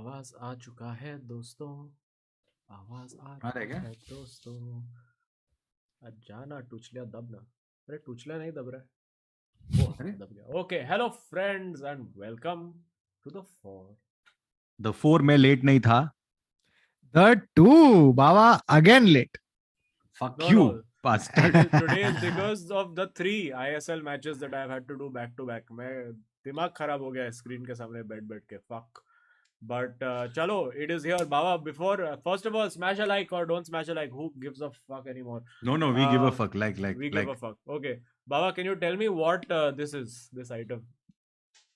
आवाज आ चुका है दोस्तों, आवाज आ आ रहा है रहा क्या? है दोस्तों। आज जाना टुचलिया दबना, अरे टुचलिया नहीं दब रहा है, वो अरे दब गया। Okay, hello friends and welcome to the four. The 4 में लेट नहीं था. The two, Baba, again late. Fuck No, you, no. bastard. Today is because of the 3 ISL matches that I've had to do back to back. मैं दिमाग खराब हो गया screen के सामने बैठ के. Fuck. But chalo, it is here. Baba, before first of all, smash a like or don't smash a like. Who gives a fuck anymore? No, we give a fuck. Like. We give a fuck. Okay, Baba, can you tell me what this is? This item.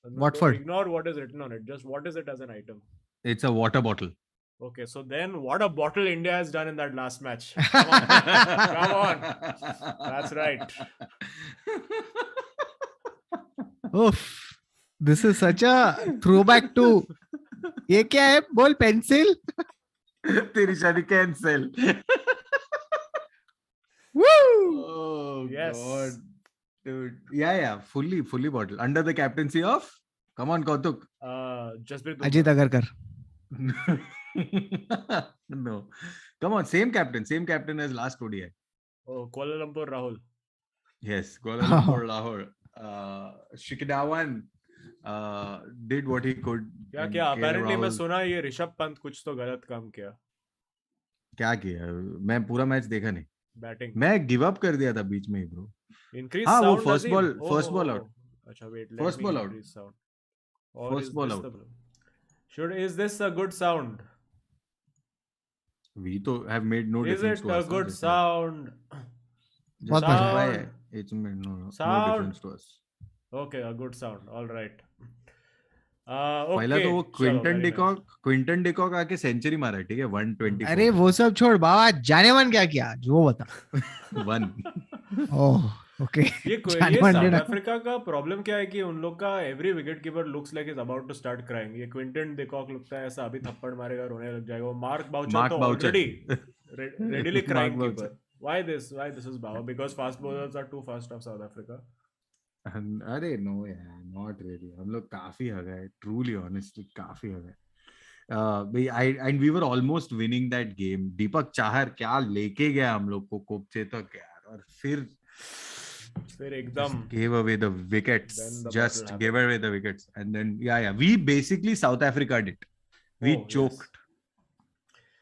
No, don't Watford. ignore what is written on it. Just what is it as an item? It's a water bottle. Okay, so then what a bottle India has done in that last match. Come on. Come on. That's right. Oof. This is such a throwback to. ये क्या है? बोल pencil. तेरी शादी cancel. Woo! Oh Yes. God, dude. Yeah. Fully bottle under the captaincy of. Come on, Kautuk. Jasprit Ajit Agarkar. No. Come on, same captain as last ODI. Oh, Kuala Lumpur Rahul. Yes, Kuala Lumpur, Lahore. Shikidawan did what he could. क्या apparently मैं सुना ये ऋषभ पंत कुछ तो गलत काम किया. क्या किया? मैं पूरा मैच देखा नहीं. Batting. मैं गिव अप कर दिया था बीच में ही ब्रो. Increase हाँ वो sound. First ball out. अच्छा wait. First ball out. Increase sound. Or First is ball this out. Is this a good sound? We to have made no Is difference it to a us. good sound? बहुत मजा Why? Sound. It's made no Sound. difference to us. Okay, a good sound. All right. पहला Okay. तो वो चलो, very nice. Quinton de Kock आके century मारा है, ठीक है 120. अरे वो सब छोड़ बाबा. जानेमन क्या किया? वो बता. 1. Oh okay. ये साउथ अफ्रीका का प्रॉब्लम क्या है कि उन लोग का every wicket keeper looks like is about to start crying. ये क्विंटन डिकॉक लगता है ऐसा अभी थप्पड़ मारेगा रोने लग जाएगा. वो मार्क बाउचर तो already readily crying keeper. Why this is Baba? Because fast bowlers are too fast of South Africa. अरे नो यार, नॉट रियली. हम लोग काफी हग है, ट्रूली ऑनेस्टली काफी हग है. And we were almost winning that game. Deepak Chahar क्या लेके गया हम लोग को कोपचे तक यार. और फिर एकदम gave away the wickets. Just gave away the wickets. And then we basically South Africa did. We choked. Yes.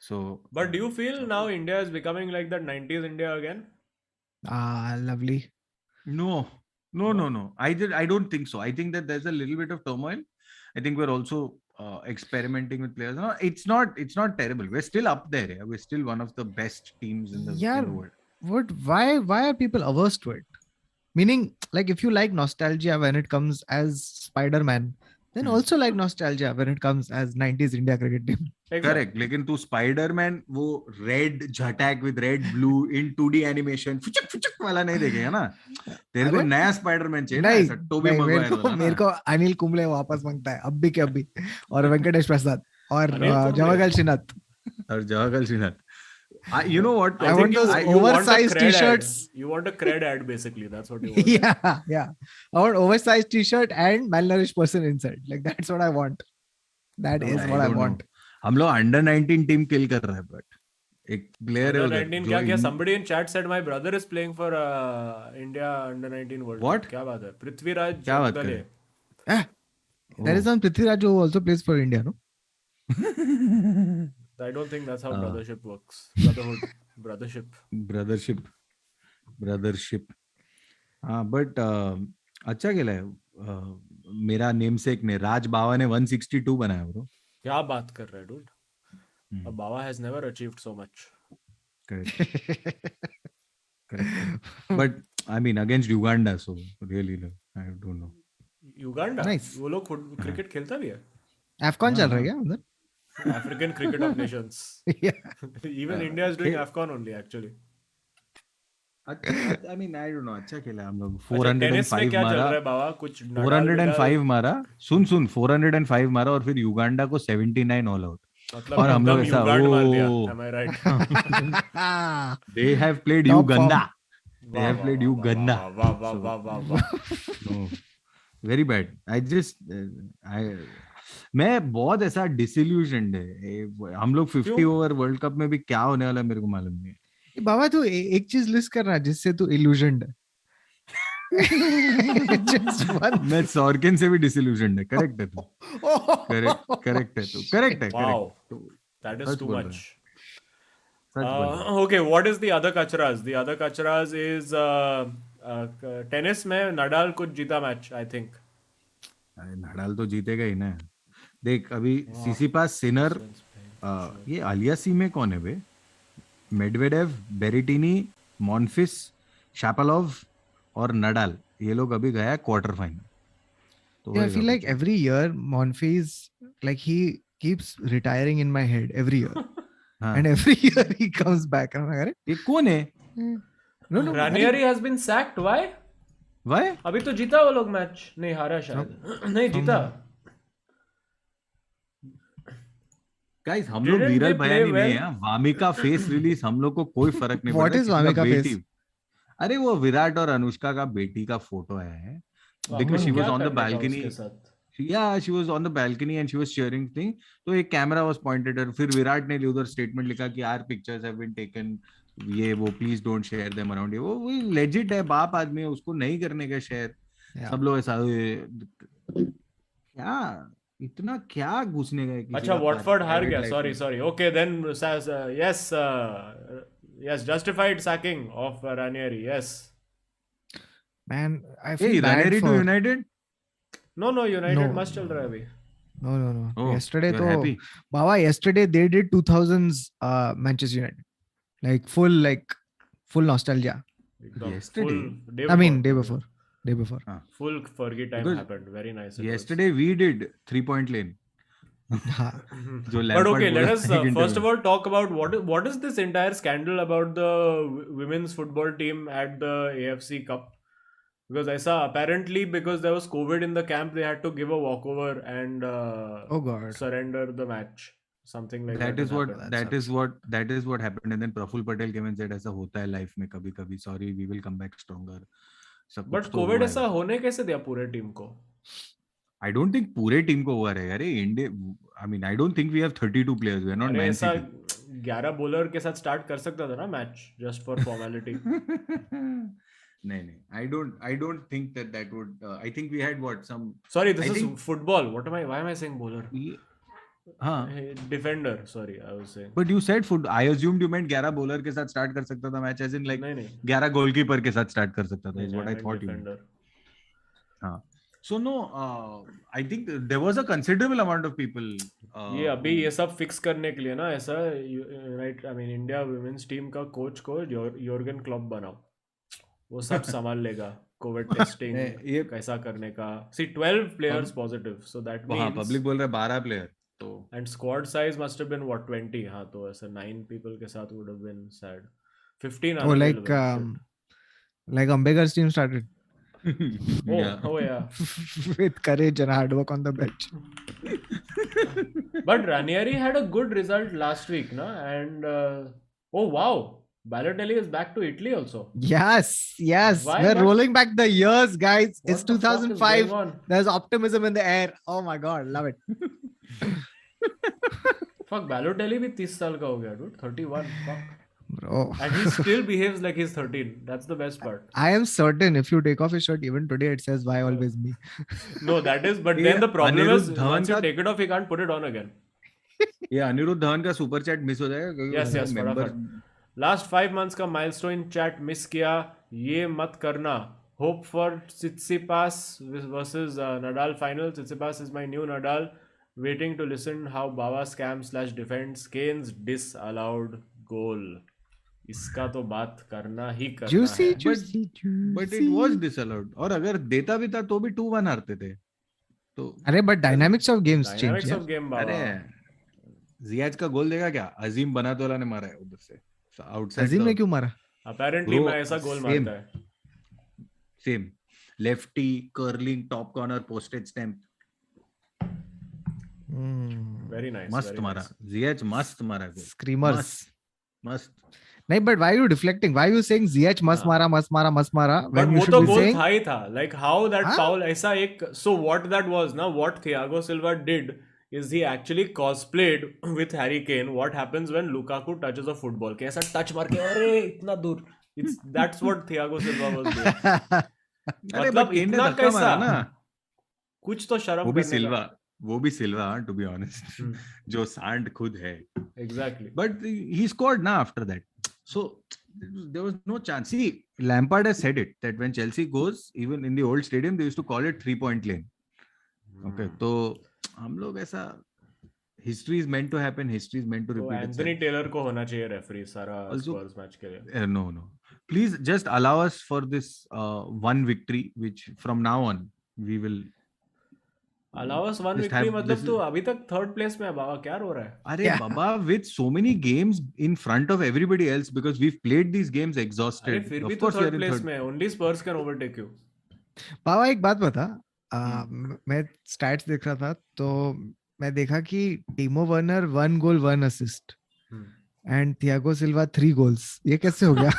So but do you feel now India is becoming like that 90s India again? Lovely. No. I don't think so. I think that there's a little bit of turmoil. I think we're also experimenting with players. No, it's not terrible. We're still up there. Yeah? We're still one of the best teams in the world. Why are people averse to it? Meaning, like, if you like nostalgia when it comes as Spider-Man, then also like nostalgia when it comes as 90s India cricket team. Correct. लेकिन तू Spider-Man वो red झटैक with red blue in 2D animation फुचक वाला नहीं देखेगा ना. तेरे को नया Spider-Man चाहिए ना, ऐसा टोबी मैगवायर वाला. मेरे को अनिल कुंबले वापस मांगता है अब भी और वेंकटेश प्रसाद और Jawaharlal Srinath. You know what? I want those oversized t-shirts. You want a cred ad, basically. That's what you want. Yeah. I want oversized t-shirt and malnourished person inside. Like that's what I want. That is what I want. हम लोग under 19 team किल कर रहे हैं, but एक player है under 19 क्या somebody in chat said my brother is playing for India under 19 world What? क्या बात है? पृथ्वीराज क्या बात कर? There is one Prithviraj who also plays for India, no? I don't think that's how brothership works. Brothership. हाँ, but अच्छा खेला है. मेरा नेमसेक ने राज बावा ने 162 बनाया ब्रो. क्या बात कर रहा है dude? Bawa has never achieved so much. Correct. But I mean against Uganda, so really I don't know. Uganda? Nice. वो लोग क्रिकेट खेलता भी है? AFCON चल रहा है क्या उधर? African Cricket of Nations. Even India is doing AFCON only actually. I mean I don't know. अच्छा खेला हम लोग. 405 मारा. कुछ 405 मारा. सुन 405 मारा और फिर युगांडा को 79 ऑल आउट. और हम लोग ऐसा Am I right? They have played Uganda. They have played Uganda. Wow. No, very bad. I just मैं बहुत ऐसा डिसइल्यूशनड है। हम लोग 50 ओवर वर्ल्ड कप में भी क्या होने वाला है मेरे को मालूम नहीं है। बाबा तू एक चीज लिस्ट कर रहा है जिससे तू इल्यूजनड है। Just one मैं thing. सॉर्किन से भी डिसइल्यूशनड है। करेक्ट है तू, करेक्ट है तू, करेक्ट है, Wow, correct. that is such too बोल रहा much. है, सच बोल रहा है। Okay, what is the other kachras? The other kachras is tennis में नडाल कुछ जीता मैच, I think. अरे नडाल तो जीतेगा ही ना। देख अभी सिसिपास, सिनर, ये अलियासी में कौन है बे? मेडवेडेव, बेरेटिनी, मॉन्फिस, शापोवालोव और नडाल, ये लोग अभी गया क्वार्टर फाइनल। तो Yeah, I होएगा feel like बच्चा। every year Monfils, like he keeps retiring in my head every year, हाँ, and every year he comes back. And I'm like, ये कौन है? no, no, Ranieri has been sacked. Why? Why? अभी तो जीता वो लोग मैच, नहीं हारा शायद, नहीं जीता। गाइस हम लोग Didn't वीरल they play बयानी नहीं well? है। वामिका फेस रिलीज हम लोग को कोई फर्क नहीं What पड़ता is किसी का Vamika बेटी। face? अरे वो विराट और अनुष्का का बेटी का फोटो है। Because she was on the balcony. उसके साथ Yeah, she was on the balcony and she was cheering thing. तो एक कैमरा was pointed at, फिर विराट ने उधर स्टेटमेंट लिखा कि यार पिक्चर्स हैव बीन टेकन, ये वो please don't share them around. ये वो लेजिट है, बाप आदमी है, उसको नहीं करने का शेयर। Yeah. सब लोग ऐसा क्या, इतना क्या घुसने गए किसी अच्छा का वॉटफोर्ड हार private गया, life सॉरी में। Sorry, okay then yes yes justified sacking of Ranieri, yes. Man, I Hey, feel bad Ranieri to for. United? No United No, मस्त चल रहा है अभी। no. Oh, Yesterday, you're तो happy? Baba, yesterday they did 2000s Manchester United, like full nostalgia. Yesterday? Day I mean, before, day before. हाँ, full Fergie time because happened, very nice it yesterday we did 3-point lane. हाँ. was. जो But Lampard okay, let बोला us था एक first interview of all talk about what is this entire scandal about the women's football team at the AFC Cup. Because ऐसा apparently because there was COVID in the camp, they had to give a walkover and Oh God. surrender the match. Something like that that is has what happened. that is what happened and then Praful Patel came and said ऐसा होता है life में कभी कभी, sorry we will come back stronger। सब But कुछ तो COVID हुआ ऐसा है। होने कैसे दिया पूरे टीम को? I don't think पूरे टीम को हुआ रहेगा। अरे India, I mean I don't think we have 32 players, we are not अरे Man ऐसा City। 11 बॉलर के साथ स्टार्ट कर सकता था ना मैच, जस्ट फॉर फॉर्मेलिटी। नहीं, I don't think that would I think we had what some Sorry, I this is think football. Why am I saying bowler? हाँ, Defender, sorry, I was saying. but you said foot, I assumed you meant 11 bowler के साथ start कर सकता था match, as in like नहीं 11 goalkeeper के साथ start कर सकता था, is what I meant thought you meant। defender. हाँ, so no, I think there was a considerable amount of people ये अभी ये सब फिक्स करने के लिए ना ऐसा right, I mean India women's team का कोच को योर्गन क्लॉप बनाओ, वो सब संभाल लेगा कोविड टेस्टिंग ये कैसा करने का। See 12 players positive, so that हाँ, मींस पब्लिक बोल रहा है 12 प्लेयर तो and squad size must have been what 20, हाँ तो ऐसा 9 पीपल के साथ would have been sad. 15 Oh, unavailable, like Ambegar's team started yeah। oh yeah. with courage and hard work on the bench. But Ranieri had a good result last week, no? And oh wow, Balotelli is back to Italy also. Yes. Why? We're But rolling back the years, guys. what It's the fuck is 2005. going on? There's optimism in the air. Oh my God, love it. Fuck, Balotelli भी 30 साल का हो गया, dude. 31. Fuck. Bro. And he still behaves like he's 13. That's the best part. I am certain if you take off his shirt even today, it says "Why always me." No, that is. But ये then the problem is Anirudh Dhawan once you का take it off, he can't put it on again. ये अनिरुद्ध धवन का super chat miss हो जाएगा क्योंकि Yes, उसका member फटाफट। Last 5 months का milestone chat मिस किया, ये मत करना। Hope for Tsitsipas versus Nadal final. Tsitsipas is my new Nadal. Waiting to listen how Baba scam/defends Kane's disallowed goal. इसका तो बात करना ही करना Juicy, है। juicy, but juicy. it was disallowed और अगर देता भी था तो भी 2-1 हारते थे तो अरे but dynamics of games change. Dynamics Yeah? of game, अरे बाबा। जियाज का गोल देगा क्या? अजीम बनातोला ने मारा है उधर से आउटसाइड अजीम ने क्यों मारा? Apparently मैं ऐसा गोल मारता है। Same lefty curling top corner posted stamp Very nice. मस्त very मारा nice. जियाज, मस्त मारा गोल, Screamers. मस्त। नहीं, but why are you deflecting? Why are you saying Ziyech must mara But when you वो should तो be गोल saying था ही था. Like how that हाँ? foul ऐसा एक. So what that was ना, what Thiago Silva did is he actually cosplayed with Harry Kane what happens when Lukaku touches a football. कैसा touch मार के अरे इतना दूर. That's what Thiago Silva was doing. अरे मतलब बट केन ने इतना धक्का कैसा, मारा ना. कुछ तो शर्म करने का. वो भी सिल्वा टू बी ऑनेस्ट, जो सांड खुद है. Exactly. But he scored na after that. So there was no chance. See, Lampard has said it that when Chelsea goes, even in the old stadium, they used to call it 3-point lane. Okay, तो हम लोग ऐसा, history is meant to happen, history is meant to तो repeat Anthony itself. Taylor को होना चाहिए referee सारा Also, स्पर्स match के लिए. No. Please just allow us for this one victory, which from now on we will. Allow us one just victory have मतलब this. तो अभी तक थर्ड प्लेस में है बाबा, क्या रो रहा है. अरे Yeah. Baba, with so many games in front of everybody else, because we've played these games अरे exhausted. फिर Of भी तो course we are third in place third. में है. Only Spurs can overtake you. बाबा एक बात बता, मैं स्टैट्स देख रहा था तो मैं देखा कि टीमो Werner 1 goal 1 assist and Thiago Silva 3 goals. ये कैसे हो गया?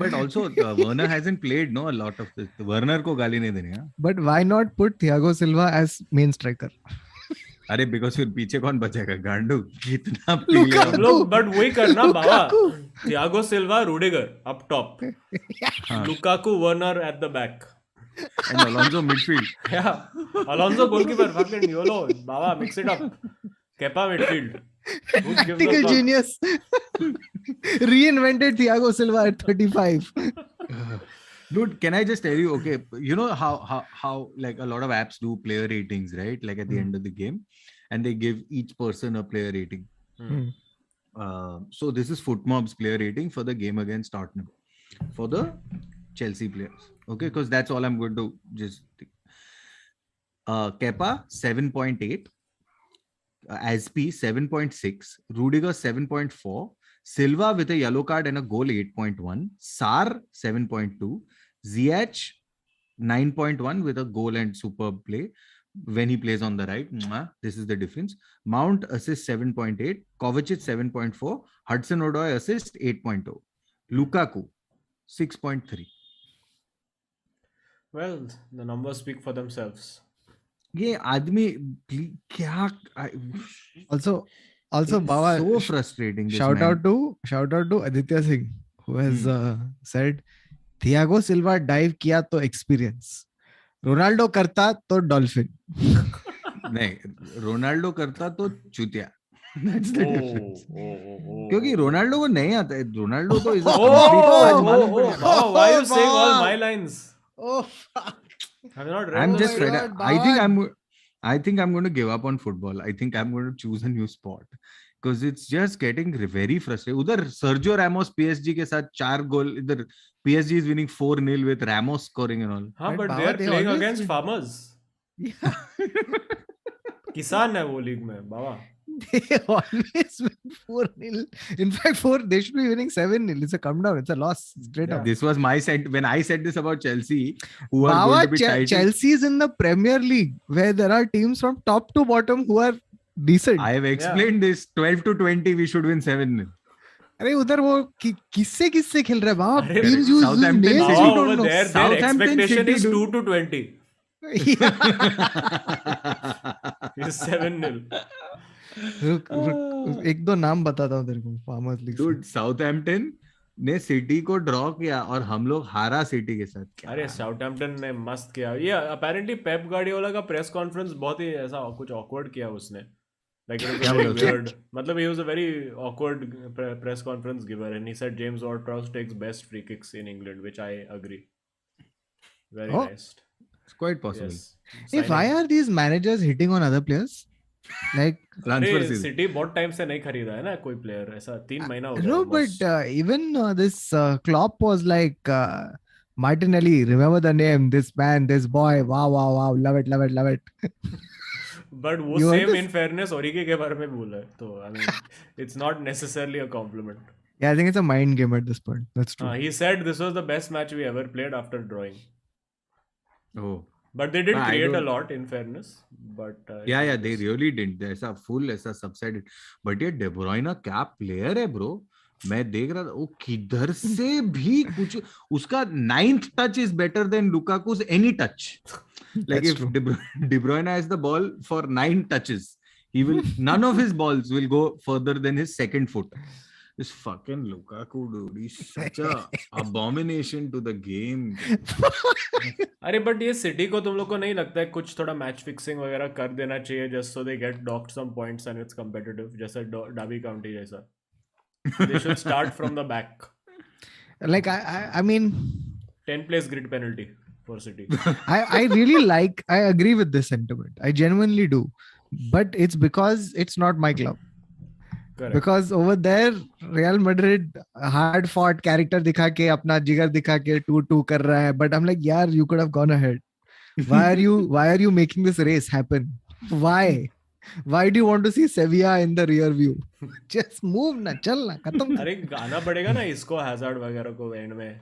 But also Werner hasn't played a lot of this. Werner को गाली नहीं देने. But why not put Thiago Silva as main striker? अरे because फिर पीछे कौन बचेगा गांडू, कितना हम लोग बट वही करना बाबा. Thiago Silva Rudiger up top, Lukaku Werner at the back and Alonso midfield. Yeah, Alonso goalkeeper. Fucking YOLO बाबा, mix it up. Kepa midfield. Who gives a Tactical fuck? genius. Reinvented Thiago Silva at 35. Dude, can I just tell you, okay, you know how like a lot of apps do player ratings, right? Like at the end of the game, and they give each person a player rating. So this is Footmob's player rating for the game against Tottenham for the Chelsea players. Okay, because that's all I'm going to just think. Kepa 7.8, Aspi 7.6, Rudiger 7.4, Silva with a yellow card and a goal 8.1, Sar 7.2, Ziyech 9.1 with a goal and superb play when he plays on the right. This is the difference. Mount assist 7.8, Kovacic 7.4, Hudson-Odoi assist 8.0, Lukaku 6.3. Well, the numbers speak for themselves. ये आदमी क्या Also Baba, so frustrating. shout out to Aditya Singh who has said Thiago Silva dive किया तो experience, Ronaldo करता तो dolphin. नहीं, Ronaldo करता तो चूतिया. That's the difference. क्योंकि रोनाल्डो को नहीं आता है. रोनाल्डो तो is Why are you saying all my lines? Oh fuck. I'm just ready. I think I'm going to give up on football. I think I'm going to choose a new sport because it's just getting very frustrating. उधर Sergio Ramos PSG के साथ 4 goal. इधर PSG is winning 4-0 with Ramos scoring and all. हाँ, but they are playing against farmers. किसान है वो league में बाबा. They always win 4-0. In fact, they should be winning 7-0. It's a come down. It's a loss. Straight up. This was my set when I said this about Chelsea, who are going to be titled. Chelsea is in the Premier League where there are teams from top to bottom who are decent. I have explained this. 12-20, we should win 7-0. अरे उधर वो किससे खेल रहे बाप. Teams use Southampton names City. you don't know. Their expectation is 2-20. It's 7-0. रुक एक दो नाम बताता हूँ तेरे को फार्मर्स लीग. Dude, Southampton ने सिटी को ड्रॉ किया और हम लोग हारा सिटी के साथ. अरे साउथहैम्पटन ने मस्त किया. ये अपेरेंटली पेप गार्डियोला का प्रेस कॉन्फ्रेंस बहुत ही ऐसा कुछ ऑकवर्ड किया उसने. Like it was very weird. मतलब he was a very awkward press conference giver and he said James Ward-Prowse takes best free kicks in England, which I agree. Very nice. It's quite possible. Yes. Hey, why are these managers hitting on other players? Like transfer season. City बहुत time से नहीं खरीदा है ना कोई player. ऐसा 3 महीना हो गया. No, but even this Klopp was like Martinelli, remember the name, this man, this boy, wow, love it. But वो same in fairness ओरिगी के बारे में बोला है. तो I mean, it's not necessarily a compliment. Yeah, I think it's a mind game at this point. That's true. He said this was the best match we ever played after drawing. Oh. But they did I create a don't- lot, in fairness. But yeah, they really didn't. ऐसा full ऐसा subsided. But ये De Bruyne क्या player है bro. मैं देख रहा था वो किधर से भी कुछ उसका 9th touch is better than Lukaku's any touch. Like That's if true. De Bruyne has the ball for 9 touches, none of his balls will go further than his second foot. This fucking Lukaku dude, he's such a abomination to the game. अरे but ये city को तुम लोग को नहीं लगता है कुछ थोड़ा मैच फिक्सिंग वगैरह कर देना चाहिए just so they get docked some points and it's competitive जैसे डाबी काउंटी जैसा they should start from the back Like I mean, 10 place grid penalty for City. I really I agree with this sentiment. I genuinely do, but it's because it's not my club. Correct. Because over there Real Madrid hard fought character दिखा के अपना जिगर दिखा के 2-2 कर रहा है, but I'm like यार you could have gone ahead. Why are you making this race happen? Why do you want to see Sevilla in the rear view? Just move ना, चल ना, खत्म. अरे गाना पड़ेगा ना इसको हैजार्ड वगैरह को एंड में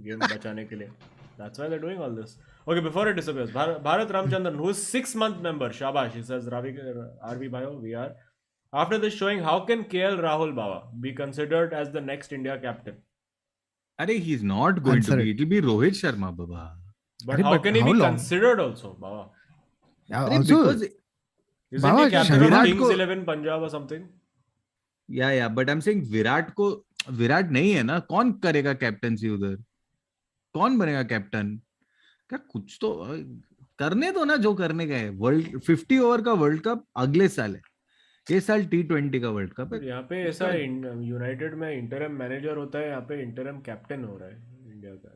गेम बचाने के लिए. That's why they're doing all this. Okay, before it disappears, Bharat Ramchandran, who is 6-month member, Shabash, he says, RV Bhayo, we are. After this showing, how can KL Rahul Baba be considered as the next India captain? Arey, he's not going Answer to be. It will be Rohit Sharma, Baba. But Arey, how but can he how be long? considered also, Baba? Arey, Also, because Isn't Baba, he captain of Virat Kings को- 11 Punjab or something? yeah, but I'm saying Virat नहीं है ना, कौन करेगा captaincy उधर, कौन बनेगा captain, क्या कुछ तो करने दो ना जो करने का है. वर्ल्ड 50 ओवर का वर्ल्ड कप अगले साल है, ये साल T20 का वर्ल्ड कप है. यहाँ पे ऐसा यूनाइटेड में इंटरम मैनेजर होता है, यहाँ पे इंटरम कैप्टन हो रहा है इंडिया का.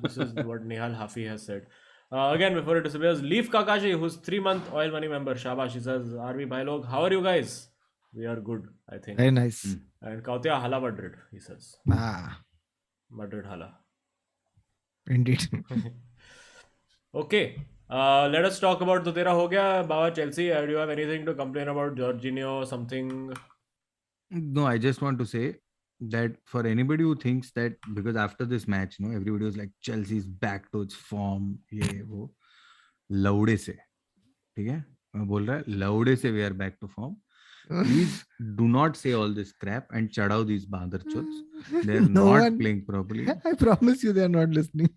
This is what Nihal Hafi has said. Again, before it disappears, Leaf Kakashi, who's 3-month Oil Money member, Shabash, he says, RV Bhai log, how are you guys? We are good, I think. very nice. And Kautia Hala Madrid, he says. Madrid Hala. Indeed. Okay. Let us talk about तो तेरा हो गया बाबा Chelsea. Do you have anything to complain about Jorginho or something? No, I just want to say that for anybody who thinks that because after this match, everybody was like Chelsea's back to its form, ये वो लौड़े से, ठीक है, मैं बोल रहा है लौड़े से we are back to form. Please do not say all this crap and chadao these bandarchots. They're not playing properly. I promise you, they are not listening.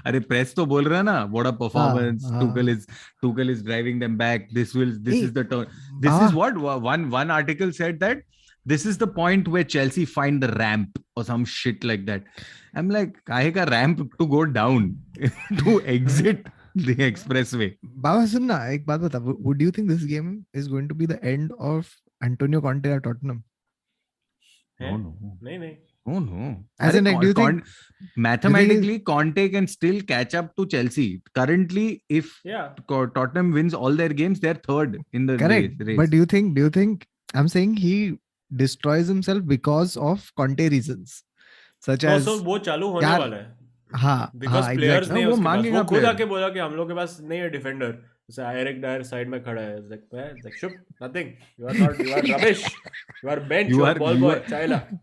अरे प्रेस तो बोल रहा है ना, what a performance. Tuchel is driving them back. This is the turn. This is what one article said, that this is the point where Chelsea find the ramp or some shit like that. I'm like, काहे का ramp to go down to exit the expressway. बाबा सुन ना, एक बात बता, would you think this game is going to be the end of Antonio Conte at Tottenham? No. नहीं. Oh no. As in, like, do you think mathematically Conte can still catch up to Chelsea? Currently, if Tottenham wins all their games, they're third in the correct race. But do you think I'm saying he destroys himself because of Conte reasons, such as so वो चालू होने वाला है. हाँ, because players exactly. नहीं उसके पास. वो खुद player. आके बोला कि हम लोग के पास नहीं है डिफेंडर. जैसे एरिक डायर साइड में खड़ा है. Like Shubh, nothing. You are rubbish. You are bench. You are ball boy. Chaila.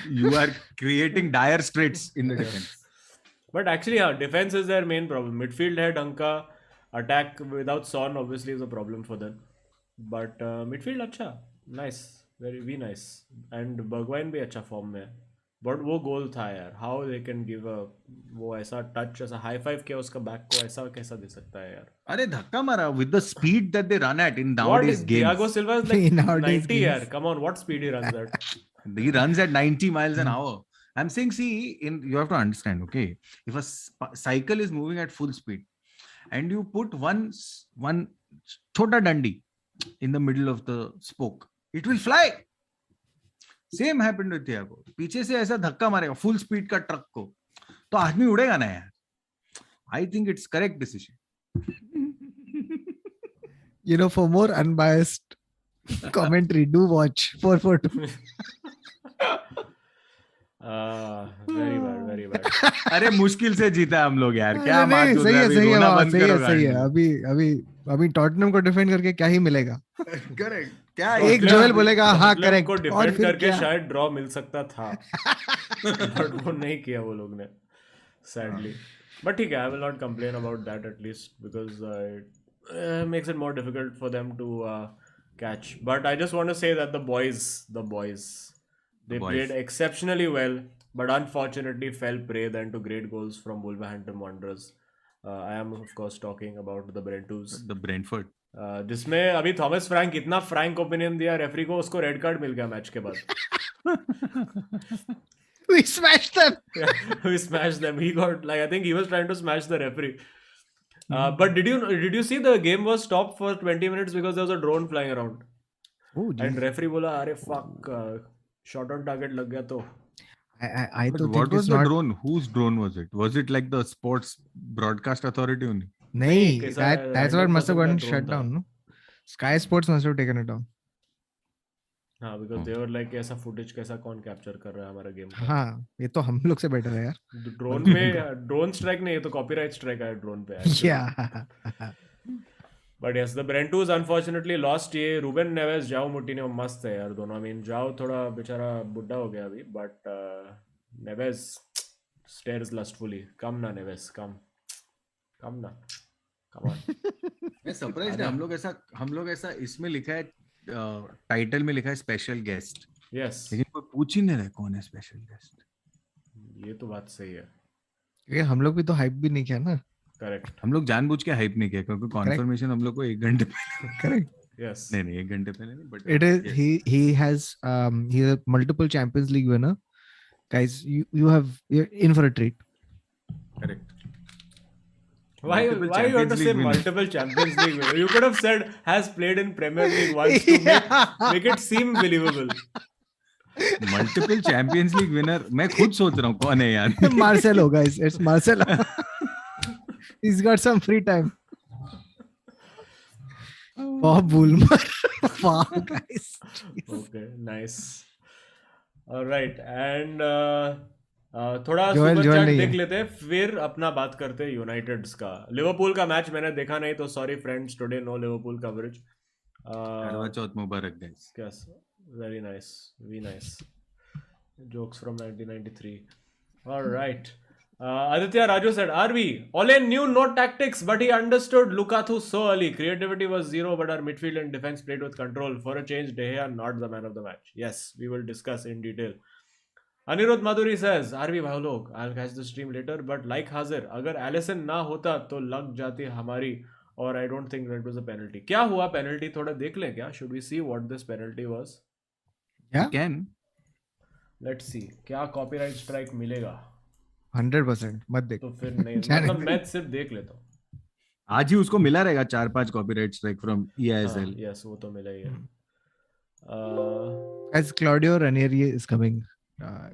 You are creating dire straits in the defense. But actually, defense is their main problem. Midfield है ढंग का. Attack without Son obviously is a problem for them. But midfield अच्छा, nice, very nice. And Bergwijn भी अच्छा form में है. But वो गोल था यार. How they can give वो ऐसा touch, ऐसा high five किया उसका back को, ऐसा कैसा दे सकता है यार. अरे धक्का मारा with the speed that they run at in What nowadays is games. Thiago Silva is like Nowadays 90 yaar. games. Come on, what speed he runs at? He runs at 90 miles an hour. I'm saying, see, you have to understand, okay? If a cycle is moving at full speed and you put one chota dandi in the middle of the spoke, it will fly. Same happened with Thiago. पीछे से ऐसा धक्का मारेगा full speed का truck को, तो आदमी उड़ेगा ना यार. I think it's correct decision. For more unbiased commentary, do watch 442. Very bad. अरे मुश्किल से जीता हम लोग यार, क्या नहीं, मार सही है, सही है. अभी टॉटनहम को डिफेंड करके क्या ही मिलेगा. करेक्ट. क्या एक जोएल बोलेगा हाँ करेक्ट, को और डिफेंड फिर करके क्या? शायद ड्रॉ मिल सकता था. बट वो नहीं किया वो लोग ने, सैडली. But ठीक है, I will not complain about that at least because it makes it more difficult for them to catch. But I just want to say that the boys, they played exceptionally well, but unfortunately fell prey then to great goals from Wolverhampton Wanderers. I am of course talking about the Brentos. The Brentford. जिसमें अभी Thomas Frank इतना Frank opinion दिया referee को, उसको red card मिल गया match के बाद. We smashed them. Yeah, we smashed them. He got I think he was trying to smash the referee. But did you see the game was stopped for 20 minutes because there was a drone flying around? Oh, and referee बोला अरे fuck, shot on target लग गया तो. I But don't what think was it's the not. drone? Whose drone was it? Was it like the Sports Broadcast Authority only? नहीं, कैसा that's what random must have person gotten का shut drone था. down, no? Sky Sports must have taken it down. हाँ, because they were like ऐसा footage कैसा कौन capture कर रहा है हमारा गेम का. हाँ, ये तो हम लोग से बेटर है यार. ड्रोन पे ड्रोन स्ट्राइक नहीं, ये तो कॉपीराइट स्ट्राइक है ड्रोन पे. Yeah. But yes, the Brentos unfortunately lost. ये रूबेन नेवेस जाओ मुटीनियो मस्त है यार दोनों. I mean जाओ थोड़ा बेचारा बुढ़ा हो गया अभी, but Neves stares lustfully. Come ना नेवेस, come ना, come on. मैं सरप्राइज्ड है. हम लोग ऐसा इसमें लिखा है, टाइटल में लिखा है स्पेशल गेस्ट. Yes. लेकिन कोई पूछ ही नहीं रहा कौन है स्पेशल गेस्ट. ये तो बात सही है. क्योंकि हम लोग भी तो हाइप भी नहीं किया ना. करेक्ट. हम लोग जानबूझ के हाइप नहीं किया क्योंकि कॉन्फर्मेशन हम लोग को 1 घंटे पहले. Correct. Yes. नहीं 1 घंटे पहले नहीं, but It is he's a multiple Champions League winner. Guys, you're in for a treat. Correct. Why you have to say multiple Champions League winner? You could have said has played in Premier League once to make it seem believable. Multiple champions league winner. मैं खुद सोच रहा हूँ कौन है यार. Marcelo, guys. It's Marcelo. He's got some free time. Bob Bulmer. Wow, guys. Jeez. Okay, nice. All right, and थोड़ा Joel super chat नहीं देख है. लेते हैं, फिर अपना बात करते हैं यूनाइटेड्स का. लिवरपूल का मैच मैंने देखा नहीं तो sorry friends, today no Liverpool coverage. Karwa Chauth मुबारक guys. Yes, very nice, very nice. Jokes from 1993. All right. Aditya Raju said, RV, Ole knew no tactics, but he understood Lukaku so early. Creativity was zero, but our midfield and defense played with control. For a change, De Gea not the man of the match. Yes, we will discuss in detail. Anirudh Madhuri says, RV भाई लोग, I'll catch the stream later, but like Hazir, अगर Alisson ना होता तो लग जाती हमारी, और I don't think that was a penalty. क्या हुआ penalty थोड़ा देख लें क्या? Should we see what this penalty was? Yeah. Can. Let's see. क्या copyright strike मिलेगा? 100% मत देख. तो फिर नहीं, मतलब मैं सिर्फ देख लेता हूँ. आज ही उसको मिला रहेगा 4-5 copyright strike from EISL. Yes, वो तो मिला ही है. As Claudio Ranieri is coming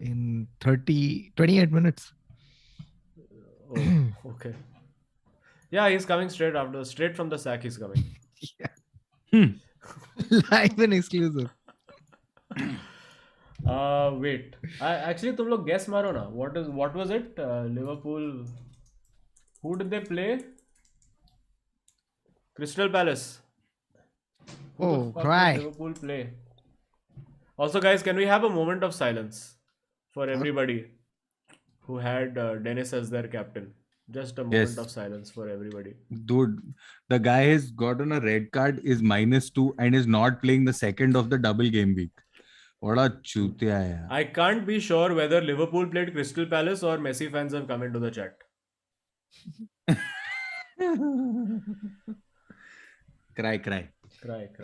in 28 minutes. Oh, okay. Yeah, he's coming straight from the sack. He's coming. Live and exclusive. Wait. Actually, तुम लोग guess मारो ना. What was it? Liverpool. Who did they play? Crystal Palace. Who the fuck cry. did Liverpool play? Also, guys, can we have a moment of silence for everybody who had Dennis as their captain? Just a moment of silence for everybody. Dude, the guy has gotten a red card, is -2 and is not playing the second of the double game week. What a chutiya hai. I can't be sure whether Liverpool played Crystal Palace or Messi fans have come into the chat. Cry.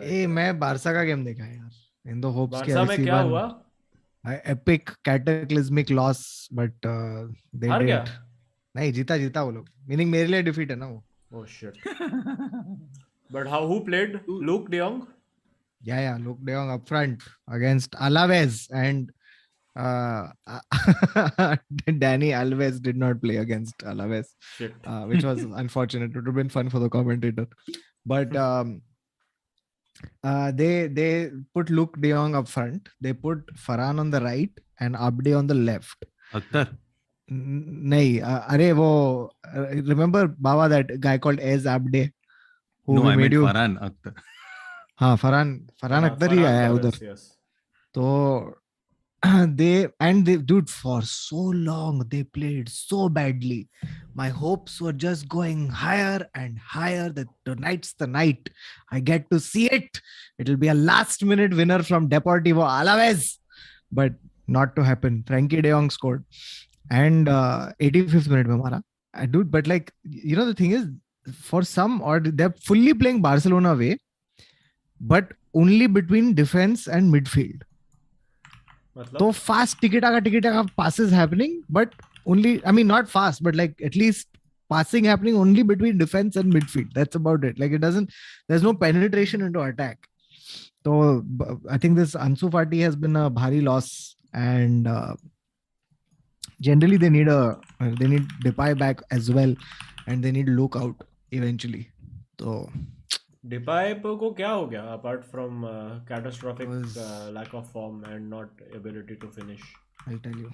ए मैं Barça का game देखा है यार. In the hopes कि Barça में क्या हुआ? Epic cataclysmic loss, but they हार गया? didn't. नहीं, जीता वो लोग. Meaning मेरे लिए defeat है ना वो. Oh shit. But who played? Luke De Jong? Yeah, Luke De Jong up front against Alaves, and Danny Alves did not play against Alaves, which was unfortunate. It would have been fun for the commentator, but they put Luke De Jong up front. They put Farhan on the right and Abde on the left. Akhtar? नहीं, अरे वो remember Baba, that guy called Ez Abde? No, I meant Farhan Akhtar. हाँ, फरहान अख्तर ही आया है उधर. तो dude, for so long they played so badly. My hopes were just going higher and higher. That tonight's the night. I get to see it. It'll be a last minute winner from Deportivo Alaves, but not to happen. Frankie De Jong scored, and 85th minute mein mara. Dude, but like, you know, the thing is, for some, or they're fully playing Barcelona way, but only between defense and midfield. So fast टिकटा passes happening, but only, I mean, not fast, but like at least passing happening only between defense and midfield. That's about it. Like there's no penetration into attack. So I think this Ansu Fati has been a bhari loss, and generally they need Depay back as well, and they need look out eventually. So Depay को क्या हो गया apart from catastrophic lack of form and not ability to finish? I'll tell you.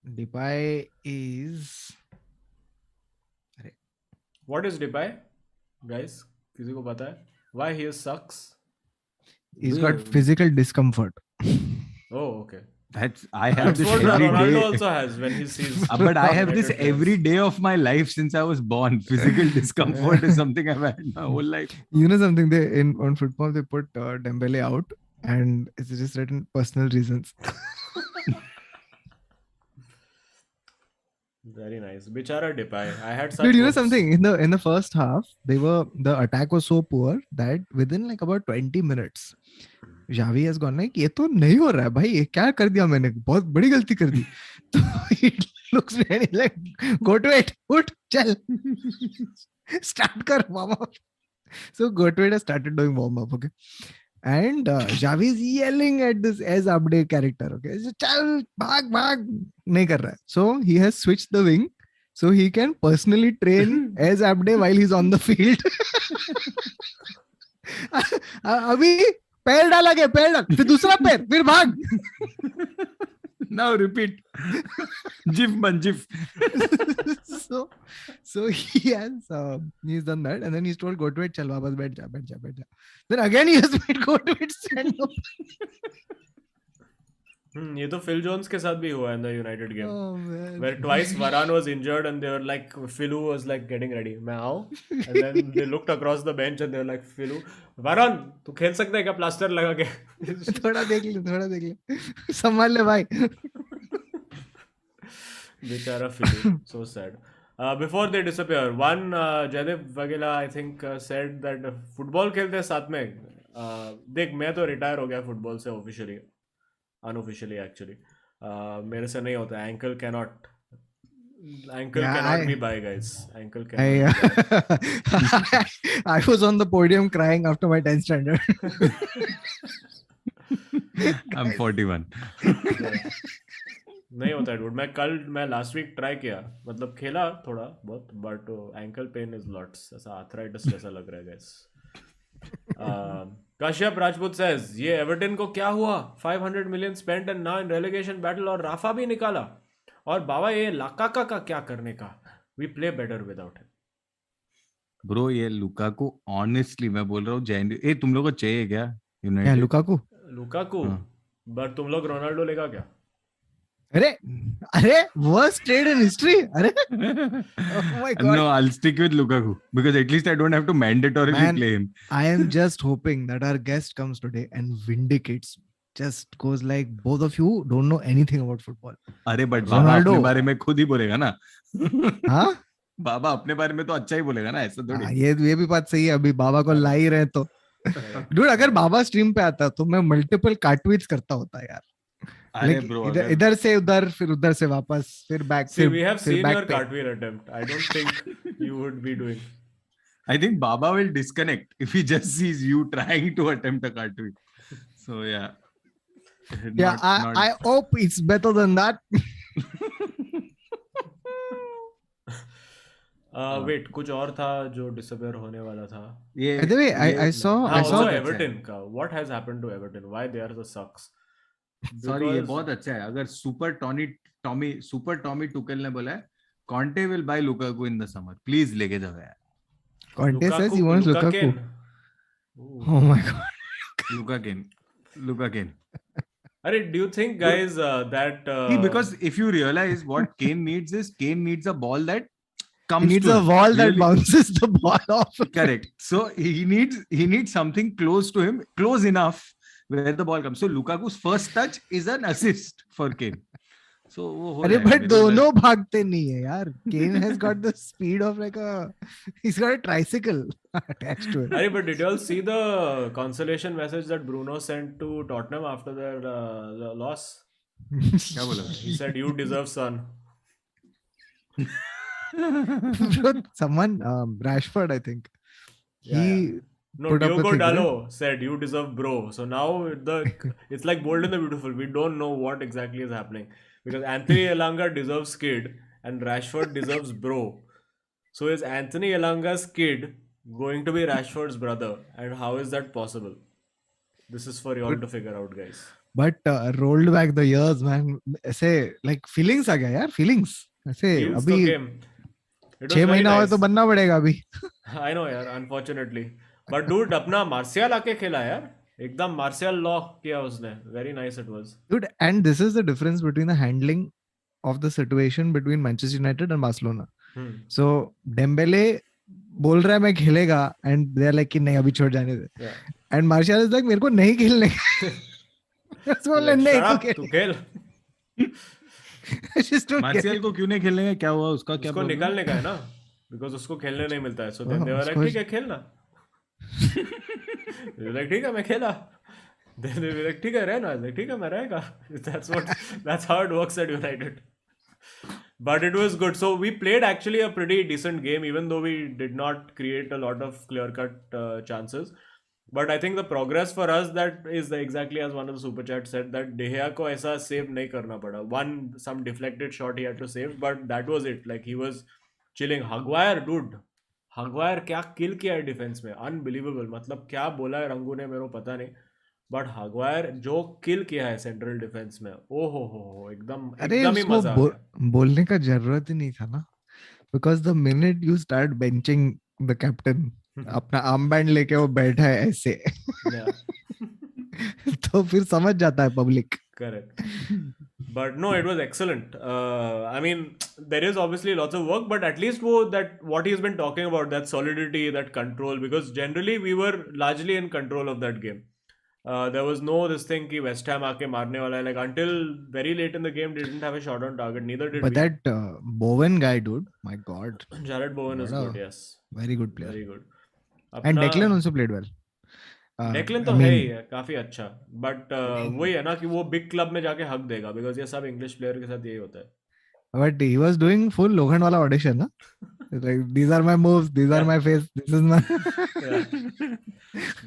Depay is... What is Depay, guys? किसी को पता है? Why he sucks? He's got physical discomfort. Oh, okay. I have this every Ronaldo day. also has when he sees. But I have this every day of my life since I was born. Physical discomfort is something I've had my whole life. You know something? On football they put Dembele out, and it's just written personal reasons. Very nice. Bichara Depay. I had such. Dude, you know something? In the first half, the attack was so poor that within like about 20 minutes, Xavi has gone like, ये तो नहीं हो रहा है भाई, ये क्या कर दिया मैंने, बहुत बड़ी गलती कर दी. तो he looks really like, go to it, उठ, चल, start कर warm up. So go to it has started doing warm up, okay. And Xavi is yelling at this as update character, okay. So, चल, भाग, नहीं कर रहा है. So he has switched the wing, so he can personally train as update while he's on the field. अभी पैर डाला गया, पैर डाल, फिर दूसरा पैर, फिर भाग. Now repeat. GIF. So he's done that, and then he's told, go to it, चल वापस बैठ जा. Then again he has made go to it, stand up. ये तो Phil Jones के साथ भी हुआ in the United game. Oh man. Where twice Varane was injured and they were like, Philu was like getting ready. मैं आओ? And then they looked across the bench and they were like, Philu, Varane, तू खेल सकता है क्या plaster लगा के? थोड़ा देख ले. संभाल ले भाई. बेचारा Philu, so sad. Before they disappear, one Jaidev Vagela I think said that football खेलते हैं साथ में. देख मैं तो retire हो गया football से officially. Unofficially actually. मेरे से नहीं होता. Ankle cannot be by, guys. Ankle cannot be. I was on the podium crying after my 10th standard. I'm 41. नहीं होता dude. मैं last week try किया, मतलब खेला थोड़ा बहुत, but ankle pain is lots. ऐसा arthritis जैसा लग रहा है guys. Kashyap Rajput says, ये एवर्टन को क्या हुआ? 500 million spent and now in relegation battle, और राफा भी निकाला. और बाबा ये लाकाका का क्या करने का? We play better without him. Bro, ये लुकाकू honestly मैं बोल रहा हूँ, तुम लोगों को चाहिए क्या? क्या लुकाकू? but तुम लोग रोनाल्डो लेगा क्या? अरे worst trade in history. अरे oh my god. No, I'll stick with Lukaku because at least I don't have to mandatorily play him. I am just hoping that our guest comes today and vindicates, just goes like, both of you don't know anything about football. अरे but बाबा अपने बारे में खुद ही बोलेगा ना. हाँ? बाबा अपने बारे में तो अच्छा ही बोलेगा ना, ऐसा थोड़ी. ये भी बात सही है. अभी बाबा को ला ही रहे तो. Dude, अगर बाबा स्ट्रीम पे आता तो मैं मल्टीपल कार्टवीट्स करता होता यार. अरे ब्रो, इधर से उधर, फिर उधर से वापस, फिर back. See, we have seen your cartwheel attempt. I don't think you would be doing. I think Baba will disconnect if he just sees you trying to attempt a cartwheel. So yeah. I hope it's better than that. Wait, कुछ और था जो disappear होने वाला था. By the way, I saw Everton का. What has happened to Everton? Why they are the sucks? Sorry, ये बहुत अच्छा है. अगर सुपर टॉमी टुकेल ने बोला है, Conte will buy Lukaku in the summer. Please लेके जाओ यार. Conte says he wants Lukaku. Oh my god. Lukaku. Do you think, guys, that See, because if you realize what Kane needs is Kane needs a ball that He comes needs to a him. wall that Really. bounces the ball off. Correct. So he needs something close to him, close enough where the ball comes. So Lukaku's first touch is an assist for Kane. So वो हो अरे जाएगा but मेरे को दोनों भागते नहीं है यार. Kane has got the speed of like he's got a tricycle attached to it. But did you all see the consolation message that Bruno sent to Tottenham after their loss? क्या बोला? He said, "You deserve son." Bro, someone Rashford, I think. He No, put up a Diogo thing, right? Dalot said, "You deserve bro." So now it's like Bold and the Beautiful. We don't know what exactly is happening because Anthony Elanga deserves kid and Rashford deserves bro. So is Anthony Elanga's kid going to be Rashford's brother? And how is that possible? This is for you all to figure out, guys. But rolled back the years, man. ऐसे like feelings आ गया यार, feelings. ऐसे Feels अभी तो came. It was 6 very महीना और nice. तो बनना पड़ेगा अभी. I know यार, unfortunately. But dude, अपना मार्शियल आके खेला यार. एकदम मार्शियल लॉक किया उसने. Very nice it was. Dude, and this is the difference between the handling of the situation between Manchester United and Barcelona. So Dembele बोल रहा है मैं खेलेगा and they are like कि नहीं अभी छोड़ जाने दे. Yeah. And Martial is like मेरे को नहीं खेलने. तू खेल. मार्शियल को क्यों नहीं खेलने? क्या हुआ उसका? क्या उसको निकालने का है ना, because उसको खेलने नहीं मिलता है. So then they were like ठीक है खेलना. They were like ठीक है मैं खेला. Then they were like ठीक है रहना. Like ठीक है मैं रहेगा. That's how it works at United. But it was good. So we played actually a pretty decent game, even though we did not create a lot of clear-cut chances. But I think the progress for us that is exactly as one of the super chat said that De Gea को ऐसा save नहीं करना पड़ा. Some deflected shot he had to save, but that was it. Like he was chilling. Maguire, dude. Maguire क्या kill किया है defense में. Unbelievable. मतलब क्या बोला है रंगू ने मेरे को पता नहीं. बट हागवायर जो किल किया है सेंट्रल डिफेंस में, ओहो एकदम ही मजा आ गया. बोलने का जरूरत ही नहीं था ना, because the minute you start benching the captain, अपना आर्मबैंड लेके वो बैठा है ऐसे तो फिर समझ जाता है public. Correct. But no, it was excellent. I mean, there is obviously lots of work, but at least what he's been talking about, that solidity, that control, because generally we were largely in control of that game. There was no this thing कि West Ham आके मारने वाला है. Like until very late in the game, didn't have a shot on target. Neither did we. But that Bowen guy, dude, my God. Jared Bowen is good, yes. Very good player. Very good. And Declan also played well. Declan तो है ही है, काफी अच्छा. But वही है ना कि वो big club में जाके हक देगा, because ये सब English player के साथ यही होता है. But he was doing full लोखंड वाला audition, ना? Like these are my moves, these are my face, this is my.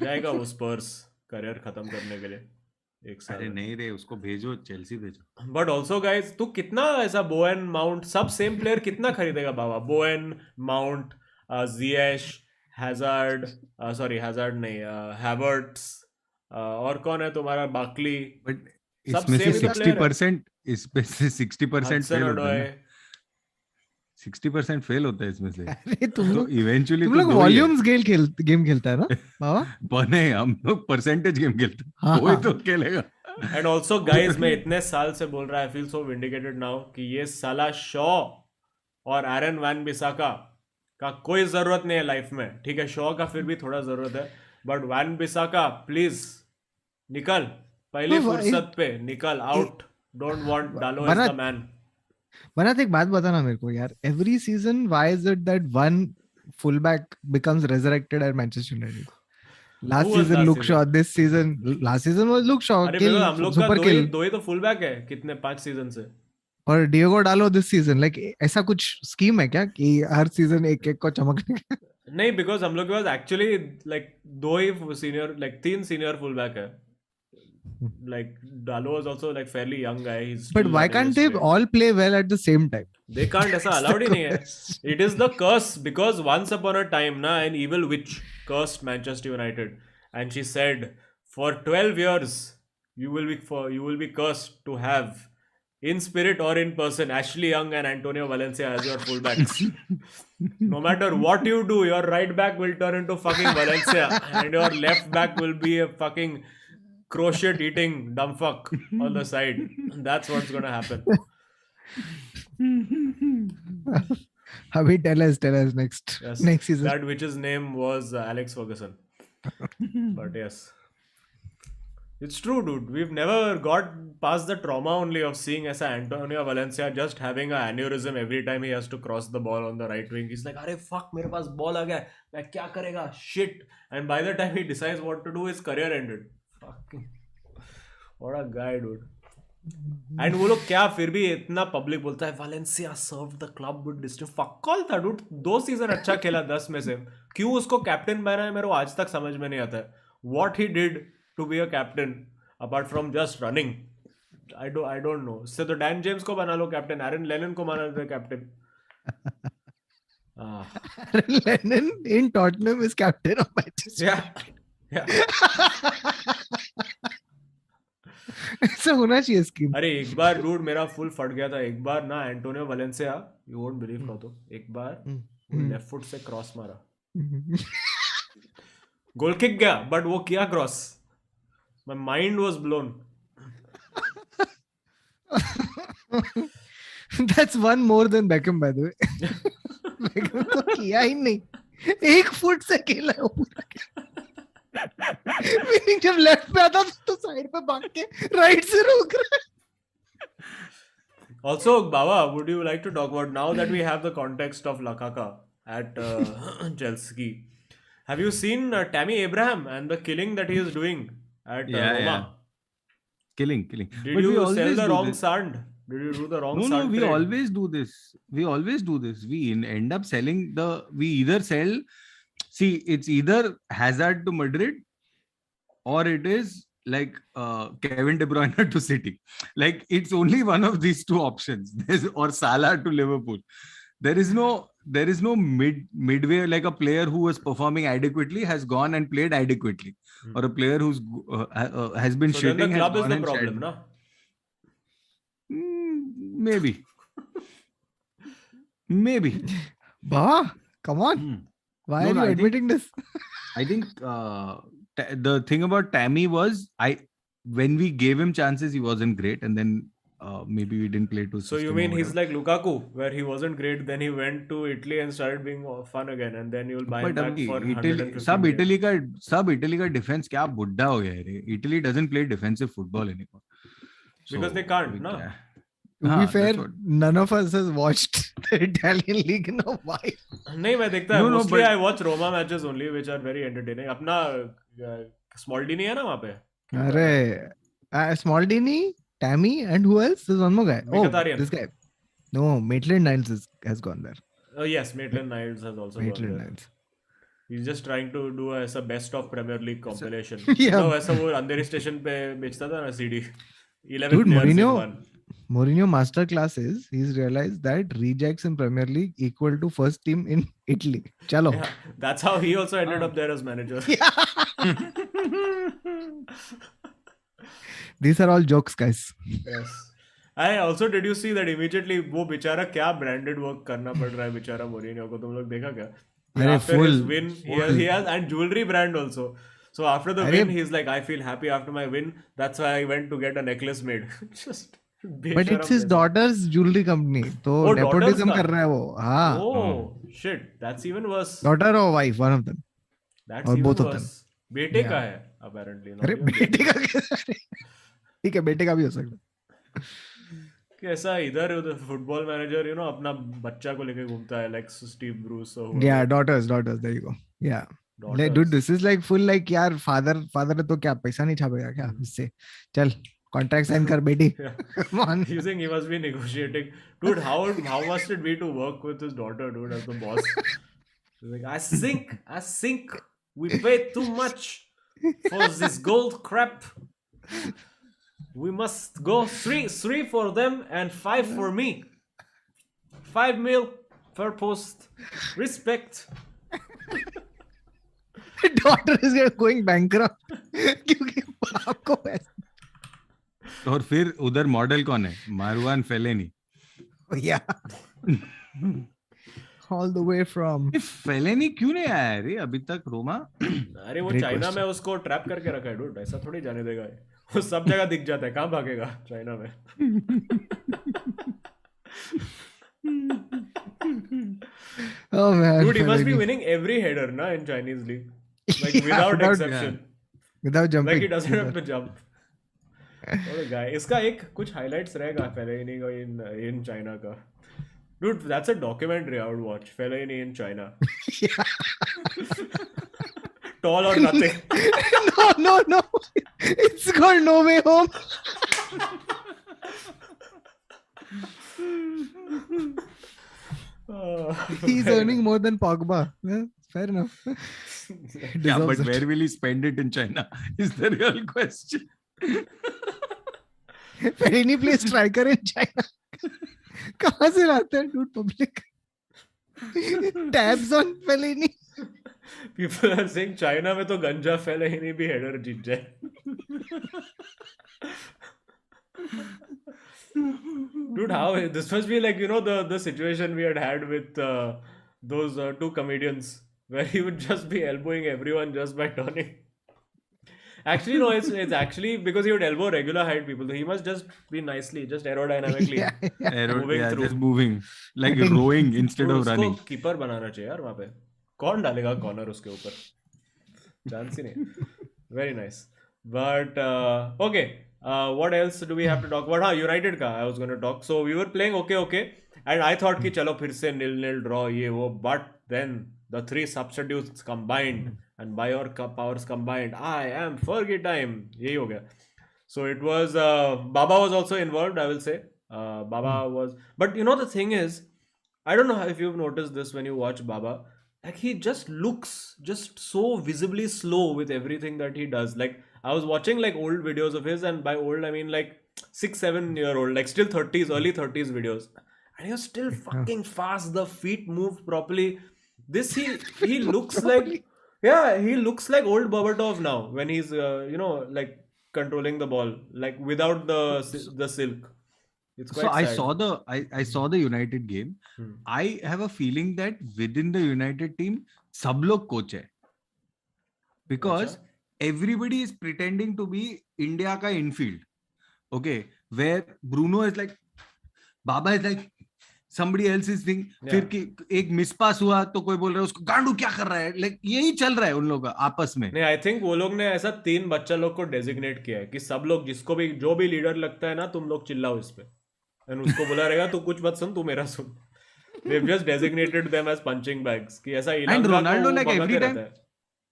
जाएगा वो Spurs करियर खत्म करने के लिए एक साल. अरे नहीं रे, उसको भेजो, चेल्सी भेजो. बट ऑल्सो गाइज, तू कितना ऐसा बोएन माउंट सब सेम प्लेयर कितना खरीदेगा बाबा? बोएन, माउंट, जिएश, हैजार्ड, सॉरी हैजार्ड नहीं, हैवर्ट्स, और कौन है तुम्हारा? बाकली. बट इसमें से 60% इसमें से 60% फेल होता है. 60% फेल होता है इसमें से. अरे तुम तो इवेंचुअली लोग वॉल्यूम्स गेम खेलता है ना बाबा? बने हम लोग परसेंटेज गेम खेलते हैं. कोई तो खेलेगा. एंड ऑल्सो गाइज, मैं इतने साल से बोल रहा है, I feel so vindicated now कि ये साला शॉ और एरन वैन बिसाका का कोई जरूरत नहीं है लाइफ में. ठीक है, शॉ का फिर भी थोड़ा जरूरत है, बट वैन बिसाका प्लीज निकल, पहली फुर्सत पे निकल आउट. डोंट वांट डालो एज द मैन. बनात एक बात बता ना मेरे को यार, every season why is it that one fullback becomes resurrected at Manchester United? Last season Luke Shaw, this season last season was Luke Shaw. अरे हम लोग का दो ही तो fullback है कितने 5 सीजन से. और Diogo Dalot this season, like ऐसा कुछ स्कीम है क्या कि हर सीजन एक को चमकने का? नहीं, because हम लोग के पास actually like 2 ही सीनियर, like 3 सीनियर fullback है. Like Dalot is also like fairly young guy. But why can't they all play well at the same time? They can't. ऐसा allowed ही नहीं है. It is the curse, because once upon a time na an evil witch cursed Manchester United, and she said for 12 years you will be cursed to have in spirit or in person Ashley Young and Antonio Valencia as your fullbacks. No matter what you do, your right back will turn into fucking Valencia and your left back will be a fucking crochet eating dumb fuck on the side. That's what's gonna happen. Abhi, tell us next Yes, season. that witch's name was Alex Ferguson. But yes, it's true, dude. We've never got past the trauma only of seeing as Antonio Valencia just having an aneurysm every time he has to cross the ball on the right wing. He's like, "Arey fuck, mere paas ball aa gaya. Main kya karega? Shit!" And by the time he decides what to do, his career ended. Fucking, what a guy, dude. And वो लोग क्या फिर भी इतना public बोलता है Valencia serve the with distinction fuck all था dude 2 season अच्छा खेला 10 में से क्यों उसको कैप्टन बनाया मेरे को आज तक समझ में नहीं आता है what he did to be a captain apart from just running I don't know इससे तो डैन जेम्स को बना लो कैप्टन एरन लेनन को बना दो captain Aaron Lennon in Tottenham is captain of Manchester. या ऐसा होना चाहिए स्कीम. अरे एक बार डूड मेरा फुल फट गया था एक बार ना Antonio Valencia you won't believe ना तो एक बार लेफ्ट फुट से क्रॉस मारा गोल किक गया बट वो किया cross my mind was blown That's one more than Beckham, by the way. Beckham तो किया ही नहीं 1 फुट से खेला है वो पूरा मीनिंग जब लेफ्ट पे आता तो साइड पे भाग के राइट से रोक रहा है. Also, Baba, would you like to talk about now that we have the context of Lakaka at Chelsea? Have you seen Tammy Abraham and the killing that he is doing at Roma? Yeah. Killing. Did But you we always sell the do wrong this. sand? Did you do the wrong No, sand we trade? always do this. We end up selling we either sell. See, it's either Hazard to Madrid, or it is like Kevin De Bruyne to City. Like it's only one of these two options. Or Salah to Liverpool. There is no midway, like a player who was performing adequately has gone and played adequately, or a player who's has been So then the shitting. club has is gone the and problem, shed. no? Maybe. Bah, come on. Why No, are you I admitting this? I think the thing about Tammy was when we gave him chances, he wasn't great, and then maybe we didn't play to. So you mean he's like Lukaku, where he wasn't great, then he went to Italy and started being fun again, and then you'll buy him back for 150 सब million. Italy का defence क्या बुड्ढा हो गया है रे. Italy doesn't play defensive football anymore. Because they can't, no? To be हाँ, fair, that's what- none of us has watched the Italian league in a while. नहीं मैं देखता No, है no, mostly but- I watch Roma matches only which are very entertaining. अपना Smaldini है ना वहाँ पे? Arre, Smaldini, Tammy, and who else? There's one more guy. Mkhitaryan. This guy. No, Maitland-Niles has gone there. Oh yes, Maitland-Niles has also gone there. Maitland-Niles. He's just trying to do ऐसा best of Premier League compilation. Yeah. No, ऐसा वो अंधेरी station पे बेचता था ना CD. 11 Dude, players in one. Mourinho master class is he's realized that rejects in Premier League equal to first team in Italy. Chalo. Yeah, that's how he also ended up there as manager. These are all jokes, guys. Yes. I also did you see that immediately वो बेचारा क्या branded work करना पड़ रहा है बेचारा Mourinho को तुम लोग देखा क्या? अरे After full. his win, he has and jewelry brand also. So after the win, he's like, I feel happy after my win. That's why I went to get a necklace made. Just. But it's his daughter's jewelry company. तो Oh, nepotism daughter's कर रहा है वो. हाँ. Oh shit, that's even worse. Daughter or wife, one of them. That's or even both of worse. them. बेटे Yeah. का है apparently. not अरे even बेटे का कैसे? ठीक है बेटे का भी हो सकता है. कि ऐसा इधर उधर फुटबॉल मैनेजर यू नो अपना बच्चा को लेके घूमता है लाइक स्टीव ब्रूस और Yeah, daughters. There you go. Yeah. daughters. Dude, this is like full like यार father है तो क्या पैसा नहीं छापेगा क्या इससे? चल contract sign कर बेटी. Yeah. Come on. You think he must be negotiating, dude? How must it be to work with his daughter, dude, as the boss? He's like, I think we paid too much for this gold crap. We must go three for them and 5 for me. 5 mil per post. Respect. Daughter is going bankrupt क्योंकि बाप को पैसा. और फिर उधर model कौन है? मारुआन फेलेनी. Yeah. all the way from. फेलेनी क्यों नहीं आया रे अभी तक रोमा? अरे वो Great चाइना question. में उसको ट्रैप करके रखा है डूड, ऐसा थोड़ी जाने देगा ये। वो सब जगह दिख जाता है, कहाँ भागेगा चाइना में? Oh man, Dude, he must be Fellaini. winning every header na in Chinese league, like Yeah, without without- exception. without jumping. Like he doesn't have to jump. What a guy. इसका एक कुछ highlights रहेगा Fellaini का in China का. Dude, that's a documentary I would watch. Fellaini in China. Tall or nothing. No. It's called No Way Home. He's earning more than Pogba. Yeah, fair enough. Yeah, but Deserves it. where will he spend it in China? Is the real question. Fellaini plays striker in China. कहाँ से लाते हैं dude public? Tabs on Fellaini. People are saying China में तो गंजा Fellaini भी header जीत जाए. Dude, how this must be like, you know, the situation we had with those two comedians where he would just be elbowing everyone just by turning. Actually, no, it's actually because he would elbow regular height people. He must just be nicely, just aerodynamically moving through. Just moving, like rowing instead Dude, of running. उसको keeper बनाना चाहिए यार वहाँ पे. कौन डालेगा corner उसके ऊपर? Chance ही नहीं. Very nice. But okay. What else do we have to talk about? हाँ, United का I was going to talk. So we were playing okay, and I thought कि चलो फिर से 0-0 draw ये वो, but then the three substitutes combined and by your powers combined, I am Fergie time. यही हो गया. So it was Baba was also involved, I will say. Baba was, but you know the thing is, I don't know if you've noticed this when you watch Baba. Like he just looks just so visibly slow with everything that he does. Like I was watching like old videos of his, and by old I mean like 6-7 year old, like still 30s, early 30s videos, and he was still fucking fast. The feet move properly. This he looks like, yeah, he looks like old Berbatov now when he's you know, like controlling the ball, like without the silk. It's quite So I sad. saw the United game. I have a feeling that within the United team, सब लोग coach है, because everybody is pretending to be India का infield. Okay, where Bruno is like, Baba is like somebody else's thing. फिर एक miss पास हुआ तो कोई बोल रहा है उसको गांडू क्या कर रहा है, like यही चल रहा है उन लोगों का आपस में. नहीं, आई थिंक वो लोग ने ऐसा 3 बच्चा लोग को डेजिग्नेट किया है कि सब लोग जिसको भी जो भी लीडर लगता है ना, तुम लोग चिल्लाओ इस पे, एंड उसको बोला रहेगा तू कुछ मत सुन, तू मेरा सुन. They've just designated them as punching bags कि ऐसा And Ronaldo like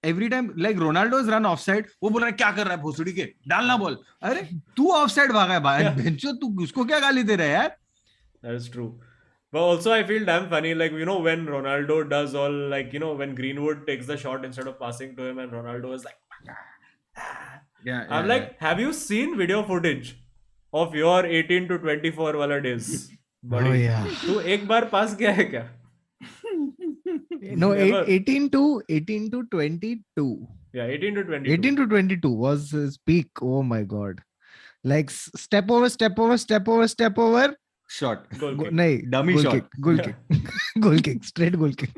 every time like Ronaldo's run offside, वो बोल रहा है क्या कर रहा है भोसड़ी के, डालना बॉल. अरे तू ऑफसाइड भागा है भाई, बेंचो तू उसको क्या गाली दे रहा है यार. That is true. But also I feel damn funny, like, you know, when Ronaldo does all, like, you know, when Greenwood takes the shot instead of passing to him and Ronaldo is like, I'm like, have you seen video footage of your 18 to 24 वाला days? Oh yeah. तू एक बार पास किया है क्या? No, Never. 18 to 22. Yeah, 18 to 22. 18 to 22 was his peak. Oh my god. Like step over, Shot. Goal kick. नहीं, Dummy goal shot. kick, goal kick. Goal kick, straight goal kick.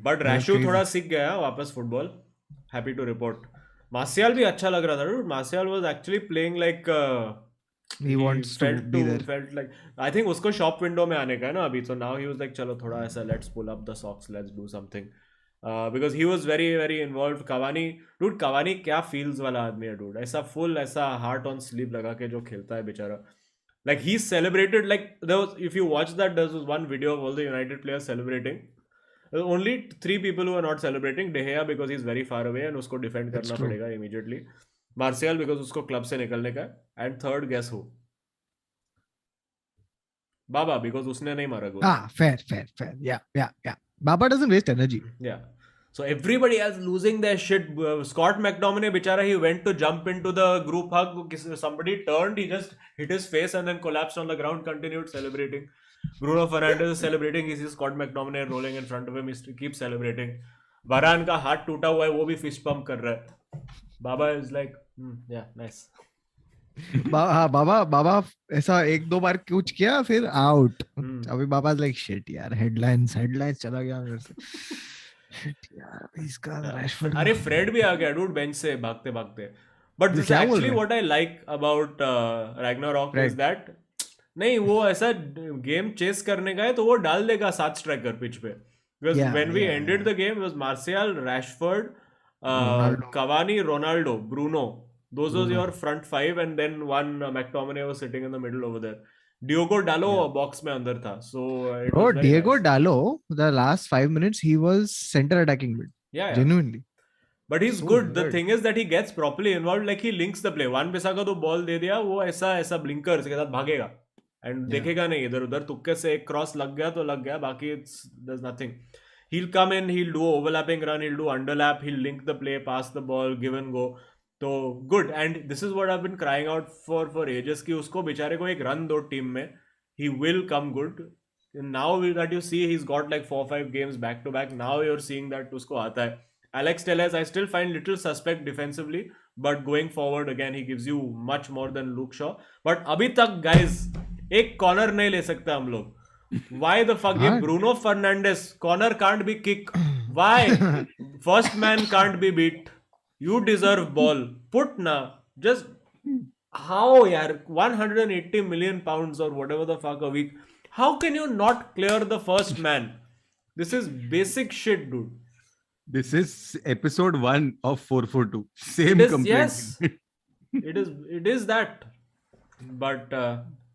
But Rashu थोड़ा सीख गया है वापस football. Happy to report. Martial भी अच्छा लग रहा था, dude. Martial was actually playing like He wants to be there. Felt like, I think उसको शॉप विंडो में आने का है ना अभी, so now he was like चलो थोड़ा ऐसा let's pull up the socks, let's do something. Because he was very very involved. Cavani क्या feels वाला आदमी है dude. ऐसा full ऐसा heart on sleeve लगा के जो खेलता है बेचारा. Like he celebrated, like there was, if you watch that, there was one video of all the United players celebrating. There were only 3 people who are not celebrating. De Gea because he's very far away and उसको defend करना पड़ेगा immediately. Martial because उसको club से निकलने का, and third guess who? Baba because उसने नहीं मारा goal. Fair. Yeah. Baba doesn't waste energy. Yeah. So everybody else losing their shit. Scott McTominay, bichara, he went to jump into the group hug. Somebody turned, he just hit his face and then collapsed on the ground, continued celebrating. Bruno Fernandes is celebrating. He sees Scott McTominay rolling in front of him. He keeps celebrating. Varane का हाथ टूटा हुआ है, वो भी fist pump कर रहा है. Baba is like, yeah, nice. बाबा ऐसा एक दो बार कुछ किया फिर आउट. अभी बाबा लाइक शिट यार, हेडलाइंस चला गया मेरे से. शिट यार इसका रैशफोर्ड. अरे फ्रेड भी आ गया डूड बेंच से भागते भागते. बट दिस क्या बोल एक्चुअली रहे what I like about Ragnarok is Fred. That नहीं वो ऐसा गेम चेस करने का है तो वो डाल देगा 7 स्ट्राइकर पिच पे. Because Yeah, when we yeah, ended the game, it was Martial, Rashford, Ronaldo. Cavani, Ronaldo, Bruno. Those was Bruno. your front five, and then one McTominay was sitting in the middle over there. Diogo Dallo box में अंदर था, so it Bro, was very Diego nice. Dallo, the last 5 minutes he was center attacking mid. Yeah. Genuinely. But he's So good. The good. thing is that he gets properly involved. Like he links the play. One बिसाका तो ball दे दिया, वो ऐसा blinker के साथ भागेगा. And देखेगा नहीं इधर उधर, तुक्के से एक क्रॉस लग गया तो लग गया, बाकी there's nothing. He'll come in, he'll do overlapping run, he'll do underlap, he'll link the play, pass the ball, give and go. So good. And this is what I've been crying out for ages कि उसको बेचारे को एक run दो team में. He will come good. And now that you see he's got like 4-5 games back to back. Now you're seeing that उसको आता है. Alex Telles I still find little suspect defensively, but going forward again he gives you much more than Luke Shaw. But अभी तक guys एक corner नहीं ले सकते हम लोग. Why the fuck? If Bruno Fernandes corner can't be kick. Why? First man can't be beat. You deserve ball. Put na. Just how yaar? 180 million pounds or whatever the fuck a week. How can you not clear the first man? This is basic shit, dude. This is episode 1 of 442. Same complaint. Yes. It is that. But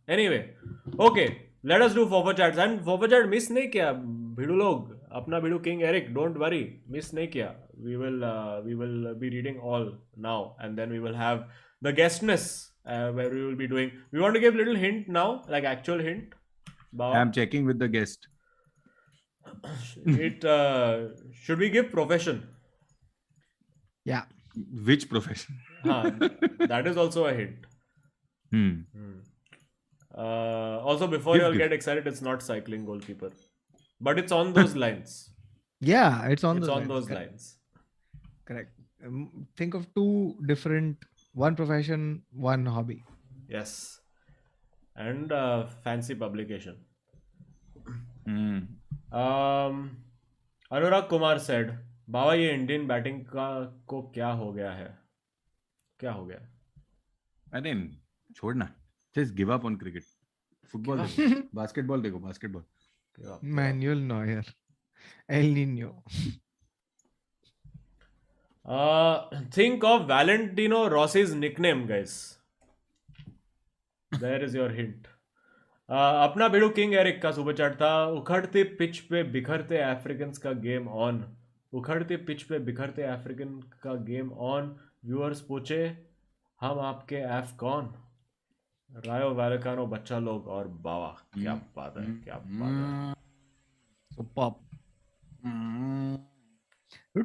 anyway, okay. Let us do forward chats. And forward chat miss नहीं किया भिड़ू लोग. अपना भिड़ू King Eric, don't worry, miss नहीं किया. We will be reading all now, and then we will have the guestness where we will be doing. We want to give little hint now, like actual hint. I'm checking with the guest. It should we give profession? Yeah. Which profession? That is also a hint. Also, before you all get excited, it's not cycling goalkeeper, but it's on those lines. Yeah, it's on those lines. Correct. Think of two different, one profession, one hobby. Yes, and fancy publication. Anurag Kumar said, "बाबा ये Indian batting को क्या हो गया है? क्या हो गया? अरे छोड़ना. Just give up on cricket. Football देखो. Basketball देखो. Basketball. Manuel Neuer. El Nino. Think of Valentino Rossi's nickname, guys. There is your hint. अपना बेड़ू किंग एरिक का सुपर चैट था. उखड़ते पिच पे बिखरते अफ्रीकन्स का गेम ऑन. उखड़ते पिच पे बिखरते African का game on. Viewers पूछे हम आपके एफ कौन? रायो वैलेकानो बच्चा लोग और बावा. क्या बात है, क्या बात है. Superb.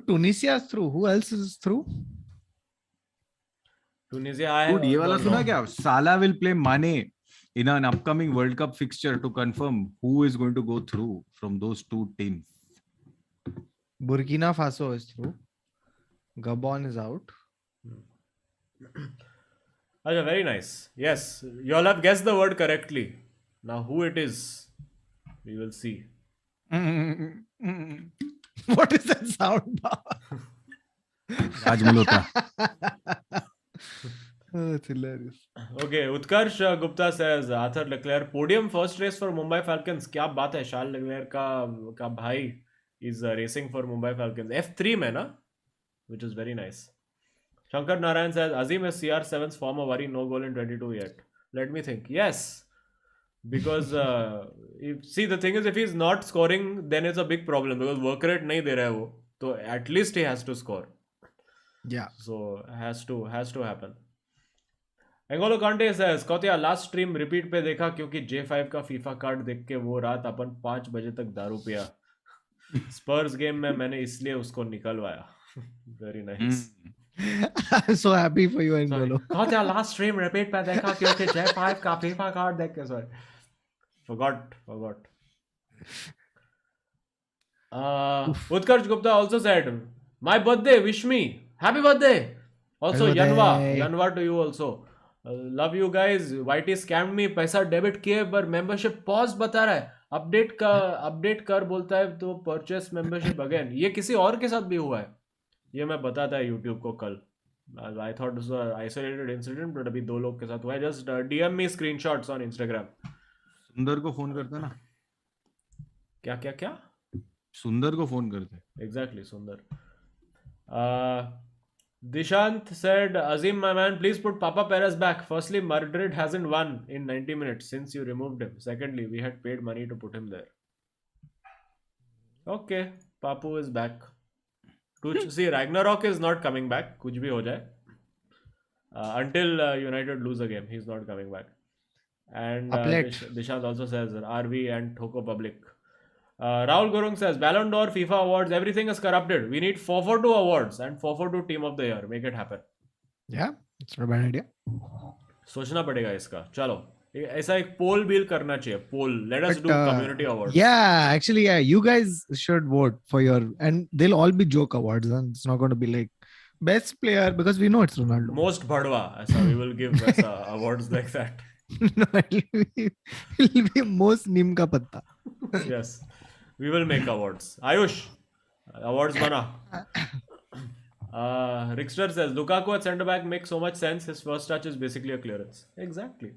Tunisia is through. Who else is through? Tunisia आया. Dude, ये वाला सुना क्या? Salah will play Mane in an upcoming World Cup fixture to confirm who is going to go through from those two teams. Burkina Faso is through. Gabon is out. अच्छा, very nice. Yes, you all have guessed the word correctly. Now who it is, we will see. What is that sound? Raj Malhotra. That's hilarious. Okay, Utkarsh Gupta says Arthur Leclerc podium first race for Mumbai Falcons. क्या बात है, शार्ल LeClair का भाई is racing for Mumbai Falcons. F3 में ना, which is very nice. Shankar Narayan says Azim is CR7's former worry, no goal in 22 yet. Let me think. Yes, because the thing is, if he's not scoring, then it's a big problem because work rate नहीं दे रहा है वो, तो at least he has to score. Yeah. So has to happen. Angolo Kante says Kotia last stream repeat पे देखा क्योंकि J5 का FIFA card देख के वो रात अपन 5 बजे तक दारू पिया. Spurs गेम में मैंने इसलिए उसको निकलवाया. Very nice. I'm so happy for you, Angolo. Kotia last stream repeat पे देखा क्योंकि J5 का FIFA कार्ड देख के. Sorry. Forgot. Utkarsh Gupta also said, "My birthday, wish me happy birthday." Also, Yanwa to you also. Love you guys. YT scammed me. पैसा debit किए पर membership pause बता रहा है. अपडेट कर बोलता है तो परचेस मेंबरशिप अगेन. ये किसी और के साथ भी हुआ है. ये मैं बताता है यूट्यूब को कल. I thought this was isolated incident but अभी 2 लोग के साथ हुआ है. Just DM me screenshots on Instagram. सुंदर को फोन करते ना. क्या क्या क्या. सुंदर को फोन करते. Exactly, Sundar. Dishant said, Azim, my man, please put Papa Perez back. Firstly, Madrid hasn't won in 90 minutes since you removed him. Secondly, we had paid money to put him there. Okay, Papu is back. See, Ragnarok is not coming back. Kuch bhi ho jaye. Until United lose a game, he's not coming back. And Dishant also says, RV and Thoko Public. Rahul Gurung says, Ballon d'Or, FIFA awards, everything is corrupted. We need 442 awards and 442 team of the year. Make it happen. Yeah, it's not a bad idea. सोचना पड़ेगा इसका. चलो ऐसा एक पोल bill करना चाहिए. पोल. Let us do community awards. Yeah, actually, yeah. You guys should vote for your, and they'll all be joke awards, and it's not going to be like best player because we know it's Ronaldo. Most bhadwa. ऐसा we will give ऐसा awards like that. No, it'll be most neem ka patta. Yes. We will make awards. Ayush, awards bana. Rickster says, Lukaku at centre back makes so much sense. His first touch is basically a clearance. Exactly.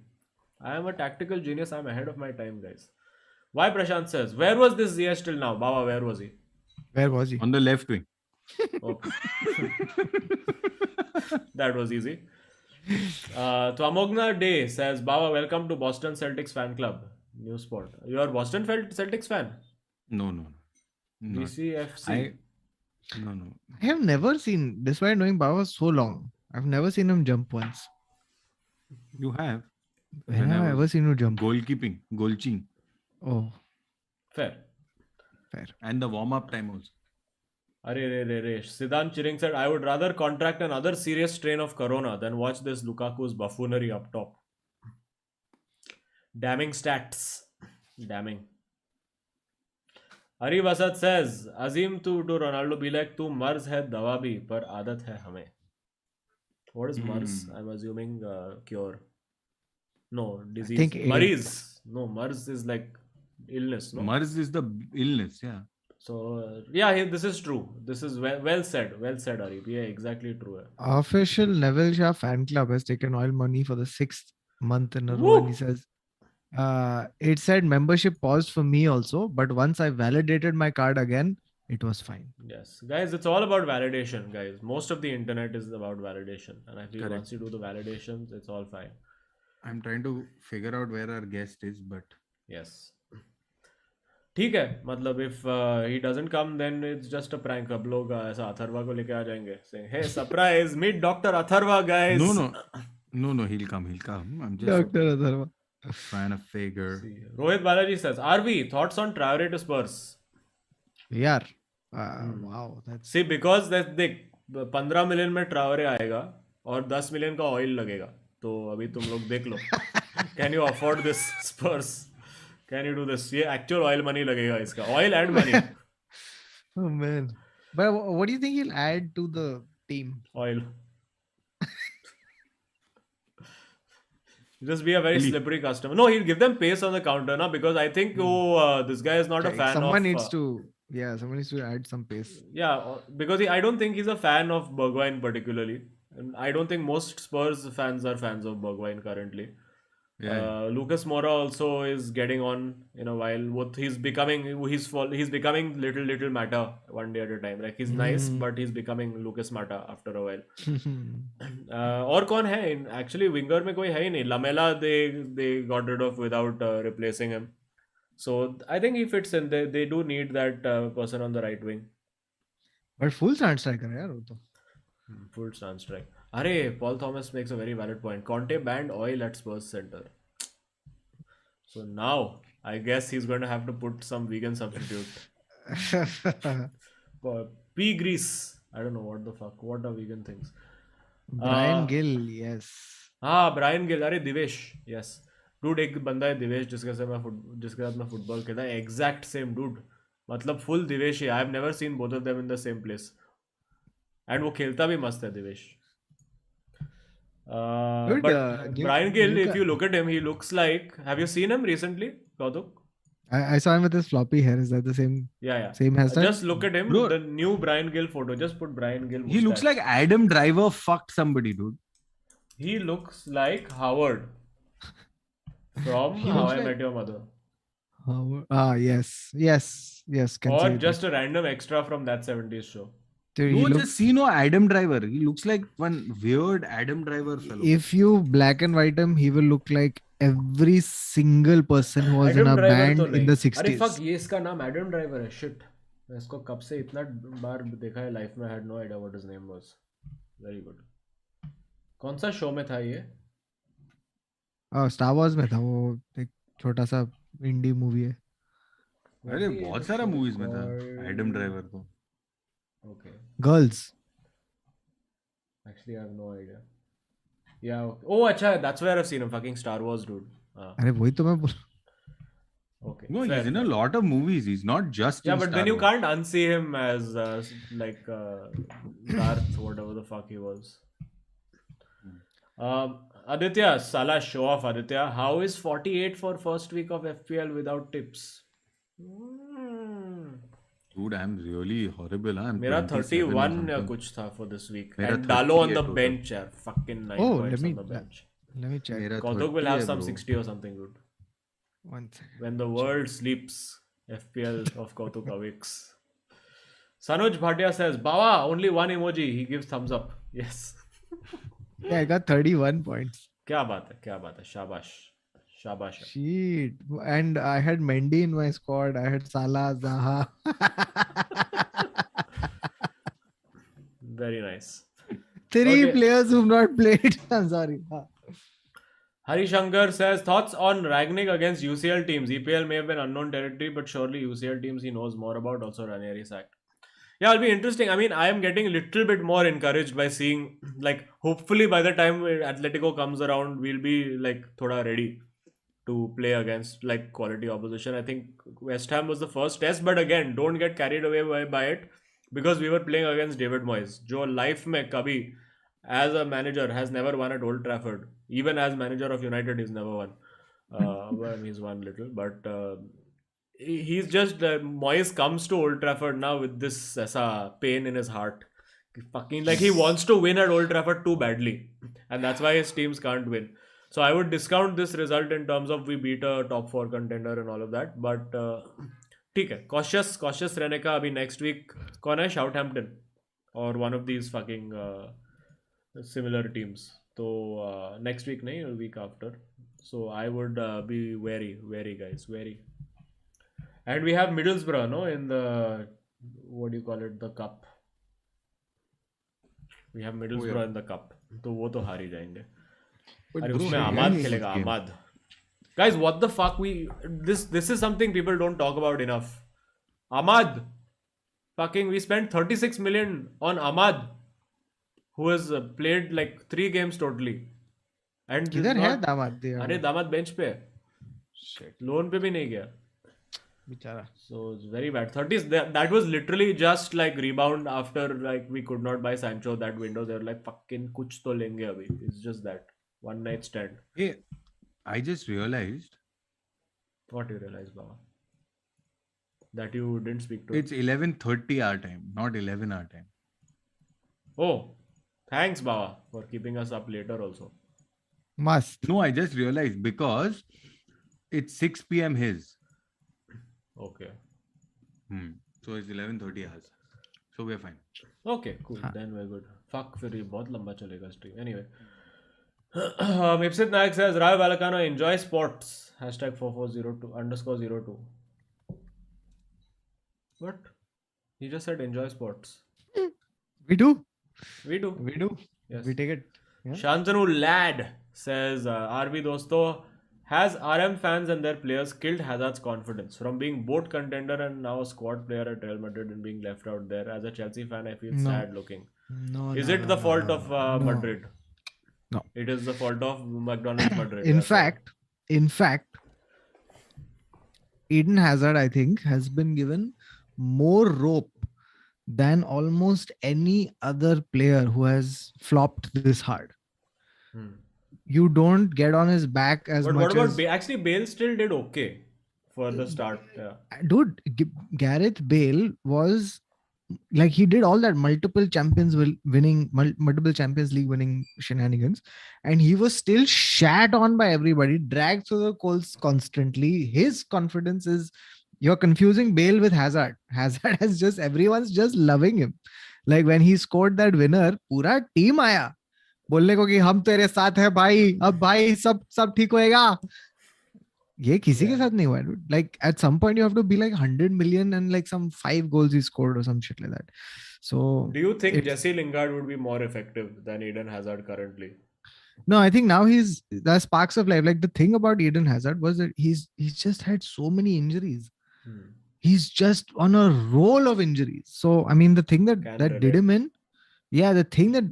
I am a tactical genius. I'm ahead of my time, guys. Why Prashant says, where was this Ziyech till now? Baba, where was he? Where was he? On the left wing. Okay. That was easy. Twamogna Day says, Baba, welcome to Boston Celtics fan club. New spot. You are Boston Celtics fan? No. BCFC. No. I have never seen, despite knowing Baba so long, I've never seen him jump once. You have. When have I ever seen you jump? Goalkeeping. Oh. Fair. And the warm-up time also. Arre. Siddhant Chiring said, I would rather contract another serious strain of corona than watch this Lukaku's buffoonery up top. Damning stats. Damning. Hari Vasat says, Azim to Ronaldo be like, tu marz hai dawa bhi, par aadat hai hame. What is marz? I'm assuming cure. No, disease. Mariz. No, marz is like illness. No? Marz is the illness, yeah. So, this is true. This is well said. Well said, Ari. Yeah, exactly true. Official Neville Shah fan club has taken oil money for the 6th month in a row. And he says, it said membership paused for me also, but once I validated my card again, it was fine. Yes, guys, it's all about validation, guys. Most of the internet is about validation. And I feel once you do the validations, it's all fine. I'm trying to figure out where our guest is, but... Yes. ठीक है, मतलब if he doesn't come, then it's just a prank. अब लोग ऐसा अथर्वा को लेके आ जाएंगे, saying, hey, surprise, meet Dr. Atharva, guys. No, he'll come. I'm just Dr. Atharva. trying to figure. Rohit Balaji says, RV, thoughts on Traore to Spurs? Yeah. Wow. That's... See, because देख 15 million में Traore आएगा और 10 million का oil लगेगा. तो अभी तुम लोग देख लो. Can you afford this Spurs? Can you do this? ये actual oil money लगेगा इसका. Oil and money. Oh man. But what do you think he'll add to the team? Oil. Just be a very slippery customer. No, he'll give them pace on the counter, na, because I think this guy is not a fan someone of... needs to add some pace. Yeah, because I don't think he's a fan of Bergwijn particularly. And I don't think most Spurs fans are fans of Bergwijn currently. Yeah. Lucas Moura also is getting on in a while. What he's becoming little Mata one day at a time. Like he's nice, but he's becoming Lucas Mata after a while. और कौन है? Actually, winger में कोई है ही नहीं. Lamela they got rid of without replacing him. So I think he fits in. They do need that person on the right wing. But full stand striker यार वो तो. Full stand strike. Arey, Paul Thomas makes a very valid point. Conte banned oil at Spurs center. So now, I guess he's going to have to put some vegan substitute. Pea grease. I don't know what are vegan things. Brian Gill, yes. Brian Gill. Arey, Divesh. Yes. Dude, एक बंदा है दिवेश जिसके साथ मैं football खेलता है. Exact same dude. मतलब full Divesh he. I have never seen both of them in the same place. And वो खेलता भी मस्त है Divesh. But Brian Gill, if you look at him, he looks like. Have you seen him recently, Kautuk? I saw him with his floppy hair. Is that the same? Yeah. Same hairstyle? Just look at him. Bro, the new Brian Gill photo. Just put Brian Gill. He looks like Adam Driver fucked somebody, dude. He looks like Howard from How I Met Your Mother. Yes. Or just a random extra from that 70s show. Dude, just see no Adam Driver. He looks like one weird Adam Driver fellow. If you black and white him, he will look like every single person who was Adam in a Driver band तो in the नहीं. 60s. अरे fuck, ये इसका नाम Adam Driver है. Shit. मैं इसको कब से इतना बार देखा है लाइफ में. I had no idea what his name was. Very good. कौन सा शो में था ये? स्टार वॉर्स में था वो. एक छोटा सा इंडी मूवी है. अरे बहुत सारा मूवीज में था एडम ड्राइवर तो. Okay. Girls. Actually, I have no idea. Yeah. Okay. Oh, अच्छा, that's where I've seen him. Fucking Star Wars, dude. अरे वही तो मैं बोल. Okay. No, he's in a lot of movies. He's not just. Yeah, in but Star then you Wars. can't unsee him as like Darth, whatever the fuck he was. Aditya, Salah, show off, Aditya. How is 48 for first week of FPL without tips? Dude, I'm really horrible. I'm मेरा 31 या कुछ था for this week. And Dalo on the bench, यार. Fucking 9 points on the bench. Let me check. Kautuk will have some 60 or something, dude. One second. When the world sleeps, FPL of Kautuk awakes. Sanuj Bhatia says, Bawa, only one emoji. He gives thumbs up. Yes. Yeah, I got 31 points. क्या बात है. शाबाश. Shit. And I had Mendy in my squad. I had Salah, Zaha. Very nice. Three players who've not played. I'm sorry. Hari Shankar says, thoughts on Ragnick against UCL teams. EPL may have been unknown territory, but surely UCL teams he knows more about. Also Ranieri sacked. Yeah, it'll be interesting. I mean, I am getting a little bit more encouraged by seeing, like, hopefully by the time Atletico comes around, we'll be like thoda ready to play against like quality opposition. I think West Ham was the first test, but again, don't get carried away by it because we were playing against David Moyes. Jo life mein kabhi as a manager has never won at Old Trafford. Even as manager of United, he's never won. Well, he's won little, but he's just Moyes comes to Old Trafford now with this pain in his heart. Fucking like he wants to win at Old Trafford too badly, and that's why his teams can't win. So I would discount this result in terms of we beat a top 4 contender and all of that. But ठीक है, cautious रहने का. अभी next week कौन है? Southampton or one of these fucking similar teams. So next week नहीं, a week after. So I would be wary guys, wary. And we have Middlesbrough, no, in the what do you call it, the cup. We have Middlesbrough in the cup. तो वो तो हार ही जाएंगे. अरे उसमें आमाद खेलेगा, Amad. Guys, what the fuck this is something people don't talk about enough. Ahmad, fucking we spent 36 million on Ahmad, who has played like 3 games totally. And किधर है दामाद? अरे दामाद बेंच पे है. Shit, लोन पे भी नहीं गया. बेचारा. So it's very bad. 30s, that was literally just like rebound after like we could not buy Sancho that window. They were like fucking कुछ तो लेंगे अभी. It's just that one night stand. Hey, I just realized. What you realized, Baba? That you didn't speak to. It's 11:30 our time, not 11 our time. Oh, thanks, Baba, for keeping us up later also. Must. No, I just realized because it's 6 p.m. his. Okay. So it's 11:30 hours. So we're fine. Okay, cool. Then we're good. Fuck, फिर ये बहुत लंबा चलेगा stream. Anyway. Ipsit Nayak says, Rio Vallecano enjoy sports. #4402_02. What? He just said enjoy sports. We do. Yes. We take it. Yeah. Shantanu Lad says, RB Dosto, has RM fans and their players killed Hazard's confidence from being boat contender and now a squad player at Real Madrid and being left out there? As a Chelsea fan, I feel sad looking. Is it the fault of Madrid? No. It is the fault of McDonald's Madrid. In fact, Eden Hazard, I think, has been given more rope than almost any other player who has flopped this hard. You don't get on his back as But much what about as... Bale? Actually, Bale still did okay for the start. Yeah. Dude, Gareth Bale was like, he did all that multiple Champions League winning shenanigans, and he was still shat on by everybody, dragged through the coals constantly. His confidence is... You're confusing Bale with Hazard. Hazard has just... everyone's just loving him. Like when he scored that winner, पूरा team आया बोलने को कि हम तेरे साथ है भाई, अब भाई सब ठीक होएगा. ये किसी के साथ नहीं हुआ, dude. Like at some point you have to be like 100 million and like some 5 goals he scored or some shit like that. So do you think Jesse Lingard would be more effective than Eden Hazard currently? No, I think now the sparks of life. Like the thing about Eden Hazard was that he's just had so many injuries. He's just on a roll of injuries. So I mean, the thing that did him in, the thing that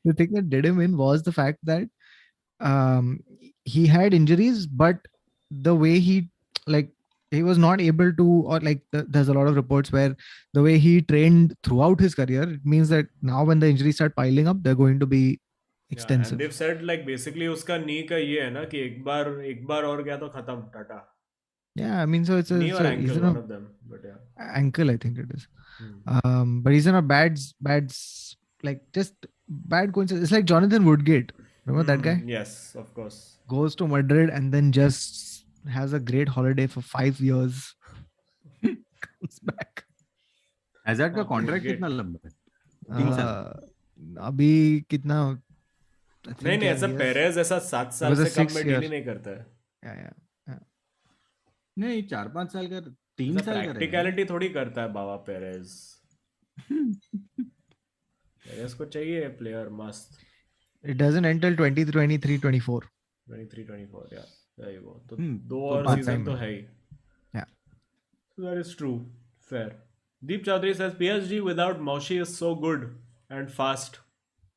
the thing that did him in was the fact that he had injuries, but the way he was not able to, or like there's a lot of reports where the way he trained throughout his career, it means that now when the injuries start piling up, they're going to be extensive. And they've said like basically uska knee ka ye hai na ki ek baar aur gaya to khatam, tata. Yeah, I mean, so it's knee or ankle, he's one of them, but ankle, I think it is. But he's in a bad like just bad coincidence. It's like Jonathan Woodgate. Remember that guy? Yes, of course. Goes to Madrid and then just has a great holiday for 5 years. Comes back. Hazard का contract कितना लंबा है? 3 साल. अभी कितना? नहीं ऐसा Perez ऐसा 7 साल से कम में डील नहीं करता है. Yeah. नहीं 4-5 साल का, 3 साल का. प्रैक्टिकलिटी थोड़ी करता है बाबा पेरेज. पेरेज को चाहिए प्लेयर मस्त. It doesn't end till 23-24. 23-24, yeah. There you go. तो 2 और सीजन तो है ही. Yeah. So that is true. Fair. Deep Chaudhary says PSG without Maushi is so good and fast.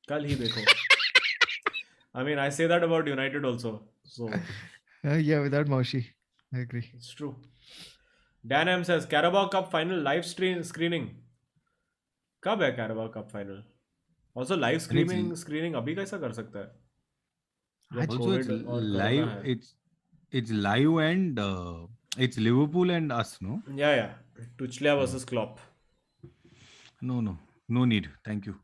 कल ही देखो. I mean, I say that about United also. So. Yeah, without Maushi. I agree. It's true. Dan M says Carabao Cup final live screening. कब है Carabao Cup final? Also live screening अभी कैसा कर सकता है? Also it's live. It's live and it's Liverpool and us, no? Yeah. Tuchel versus Klopp. No need. Thank you.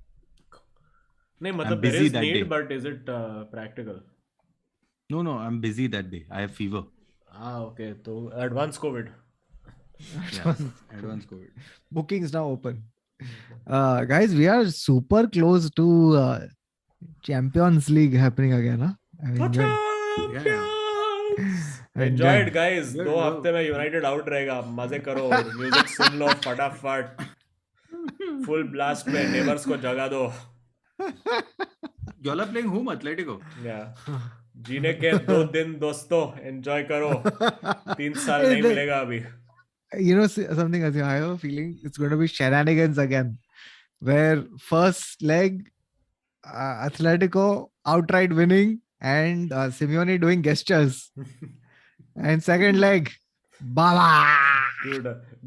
नहीं मतलब there is need, but is it practical? No, I'm busy that day. I have fever. Okay. तो advance COVID. Advance COVID. Bookings now open. Guys, we are super close to Champions League happening again, huh? Enjoy it, guys. 2 हफ्ते में United out रहेगा. मजे करो. Music सुन लो फटाफट. Full blast में neighbors को जगा दो. You all are playing whom? Atletico. Yeah. जीने के 2 दिन दोस्तों enjoy करो. 3 साल नहीं मिलेगा अभी. You know something, I have a feeling it's going to be shenanigans again, where first leg Atletico outright winning and Simeone doing gestures, and second leg Baba.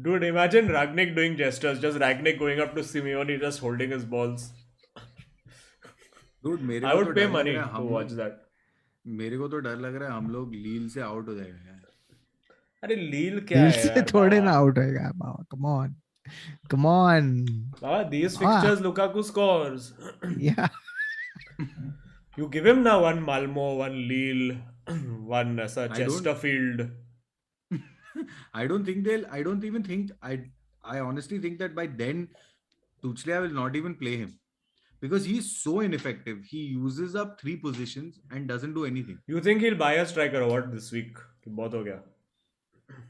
Dude, imagine Ragnik doing gestures, just Ragnik going up to Simeone just holding his balls. Dude, I would pay money to watch that. मेरे को तो डर लग रहा है हम लोग लील से आउट हो जाएंगे यार. अरे लील क्या है यार? से थोड़े ना आउट होएगा बाबा. Come on. Baba, these fixtures Lukaku scores. Yeah. You give him now 1 Malmo, 1 Lille, 1 Chesterfield. I honestly think that by then Tuchel will not even play him. Because he's so ineffective. He uses up 3 positions and doesn't do anything. You think he'll buy a striker or what this week? बहुत हो गया.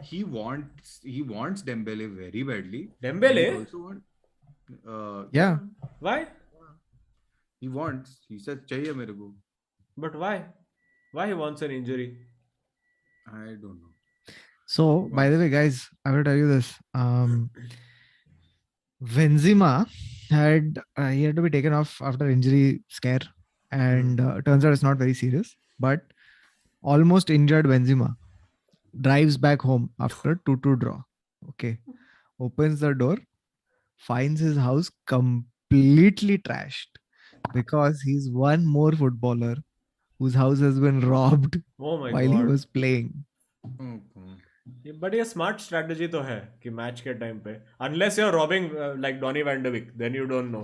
He wants Dembele very badly. Dembele? He also wants, yeah. Why? He says चाहिए मेरे को. But why? Why he wants an injury? I don't know. So, by the way, guys, I will tell you this. Benzema he had to be taken off after injury scare, and turns out it's not very serious. But almost injured Benzema drives back home after 2-2 draw. Okay, opens the door, finds his house completely trashed. because he's one more footballer whose house has been robbed Oh my while he god. was playing. But ये smart strategy तो है कि match के time पे unless you are robbing like Donny van de Beek then you don't know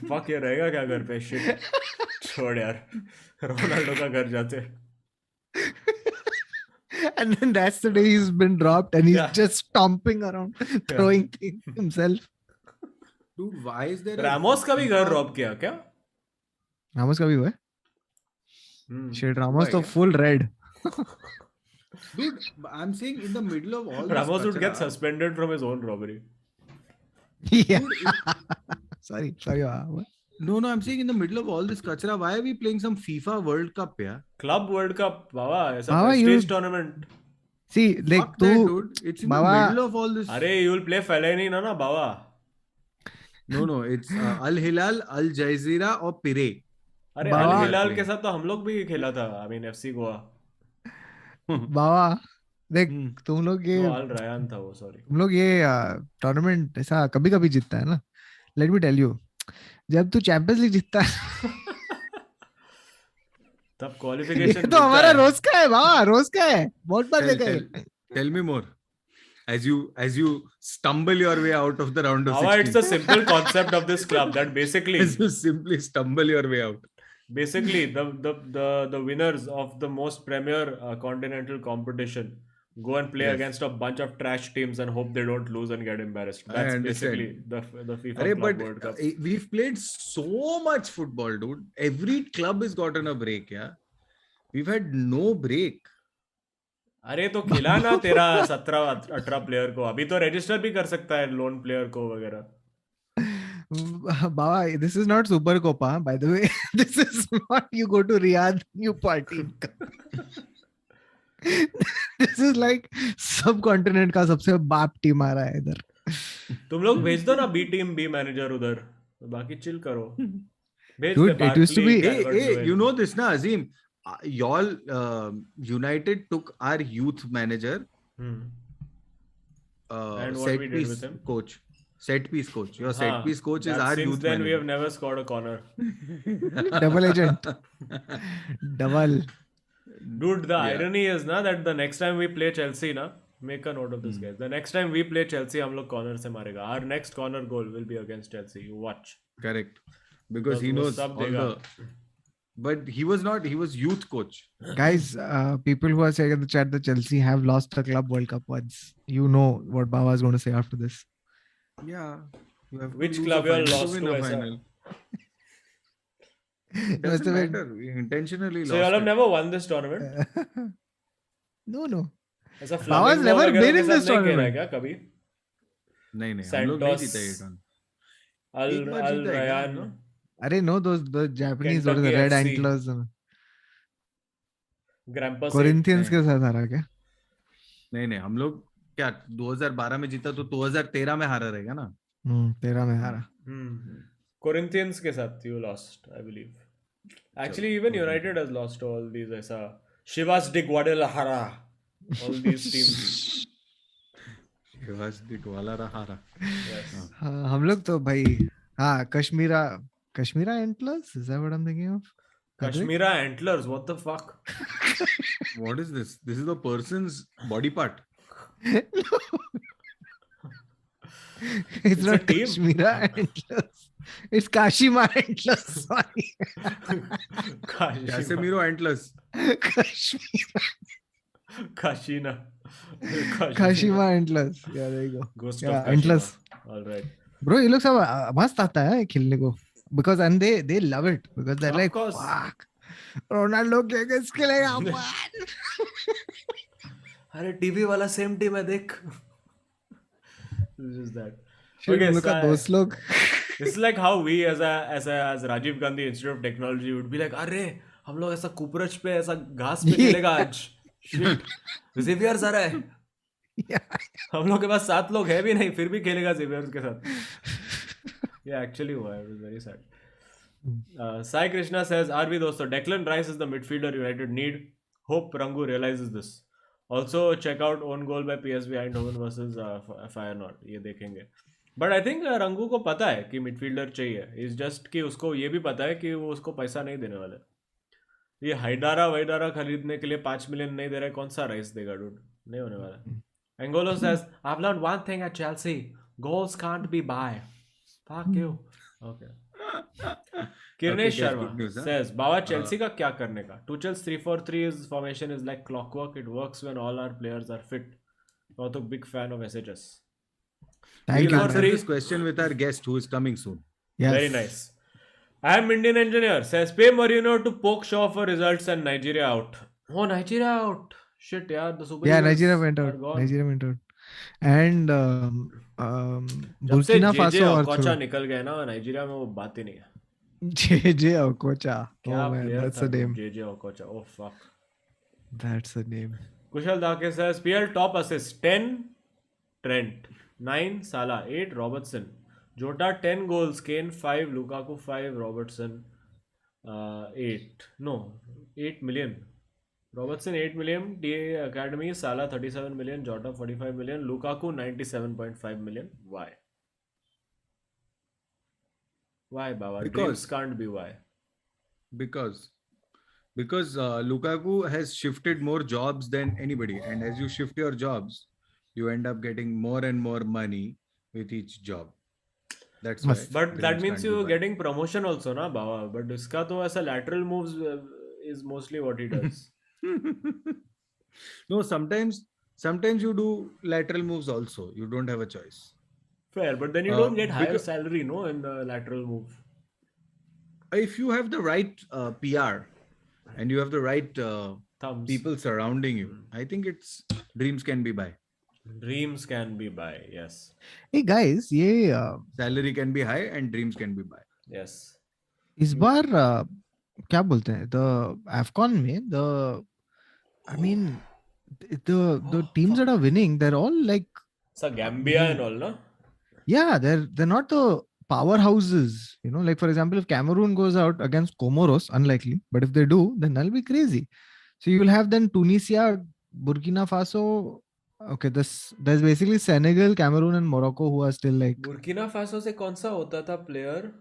fuck ये रहेगा क्या घर पे शिट छोड़ यार रोनाल्डो का घर जाते And then that's the day he's been dropped and he's Yeah. just stomping around throwing things himself. Dude, why is there Ramos का भी घर रॉब किया क्या रामोस का भी हुआ है? Shit, Ramos तो क्या? full red. Dude, I'm saying in the middle of all this Ramos would get kachra, suspended from his own robbery. Yeah. dude, Sorry. What? no, I'm saying in the middle of all this kachra, why are we playing some FIFA World Cup, yeah? Club World Cup बाबा ऐसा बाबा, prestige you- tournament See, like Fuck that, तू dude. It's in Baba- the middle of all this. अरे you will play Fellaini ना बाबा No, it's Al Hilal, Al Jazeera और Pire. अरे बाबा- अल हिलाल के साथ तो हम लोग भी खेला था आई मीन एफसी गोवा बाबा देख तुम लोग ये वो अल रयान था वो सॉरी तुम लोग ये टूर्नामेंट ऐसा कभी कभी जीतता है ना. लेट मी टेल यू, जब तू चैंपियंस लीग जीतता है तब ये क्वालिफिकेशन तो हमारा रोज का है बाबा, रोज का है. बहुत बार देखा है. Tell me more. As you stumble your way out of the round of Baba, 16. it's the simple concept of this club that basically As you simply stumble your way out. basically the winners of the most premier continental competition go and play Yes. against a bunch of trash teams and hope they don't lose and get embarrassed. I That's understand. basically the FIFA Arey, Club but World Cup. we've played so much football, dude. Every club has gotten a break, yeah. We've had no break. अरे तो खिला ना तेरा 17-18 player को अभी तो register भी कर सकता है लोन प्लेयर को वगैरह Baba, this is not Super Copa, by the way. This is not you go to Riyadh, you party. This is like subcontinent का सबसे बाप टीम आ रहा है इधर. तुम लोग भेज दो ना बी टीम बी मैनेजर उधर बाकी चिल करो भेज Dude, they it used to Barkley, be- Hey, Calvert-Lewin. you know this, na, Azim? Y'all, United took our youth manager, Hmm. And what set we did piece with him? coach. Set piece coach. Your set हाँ, piece coach is that our since youth then we have manager. never scored a corner. Double agent. Double. Dude, the Yeah. irony is na that the next time we play Chelsea na, make a note of this guys. The next time we play Chelsea हम लोग corner से मारेगा. Our next corner goal will be against Chelsea. You watch. Correct. Because he वो knows सब all देगा. the. But he was not. He was youth coach. Guys, people who are saying in the chat that Chelsea have lost the Club World Cup once. You know what Baba is going to say after this. Yeah. You have to Which lose club a you all final to lost win to a ऐसा? final. No, Doesn't it's a bit- matter. We intentionally So you all lost have it. never won this tournament? No. ऐसा Baba's Flamingo never वगैरह been के in साथ this नहीं खेला है tournament. क्या कभी? नहीं हम लोग नहीं Santos, जीता ये टूर्नामेंट Al एक बार Al जीता है क्या हम Rayyan, लोग? Arey, no, the Japanese, what is the Kentucky red FC. antlers? Grampus. Corinthians के साथ हारा क्या? नहीं हम लोग क्या 2012 में जीता तो 2013 में हारा रहेगा ना 13 में हारा. Corinthians के साथ you lost, I believe. Actually, even United has lost all these ऐसा Chivas de Guadalajara, all these teams. Shivas दिगवाला हारा Yes. हाँ, हम लोग तो भाई हाँ Kashmira antlers, is that what I'm thinking of? Kashmira antlers, what the fuck? what is this is the person's body part It's a not team. Kashmira antlers. It's Kashima antlers. Sorry. Casemiro antlers Kashmira. Kashina. Kashima antlers. Yeah, there you go. Ghost Yeah, of Kashima. antlers. All right. Bro, ये लोग सब मस्त आता है खेलने को because and they love it because they're Of like course. fuck Ronaldo खेलेगा अपन. अरे टीवी वाला सेम टीम है देख. This is that. Shit, Okay, उन लोग का so दोस्त लोग This is like how we as Rajiv Gandhi Institute of Technology would be like, अरे हम लोग ऐसा कुपरच पे ऐसा घास पे खेलेगा आज. Shit. Xavier आ रहा है. हम लोग के पास 7 लोग है भी नहीं फिर भी खेलेगा Xavier के साथ. Yeah, actually हुआ है. It was very sad. Sai Krishna says, RV dosto, Declan Rice is the midfielder United need. Hope Rangu realizes this. Also check out own goal by PSV Eindhoven versus Feyenoord. ये देखेंगे. But I think रंगू को पता है कि midfielder चाहिए, is just कि उसको ये भी पता है कि वो उसको पैसा नहीं देने वाले। ये हाइडारा खरीदने के लिए 5 मिलियन नहीं दे रहा है, कौन सा राइस देगा डूड, नहीं होने वाला। एंगोलो says I've learned one thing at Chelsea, goals can't be buy, fuck you। okay Kirnesh Okay, guys, Sharma good news, huh? says Baba Chelsea का क्या करने का? Tuchel's 3-4-3 is formation is like clockwork, it works when all our players are fit। मैं तो big fan of SHS। Thank We'll you, answer man. this question with our guest who is coming soon. Yes. Very nice. I am Indian engineer says pay Mourinho to poke Shaw for results and Nigeria out। Oh, Nigeria out, shit yaar, the Super Yeah, Eagles Nigeria went are out. gone। Nigeria went out. And जब से Burkina JJ Faso और ओकोचा निकल गए ना Nigeria में, वो बात ही नहीं है। JJ Okocha. क्या Oh man, प्लेयर that's था a name. JJ Okocha, oh fuck. That's a name. Kushal Dake says PL top assist 10 Trent, 9 Salah, 8 Robertson, Jota 10 goals, Kane 5, Lukaku 5, Robertson 8 million, Robertson 8 million, TA Academy, Salah 37 million, Jota 45 million, Lukaku 97.5 million. Why Baba? Dreams can't be why. Because Lukaku has shifted more jobs than anybody, and as you shift your jobs, you end up getting more and more money with each job. That's why. But that means you're getting promotion also, na Baba. But iska to aisa lateral moves is mostly what he does. No, sometimes you do lateral moves also. You don't have a choice. Fair, but then you don't get higher salary, no, in the lateral move. If you have the right PR and you have the right people surrounding you, I think it's dreams can be buy. Dreams can be buy, yes. Hey guys, ये salary can be high and dreams can be buy. Yes. इस बार क्या बोलते हैं the AFCON में the teams that are winning, they're all like Gambia and all, no? Yeah, they're not the powerhouses, you know. Like for example, if Cameroon goes out against Comoros, unlikely, but if they do, then that'll be crazy. So you will have then Tunisia, Burkina Faso. Okay, there's basically Senegal, Cameroon, and Morocco who are still like. Burkina Faso से कौन सा होता था player?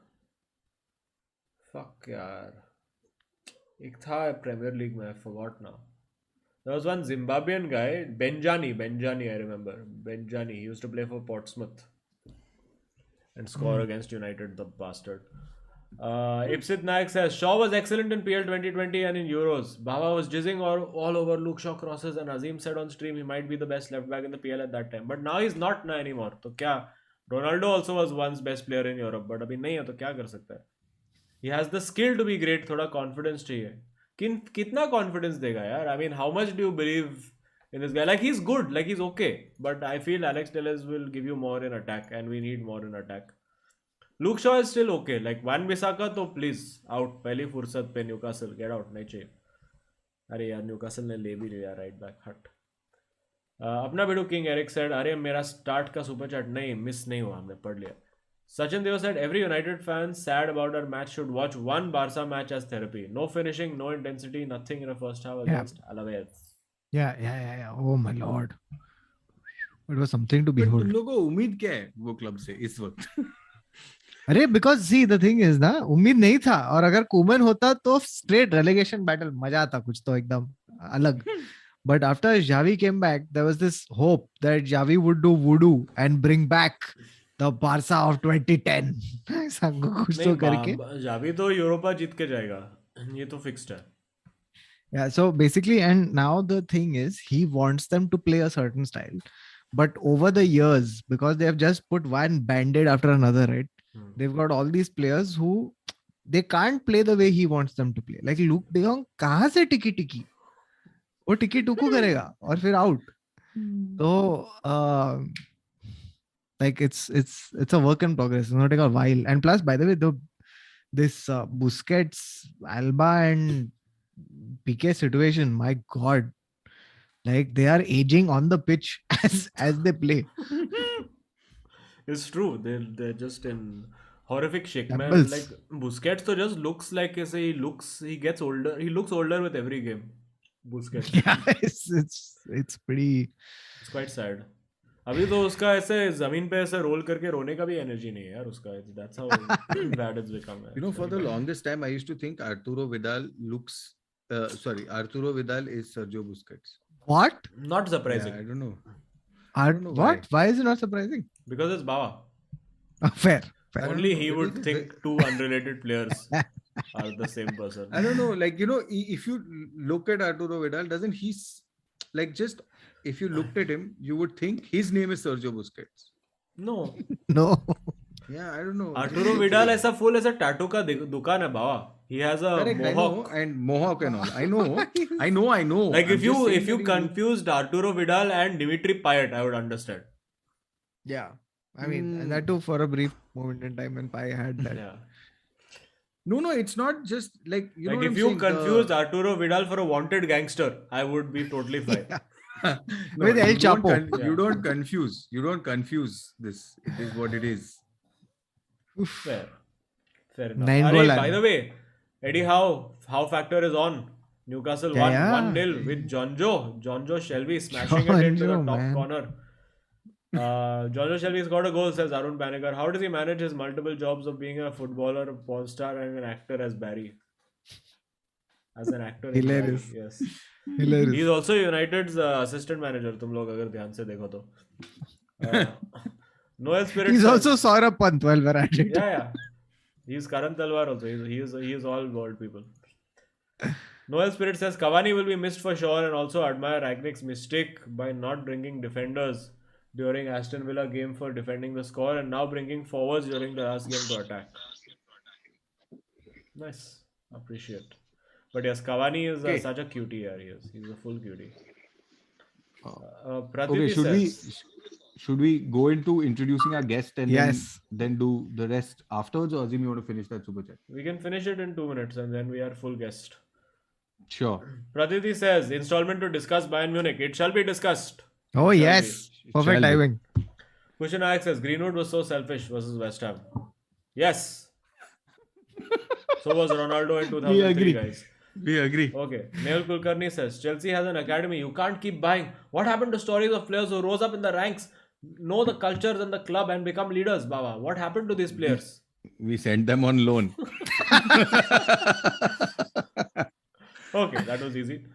Fuck यार, एक था Premier League में, I forgot now. There was one Zimbabwean guy, Benjani, I remember. Benjani, he used to play for Portsmouth and score against United, the bastard. Ipsit Naik says, Shaw was excellent in PL 2020 and in Euros. Baba was jizzing all over Luke Shaw crosses, and Azim said on stream he might be the best left back in the PL at that time. But now he's not anymore. So kya? Ronaldo also was once best player in Europe, but abhi nahi hai, to kya kar sakta hai? He has the skill to be great, thoda confidence chahiye. Kitna confidence dega yaar? I mean, how much do you believe in this guy? Like, he's good, like he's okay, but I feel Alex Telles will give you more in attack, and we need more in attack. Luke Shaw is still okay. Like Wan Bissaka तो please out, पहली फुर्सत पे Newcastle get out, नहीं चाहिए। अरे यार Newcastle ने ले भी लिया राइट बैक, हट। अपना बेडू किंग एरिक said अरे मेरा स्टार्ट का सुपर चैट नहीं मिस नहीं हुआ, हमने पढ़ लिया। Sachin Deo said every United fan sad about our match should watch one Barca match as therapy. No finishing, no intensity, nothing in the first half against Alaves. Yeah. Oh my lord, it was something to behold. तुम लोगों को उम्मीद क्या है वो club से इस वक्त? अरे because see the thing is ना, उम्मीद नहीं था, और अगर कुमन होता तो straight relegation battle मजा आता कुछ तो एकदम अलग. But after Xavi came back, there was this hope that Xavi would do voodoo and bring back the Barca of 2010. संगो कुछ तो करके. Xavi तो यूरोपा जीत के जाएगा, ये तो फिक्स्ड है. Yeah, so basically, and now the thing is, he wants them to play a certain style, but over the years, because they have just put one band-aid after another, right? They've got all these players who they can't play the way he wants them to play. Like Luke De Jong, कहाँ से टिकी वो टिकी टुकू करेगा और फिर out. So like it's a work in progress. It's going to take a while. And plus, by the way, this Busquets, Alba, and PK situation, my God, like they are aging on the pitch as they play. It's true. They're just in horrific shape, man. Like Busquets तो just looks like he gets older. He looks older with every game. Busquets. Yeah, it's pretty. It's quite sad. अभी तो उसका ऐसे जमीन पे ऐसे role करके रोने का भी एनर्जी नहीं है यार उसका. That's how bad it's become. You know, for the longest time, I used to think Arturo Vidal is Sergio Busquets. What? Not surprising. Yeah, I don't know. What? Why is it not surprising? Because it's Baba. Fair. Only he would think two unrelated players are the same person. I don't know. Like, you know, if you look at Arturo Vidal, doesn't he like just if you looked at him, you would think his name is Sergio Busquets. No. No. Yeah, I don't know. Arturo Vidal ऐसा full ऐसा tattoo का दुकान है Baba. He has a Correct, mohawk. I know, and mohawk and all. I know. Like if you confused Arturo Vidal and Dimitri Payet, I would understand. Yeah. I mean, and that too for a brief moment in time when Pai had that. Yeah. No, it's not just like you know. Like if you confused Arturo Vidal for a wanted gangster, I would be totally fine. No, With El Chapo. You don't confuse. You don't confuse this. It is what it is. Fair enough. 9 goal. By the way, Eddie Howe factor is on. Newcastle won 1-0 with Jonjo Shelby smashing it into the top corner. Jonjo Shelby scored a goal, says Arun Banekar. How does he manage his multiple jobs of being a footballer, a porn star, and an actor as Barry? As an actor, Hilarious. Barry, yes. Hilarious. He's also United's assistant manager. तुम लोग अगर ध्यान से देखो तो. Noel Spirit. He's also Saurabh Pant while we're at it. Yeah. He's Karan Talwar also. He is all world people. Noel Spirit says Cavani will be missed for sure, and also admire Rangnick's mistake by not bringing defenders during Aston Villa game for defending the score, and now bringing forwards during the last game to attack. Nice. Appreciate. But yes, Cavani is such a cutie here. He's a full cutie. Okay, should we go into introducing our guest and then do the rest afterwards, or Azim, you want to finish that super chat? We can finish it in 2 minutes and then we are full guest. Sure. Pratiti says, installment to discuss Bayern Munich. It shall be discussed. Oh, yes. Perfect timing. Kushan Nayak says, Greenwood was so selfish versus West Ham. Yes. So was Ronaldo in 2003, guys. We agree. Okay. Neil Kulkarni says, Chelsea has an academy. You can't keep buying. What happened to stories of players who rose up in the ranks, know the cultures and the club and become leaders, Baba? What happened to these players? We sent them on loan. Okay, that was easy.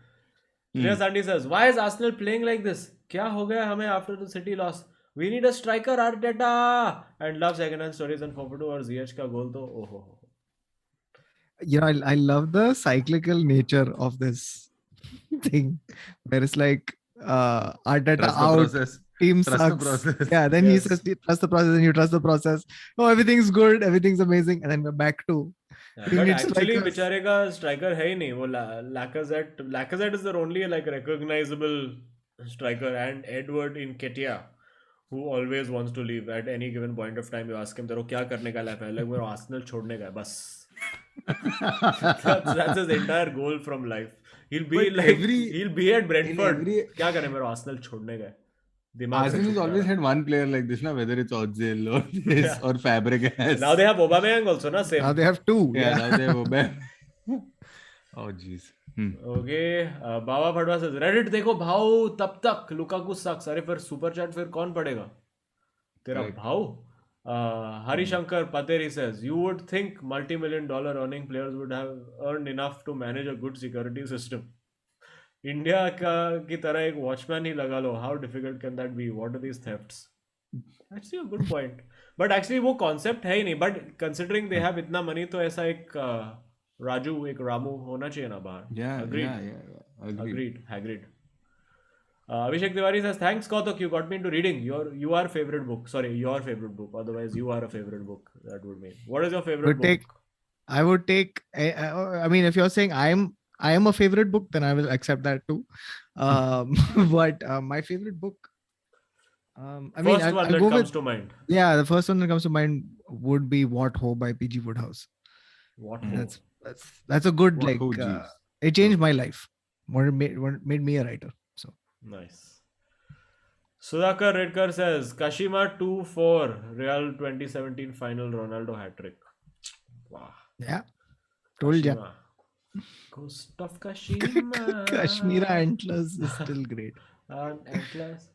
Priya Sandi says, why is Arsenal playing like this? Kya ho gaya hame after the City loss? We need a striker, Arteta. And love second-hand stories and 4-2 or ZH ka goal to. Oh. You know, I love the cyclical nature of this thing. Where it's like Arteta out, team sucks. Yeah, then he says, trust the process, and you trust the process. Oh, everything's good, everything's amazing. And then we're back to... but actually, बेचारे का striker है ही नहीं. वो Lacazette is the only like recognizable striker, and Edward Nketiah, who always wants to leave at any given point of time. You ask him, तेरे को क्या करने का life है? Like मेरा Arsenal छोड़ने का है बस. That's his entire goal from life. He'll be at Brentford. क्या करे मेरा Arsenal छोड़ने का है. Arsenal has always had one player like this, na, whether it's Ozil or this or Fabregas. Now they have Aubameyang also, na, same. Now they have two. Yeah, now they have Aubameyang. Oh jeez. Okay, Baba Phadwa says, Reddit देखो भाव तब तक Lukaku sucks. अरे फिर super chat फिर कौन पढ़ेगा? तेरा भाव? Harishankar Pateri says, you would think multi-million-dollar earning players would have earned enough to manage a good security system. India की तरह एक वॉचमैन ही लगा लो. How difficult can that be? What are these thefts? Actually a good point, but actually वो concept है ही नहीं. बट कंसिडरिंग दे हैव इतना मनी, तो ऐसा एक राजू, एक रामू होना चाहिए ना बाहर. Agreed. Abhishek Tiwari says, thanks Kautuk, you got me into reading. Your favorite book. Otherwise you are a favorite book. That would mean. What is your favorite book? I would take, I mean, if you're saying I am a favorite book, then I will accept that too. But my favorite book, I mean, first one that comes to mind. Yeah, the first one that comes to mind would be What Ho by P.G. Woodhouse. What Ho? That's a good, like, it changed my life. Made me a writer. So nice. Sudhakar Redkar says, Kashima 2-4, Real 2017 final, Ronaldo hat-trick. Wow. Yeah. Told ya. Ghost of Kashima. Kashmira Antlers is still great. Antlers.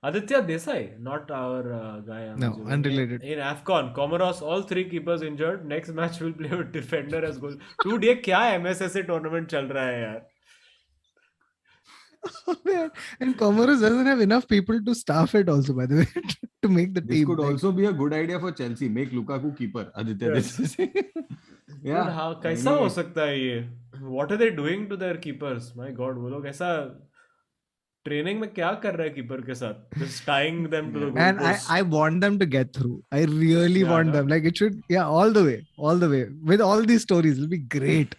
Aditya Desai, not our guy. I'm No, assuming. unrelated. In AFCON, Comoros, all 3 keepers injured. Next match will play with defender as goal. Dude, ये क्या MSSA tournament चल रहा है यार? Oh, man. And Comoros doesn't have enough people to staff it also, by the way, to make the This team. could also be a good idea for Chelsea. Make Lukaku keeper. Aditya Yes. Desai. Dude, हाँ, कैसा हो सकता है ये? What are they doing to their keepers? My God, वो लोग ऐसा training में क्या कर रहे हैं कीपर के साथ? Just tying them to the goal And post. I want them to get through. I really Yeah, want no? them. Like it should, all the way. With all these stories, it'll be great.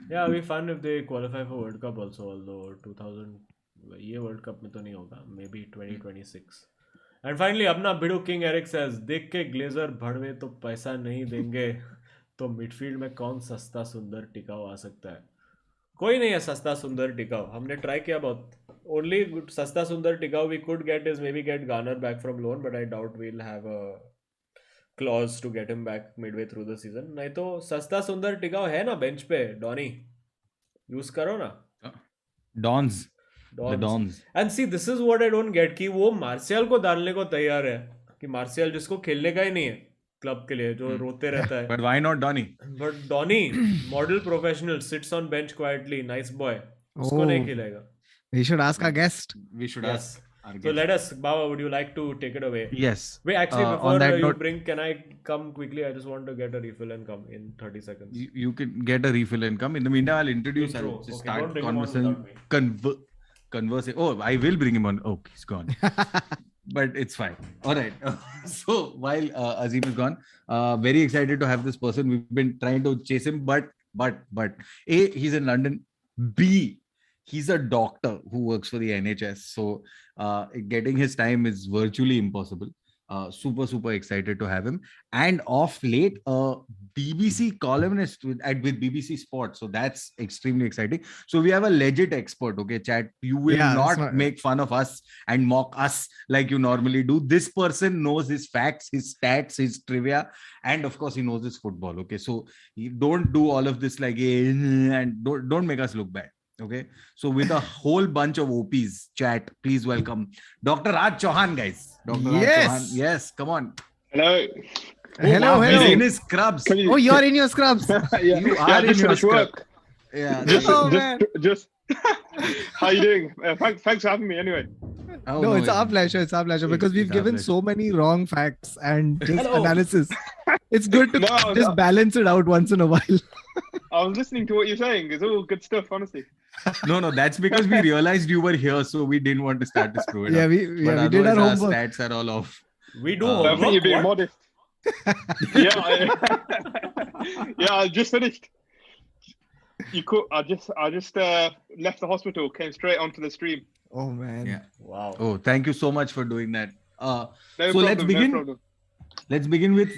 Yeah, it'll be fun if they qualify for World Cup also. Although 2000 ये World Cup में तो नहीं होगा. Maybe 2026. And finally, अपना बिडू king Eric says, देख के Glazer भड़वे तो पैसा नहीं देंगे, तो मिडफील्ड में कौन सस्ता सुंदर टिकाऊ आ सकता है? कोई नहीं है सस्ता सुंदर टिकाऊ. हमने ट्राई किया बहुत. Only सस्ता सुंदर टिकाऊ we could get is maybe get Garner back from loan, but I doubt we'll have a clause to get him back midway through the season. नहीं तो सस्ता सुंदर टिकाऊ है ना बेंच पे, डॉनी. यूज करो ना. Dons. The Dons. And see, this is what I don't get कि वो मार्शियल को डालने को तैयार है कि मार्शियल जिसको खेलने का ही नहीं है क्लब के लिए, जो रोते रहता है. But why not Donny? But Donny, model professional, sits on bench quietly, nice boy. उसको नहीं खिलाएगा. We should ask our guest. We should Yes. ask our So guest. let us, Baba, would you like to take it away? Yes. Wait, actually, before on that you note, bring, can I come quickly? I just want to get a refill and come in 30 seconds. you can get a refill and come. In the meantime, I'll introduce. Intro. I'll just Okay, don't start bring him on conversing. without Conversing. Oh, I will bring him on. Oh, he's gone. But it's fine. All right. So while Azim is gone, very excited to have this person. We've been trying to chase him, but A, he's in London. B, he's a doctor who works for the NHS. So getting his time is virtually impossible. Super excited to have him. And off late, BBC columnist with BBC Sport. So that's extremely exciting. So we have a legit expert, okay, chat. You will not make fun of us and mock us like you normally do. This person knows his facts, his stats, his trivia, and of course he knows his football. Okay, so you don't do all of this like and don't make us look bad. Okay, so with a whole bunch of OPs, chat, please welcome Dr. Raj Chauhan, guys. Dr. Raj Chauhan. Yes, come on. Hello. Hello. He's in his scrubs. Oh, you're in your scrubs. Yeah. You are in your scrubs. work. Yeah. Just how you doing? Thanks for having me anyway. Oh, No, it's our pleasure. It's our pleasure because we've given so many wrong facts and just analysis. It's good to just balance it out once in a while. I was listening to what you're saying. It's all good stuff, honestly. No, that's because we realized you were here, so we didn't want to start to screw it Yeah, up. we did our homework. Stats are all off. We do I homework. think you're being What? modest. Yeah, I just finished. I just left the hospital, came straight onto the stream. Oh man. Yeah. Wow. Oh, thank you so much for doing that. No so problem, let's begin. No problem. Let's begin with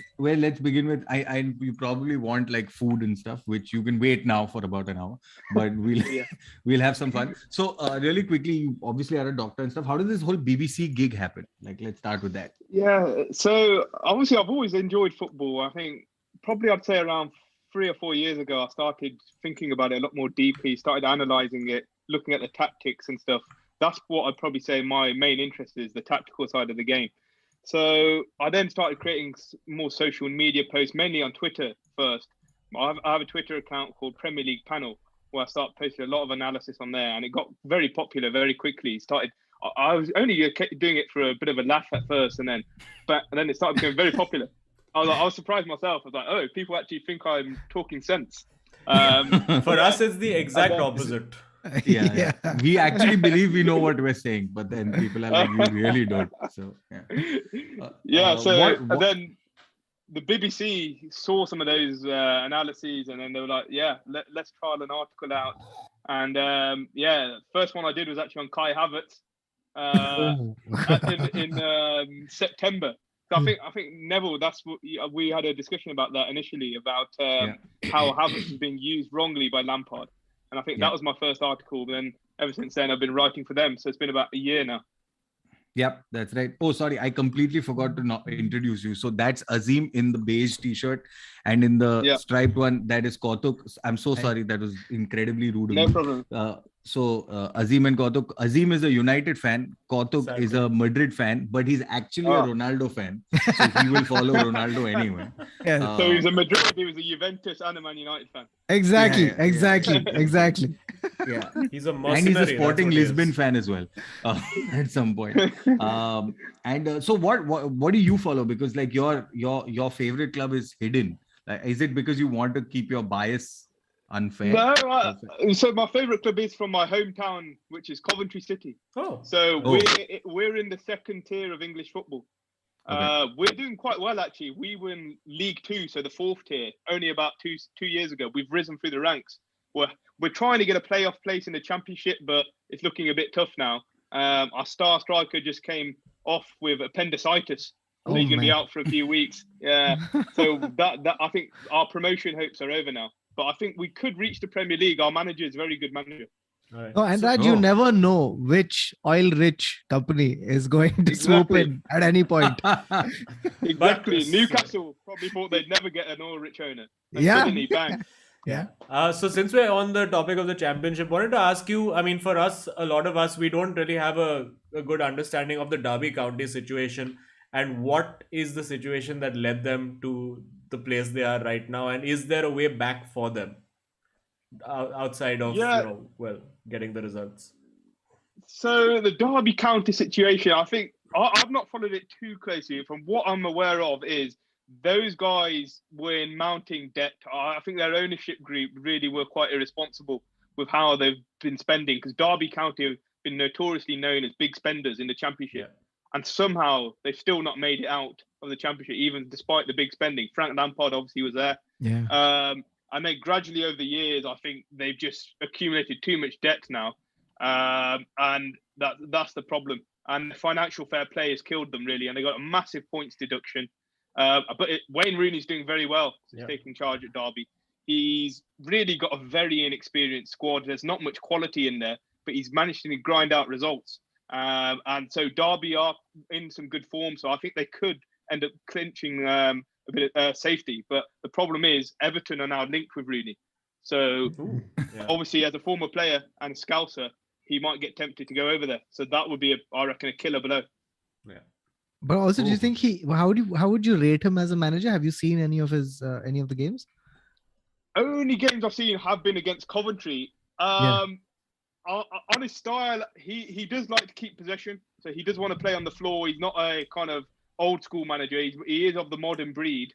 I you probably want like food and stuff, which you can wait now for about an hour, but we'll have some fun. So really quickly, you obviously are a doctor and stuff. How did this whole BBC gig happen? Like, let's start with that. Yeah, so obviously I've always enjoyed football. I think probably I'd say around 3 or 4 years ago, I started thinking about it a lot more deeply, started analysing it, looking at the tactics and stuff. That's what I'd probably say my main interest is, the tactical side of the game. So I then started creating more social media posts, mainly on Twitter first. I have a Twitter account called Premier League Panel, where I started posting a lot of analysis on there, and it got very popular very quickly. I was only doing it for a bit of a laugh at first, and then it started becoming very popular. I was surprised myself. I was like, oh, people actually think I'm talking sense. For us, it's the exact opposite. Yeah. We actually believe we know what we're saying, but then people are like, you really don't. So and then the BBC saw some of those analyses, and then they were like, let's trial an article out. And first one I did was actually on Kai Havertz in September. So I think Neville, that's what we had a discussion about that initially, about how Havertz is being used wrongly by Lampard. And I think that was my first article. Then ever since then, I've been writing for them. So it's been about a year now. Yep, that's right. Oh, sorry, I completely forgot to not introduce you. So that's Azim in the beige t-shirt, and in the striped one, that is Kautuk. I'm so sorry, that was incredibly rude of No me. problem. Azim and Kautuk. Azim is a United fan. Kautuk is a Madrid fan, but he's actually a Ronaldo fan. So he will follow Ronaldo anyway. Yeah. So he was a Madrid, he was a Juventus and a Man United fan. Exactly. Yeah. Exactly. Yeah. He's a And he's a mercenary. Sporting Lisbon fan as well, at some point. So what do you follow? Because like your favorite club is hidden. Like, is it because you want to keep your bias unfair? No, so my favourite club is from my hometown, which is Coventry City. So we're in the second tier of English football. Okay. We're doing quite well, actually. We were in League Two, so the fourth tier, only about two years ago. We've risen through the ranks. We're trying to get a playoff place in the Championship, but it's looking a bit tough now. Our star striker just came off with appendicitis. So he's going to be out for a few weeks. Yeah. So that I think our promotion hopes are over now. But I think we could reach the Premier League. Our manager is a very good manager. Right. Oh, and Raj, you never know which oil-rich company is going to swoop in at any point. Exactly. Newcastle probably thought they'd never get an oil-rich owner. And suddenly, bang. Yeah. So since we're on the topic of the Championship, wanted to ask you, I mean, for us, a lot of us, we don't really have a good understanding of the Derby County situation and what is the situation that led them to the place they are right now, and is there a way back for them outside of getting the results? So the Derby County situation, I think I've not followed it too closely. From what I'm aware of is those guys were in mounting debt. I think their ownership group really were quite irresponsible with how they've been spending, because Derby County have been notoriously known as big spenders in the Championship. And somehow they've still not made it out of the Championship, even despite the big spending. Frank Lampard obviously was there. Yeah. And then gradually over the years, I think they've just accumulated too much debt now. And that's the problem. And the financial fair play has killed them, really. And they got a massive points deduction. Wayne Rooney's doing very well since taking charge at Derby. He's really got a very inexperienced squad. There's not much quality in there, but he's managed to grind out results. And so Derby are in some good form. So I think they could end up clinching a bit of safety. But the problem is Everton are now linked with Rooney. So obviously as a former player and a Scouser, he might get tempted to go over there. So that would be, I reckon, a killer blow. Yeah. But also, do you think how would you rate him as a manager? Have you seen any of his any of the games? Only games I've seen have been against Coventry. On his style, he does like to keep possession, so he does want to play on the floor. He's not a kind of old school manager. He is of the modern breed.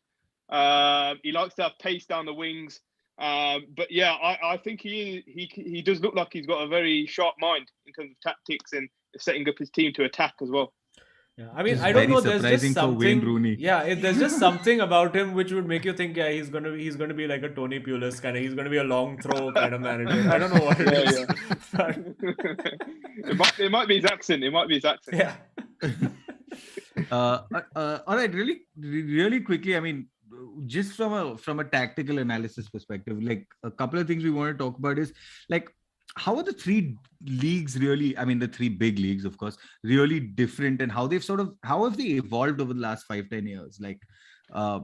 He likes to have pace down the wings. But yeah, I think he does look like he's got a very sharp mind in terms of tactics and setting up his team to attack as well. Yeah, I mean, It's I don't know. very There's just surprising for Wayne something. Rooney. Yeah, there's just something about him which would make you think, he's gonna be like a Tony Pulis kind of. He's gonna be a long throw kind of manager. I don't know what it is. It might be his accent. Yeah. All right, really quickly. I mean, just from a tactical analysis perspective, like a couple of things we want to talk about is like, how are the three leagues really, I mean, the three big leagues, of course, really different, and how have they evolved over the last 5-10 years? Like, I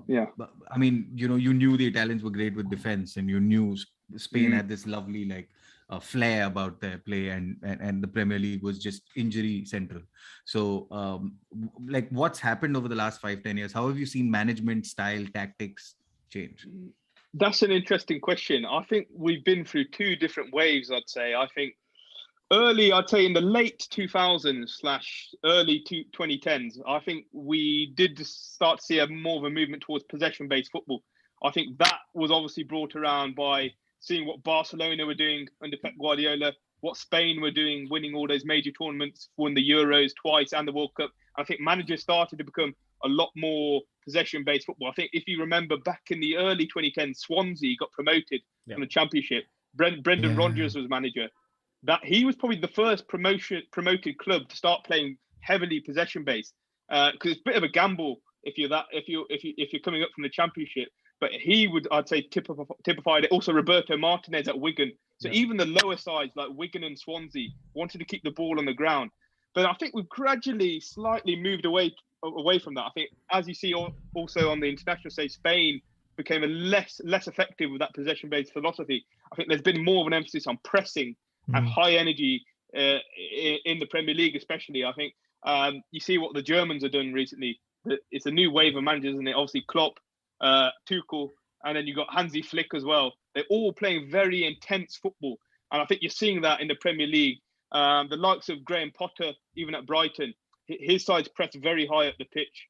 mean, you knew the Italians were great with defense, and you knew Spain had this lovely, like, flair about their play, and the Premier League was just injury central. So, like, what's happened over the last 5-10 years? How have you seen management style, tactics change? That's an interesting question. I think we've been through two different waves, I'd say. I think I'd say in the late 2000s/early 2010s, I think we did start to see more of a movement towards possession-based football. I think that was obviously brought around by seeing what Barcelona were doing under Pep Guardiola, what Spain were doing, winning all those major tournaments, won the Euros twice and the World Cup. I think managers started to become a lot more possession-based football. I think if you remember back in the early 2010s, Swansea got promoted from the Championship. Brendan Rodgers was manager. That he was probably the first promoted club to start playing heavily possession-based, because it's a bit of a gamble if you're coming up from the Championship. But he would, I'd say, typified it. Also, Roberto Martinez at Wigan. So even the lower sides like Wigan and Swansea wanted to keep the ball on the ground. But I think we've gradually slightly moved away from that. I think, as you see also on the international stage, Spain became less effective with that possession-based philosophy. I think there's been more of an emphasis on pressing and high energy in the Premier League, especially. I think you see what the Germans have done recently. It's a new wave of managers, isn't it? Obviously, Klopp, Tuchel, and then you got Hansi Flick as well. They're all playing very intense football, and I think you're seeing that in the Premier League. The likes of Graham Potter, even at Brighton, his side's pressed very high up the pitch.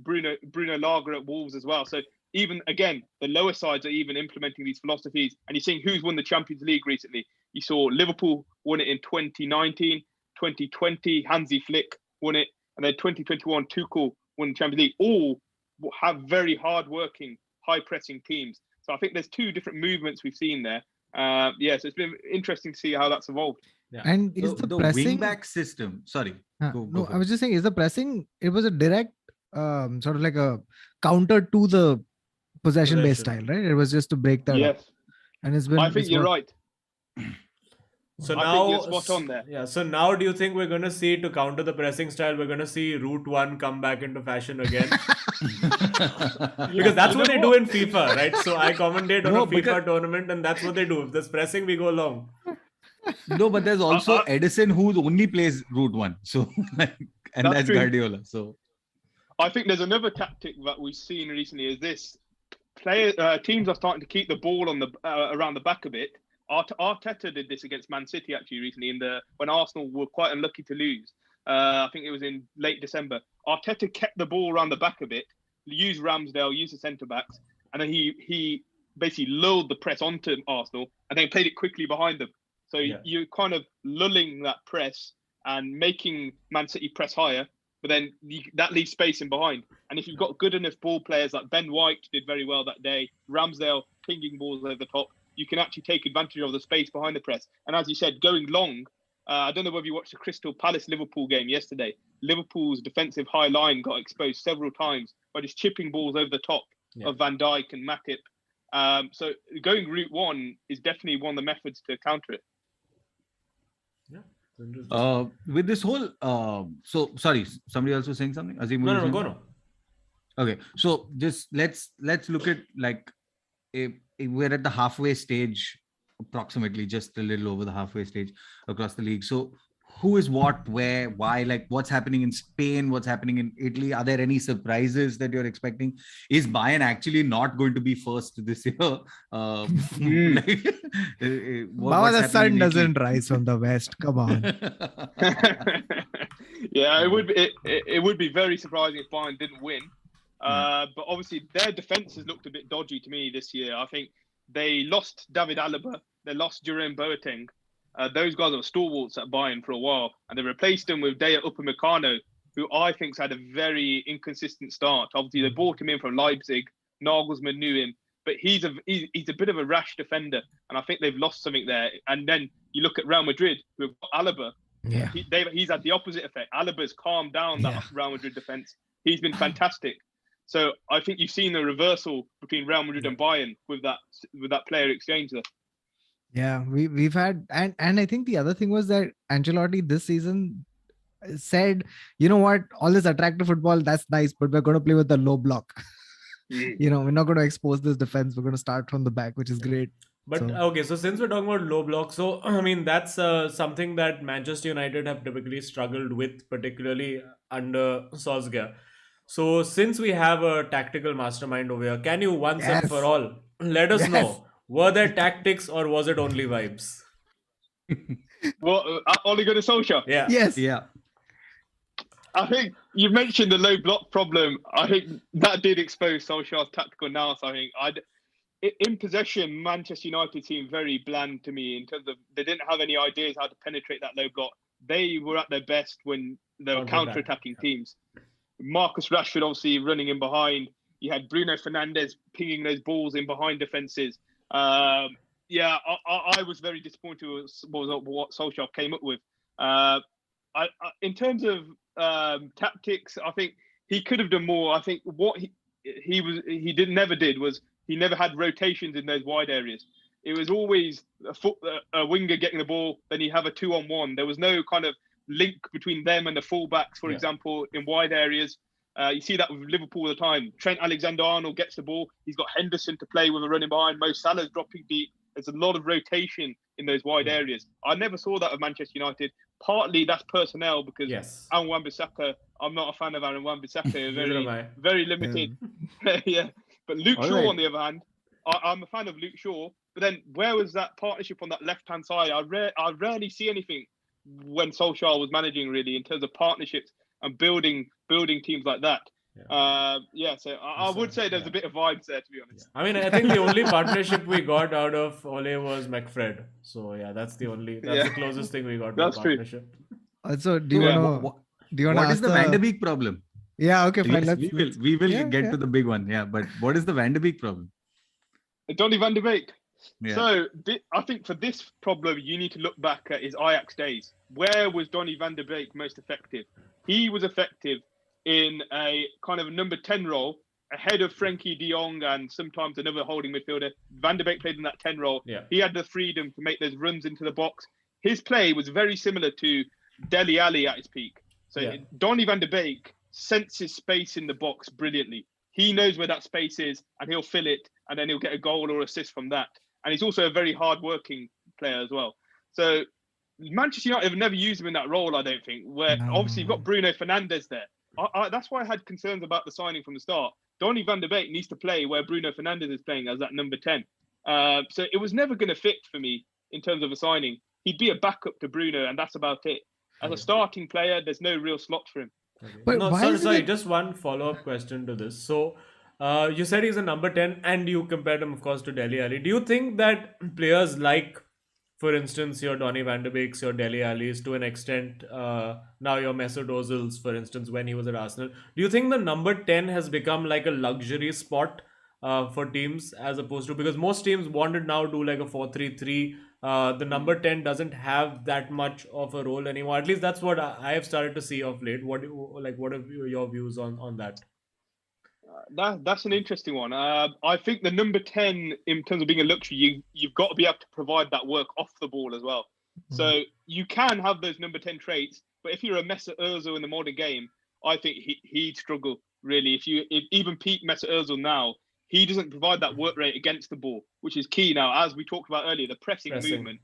Bruno Lager at Wolves as well. So even again, the lower sides are even implementing these philosophies. And you're seeing who's won the Champions League recently. You saw Liverpool won it in 2019, 2020, Hansi Flick won it, and then 2021, Tuchel won the Champions League. All have very hard-working, high-pressing teams. So I think there's two different movements we've seen there. So it's been interesting to see how that's evolved. Yeah. And is the pressing wingback system? Sorry. Go I was just saying, is the pressing? It was a direct, sort of like a counter to the possession-based style, right? It was just to break that up. And it's been. I think you're right. So I now, think you're spot on there. Yeah. So now, do you think we're going to see, to counter the pressing style, we're going to see Route 1 come back into fashion again? Because that's what they do in FIFA, right? So I commentate on a FIFA tournament, and that's what they do. If there's pressing, we go long. No, but there's also Edison who only plays Route 1. So, and that's Guardiola. So, I think there's another tactic that we've seen recently is this: teams are starting to keep the ball on the around the back a bit. Arteta did this against Man City actually recently when Arsenal were quite unlucky to lose. I think it was in late December. Arteta kept the ball around the back a bit, used Ramsdale, used the centre backs, and then he basically lulled the press onto Arsenal and then played it quickly behind them. So you're kind of lulling that press and making Man City press higher, but then that leaves space in behind. And if you've got good enough ball players like Ben White did very well that day, Ramsdale pinging balls over the top, you can actually take advantage of the space behind the press. And as you said, going long, I don't know whether you watched the Crystal Palace-Liverpool game yesterday. Liverpool's defensive high line got exposed several times by just chipping balls over the top of Van Dijk and Matip. So going Route 1 is definitely one of the methods to counter it. Yeah. With this whole, so sorry, somebody else was saying something? Azim, no, go no. Okay, so just let's look at we're at the halfway stage, approximately just a little over the halfway stage across the league. So who is what, where, why, like what's happening in Spain, what's happening in Italy? Are there any surprises that you're expecting? Is Bayern actually not going to be first this year? The sun doesn't rise from the west. Come on. Yeah, it would be very surprising if Bayern didn't win. But obviously their defense has looked a bit dodgy to me this year. I think they lost David Alaba, they lost Jerome Boateng. Those guys are stalwarts at Bayern for a while, and they replaced them with Dayot Upamecano, who I think's had a very inconsistent start. Obviously, they bought him in from Leipzig. Nagelsmann knew him, but he's a bit of a rash defender, and I think they've lost something there. And then you look at Real Madrid, who have got Alaba. Yeah, he's had the opposite effect. Alaba's calmed down that Real Madrid defense. He's been fantastic. So I think you've seen the reversal between Real Madrid and Bayern with that player exchange there. Yeah, we've had, and I think the other thing was that Ancelotti this season said, you know what, all this attractive football, that's nice, but we're going to play with the low block. We're not going to expose this defense. We're going to start from the back, which is great. But okay, so since we're talking about low block, so I mean that's something that Manchester United have typically struggled with, particularly under Solskjaer. So since we have a tactical mastermind over here, can you once and for all let us know, were there tactics or was it only vibes? Well, Ole Gunnar Solskjaer? Yeah. Yes. Yeah. I think you mentioned the low block problem. I think that did expose Solskjaer's tactical nous. I think in possession, Manchester United seemed very bland to me in terms of they didn't have any ideas how to penetrate that low block. They were at their best when they were counter-attacking teams. Marcus Rashford obviously running in behind. You had Bruno Fernandes pinging those balls in behind defences. I was very disappointed with what Solskjaer came up with. In terms of tactics, I think he could have done more. I think what he never did was he never had rotations in those wide areas. It was always a winger getting the ball, then you have a 2-on-1. There was no kind of link between them and the fullbacks, for example, in wide areas. You see that with Liverpool all the time. Trent Alexander-Arnold gets the ball. He's got Henderson to play with a running behind. Mo Salah's dropping deep. There's a lot of rotation in those wide areas. I never saw that of Manchester United. Partly that's personnel because Aaron Wan-Bissaka, I'm not a fan of Aaron Wan-Bissaka, very limited. Yeah. But Luke Shaw, on the other hand, I'm a fan of Luke Shaw. But then where was that partnership on that left-hand side? I rarely see anything when Solskjaer was managing, really, in terms of partnerships and building teams like that. So I would say there's a bit of vibes there, to be honest. I mean, I think the only partnership we got out of Ole was McFred. So yeah, that's the closest thing we got to a partnership. Also, do you want to what ask is the Van de Beek problem? Yeah, okay, fine. Yes, we will get to the big one. Yeah, but what is the Van de Beek problem? Donny van de Beek. Yeah. So I think for this problem, you need to look back at his Ajax days. Where was Donny van de Beek most effective? He was effective in a kind of number 10 role, ahead of Frenkie de Jong and sometimes another holding midfielder. Van de Beek played in that 10 role. Yeah. He had the freedom to make those runs into the box. His play was very similar to Dele Alli at his peak. So Donny van de Beek senses space in the box brilliantly. He knows where that space is and he'll fill it and then he'll get a goal or assist from that. And he's also a very hard-working player as well. So Manchester United have never used him in that role, I don't think, where obviously you've got Bruno Fernandes there. That's why I had concerns about the signing from the start. Donny van de Beek needs to play where Bruno Fernandes is playing as that number 10. So it was never going to fit for me in terms of a signing. He'd be a backup to Bruno and that's about it. As a starting player, there's no real slot for him. But sorry, just one follow-up question to this. So you said he's a number 10 and you compared him, of course, to Dele Alli. Do you think that players like, for instance, your Donny van de Beeks, your Dele Allis, to an extent, now your Mesut Ozils, for instance, when he was at Arsenal, do you think the number 10 has become like a luxury spot for teams as opposed to, because most teams want to now do like a 4-3-3. The number 10 doesn't have that much of a role anymore. At least that's what I have started to see of late. What are your views on that? That's an interesting one. I think the number 10, in terms of being a luxury, you've got to be able to provide that work off the ball as well. So you can have those number 10 traits, but if you're a Mesut Ozil in the modern game, I think he'd struggle really. If even peak Mesut Ozil now, he doesn't provide that work rate against the ball, which is key now. As we talked about earlier, the pressing. Movement.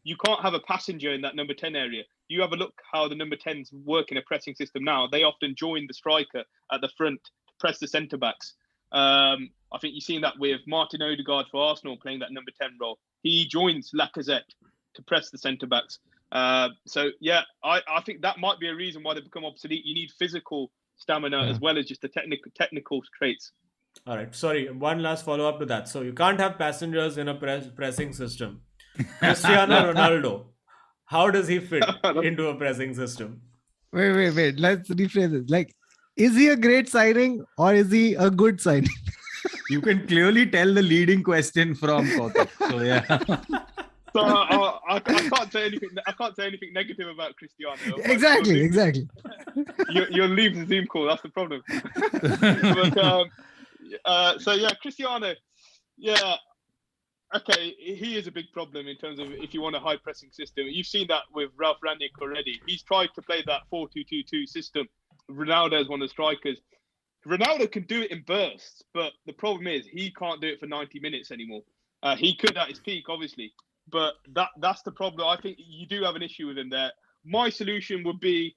You can't have a passenger in that number 10 area. You have a look how the number 10s work in a pressing system now. They often join the striker at the front to press the centre-backs. I think you've seen that with Martin Odegaard for Arsenal playing that number 10 role. He joins Lacazette to press the centre-backs. I think that might be a reason why they become obsolete. You need physical stamina as well as just the technical traits. All right. Sorry, one last follow-up to that. So you can't have passengers in a pressing system. Cristiano Ronaldo, how does he fit into a pressing system? Wait. Let's rephrase this. Like, is he a great signing or is he a good signing? You can clearly tell the leading question from Kautuk. So yeah. So I can't say anything. I can't say anything negative about Cristiano. Exactly. You'll leave the Zoom call. That's the problem. But Cristiano. Yeah. Okay, he is a big problem in terms of if you want a high pressing system. You've seen that with Ralf Rangnick already. He's tried to play that 4-2-2-2 system. Ronaldo is one of the strikers. Ronaldo can do it in bursts, but the problem is he can't do it for 90 minutes anymore. He could at his peak, obviously, but that's the problem. I think you do have an issue with him there. My solution would be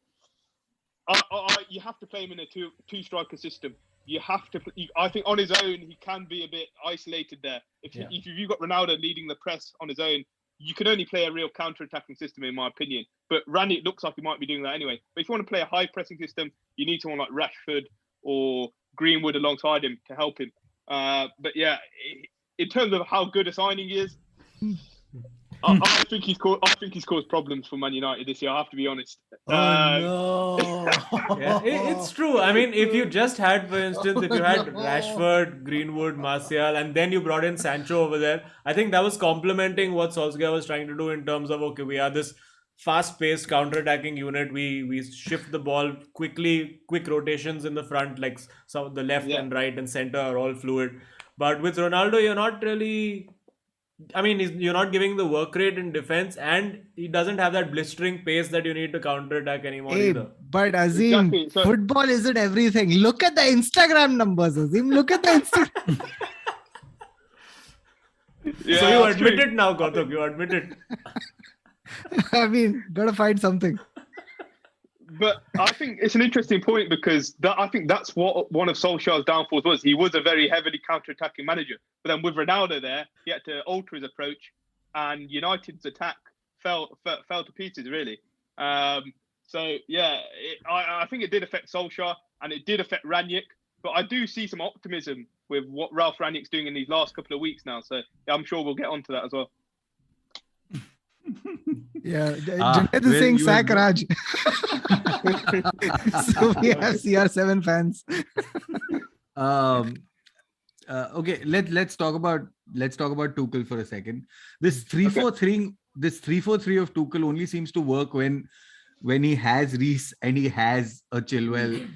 you have to play him in a two striker system. You have to. I think on his own he can be a bit isolated there. If you've got Ronaldo leading the press on his own, you can only play a real counter-attacking system, in my opinion. But Rangnick looks like he might be doing that anyway. But if you want to play a high-pressing system, you need someone like Rashford or Greenwood alongside him to help him. But yeah, in terms of how good a signing he is, I think he's caused problems for Man United this year. I have to be honest. No. It's true. I mean, if you just had, for instance, if you had Rashford, Greenwood, Martial, and then you brought in Sancho over there, I think that was complementing what Solskjaer was trying to do in terms of, okay, we are this fast-paced counter-attacking unit. We shift the ball quickly, quick rotations in the front, like some the left and right and center are all fluid. But with Ronaldo, you're not really... I mean, you're not giving the work rate in defense, and he doesn't have that blistering pace that you need to counter-attack anymore either. But Azim, football isn't everything. Look at the Instagram numbers, Azim. Look at the Instagram. Yeah, So you that's admit true. it now, Gautam. You admit it. I mean, gotta find something. But I think it's an interesting point because I think that's what one of Solskjaer's downfalls was. He was a very heavily counter-attacking manager. But then with Ronaldo there, he had to alter his approach, and United's attack fell to pieces, really. So, yeah, I think it did affect Solskjaer, and it did affect Rangnick. But I do see some optimism with what Ralph Rangnick's doing in these last couple of weeks now. So yeah, I'm sure we'll get onto that as well. Yeah, Junaid is saying sack Raj. So we have CR7 fans. Okay, let's talk about Tuchel for a second. This 3-4-3, this 3-4-3 of Tuchel only seems to work when he has Reece and he has a Chilwell,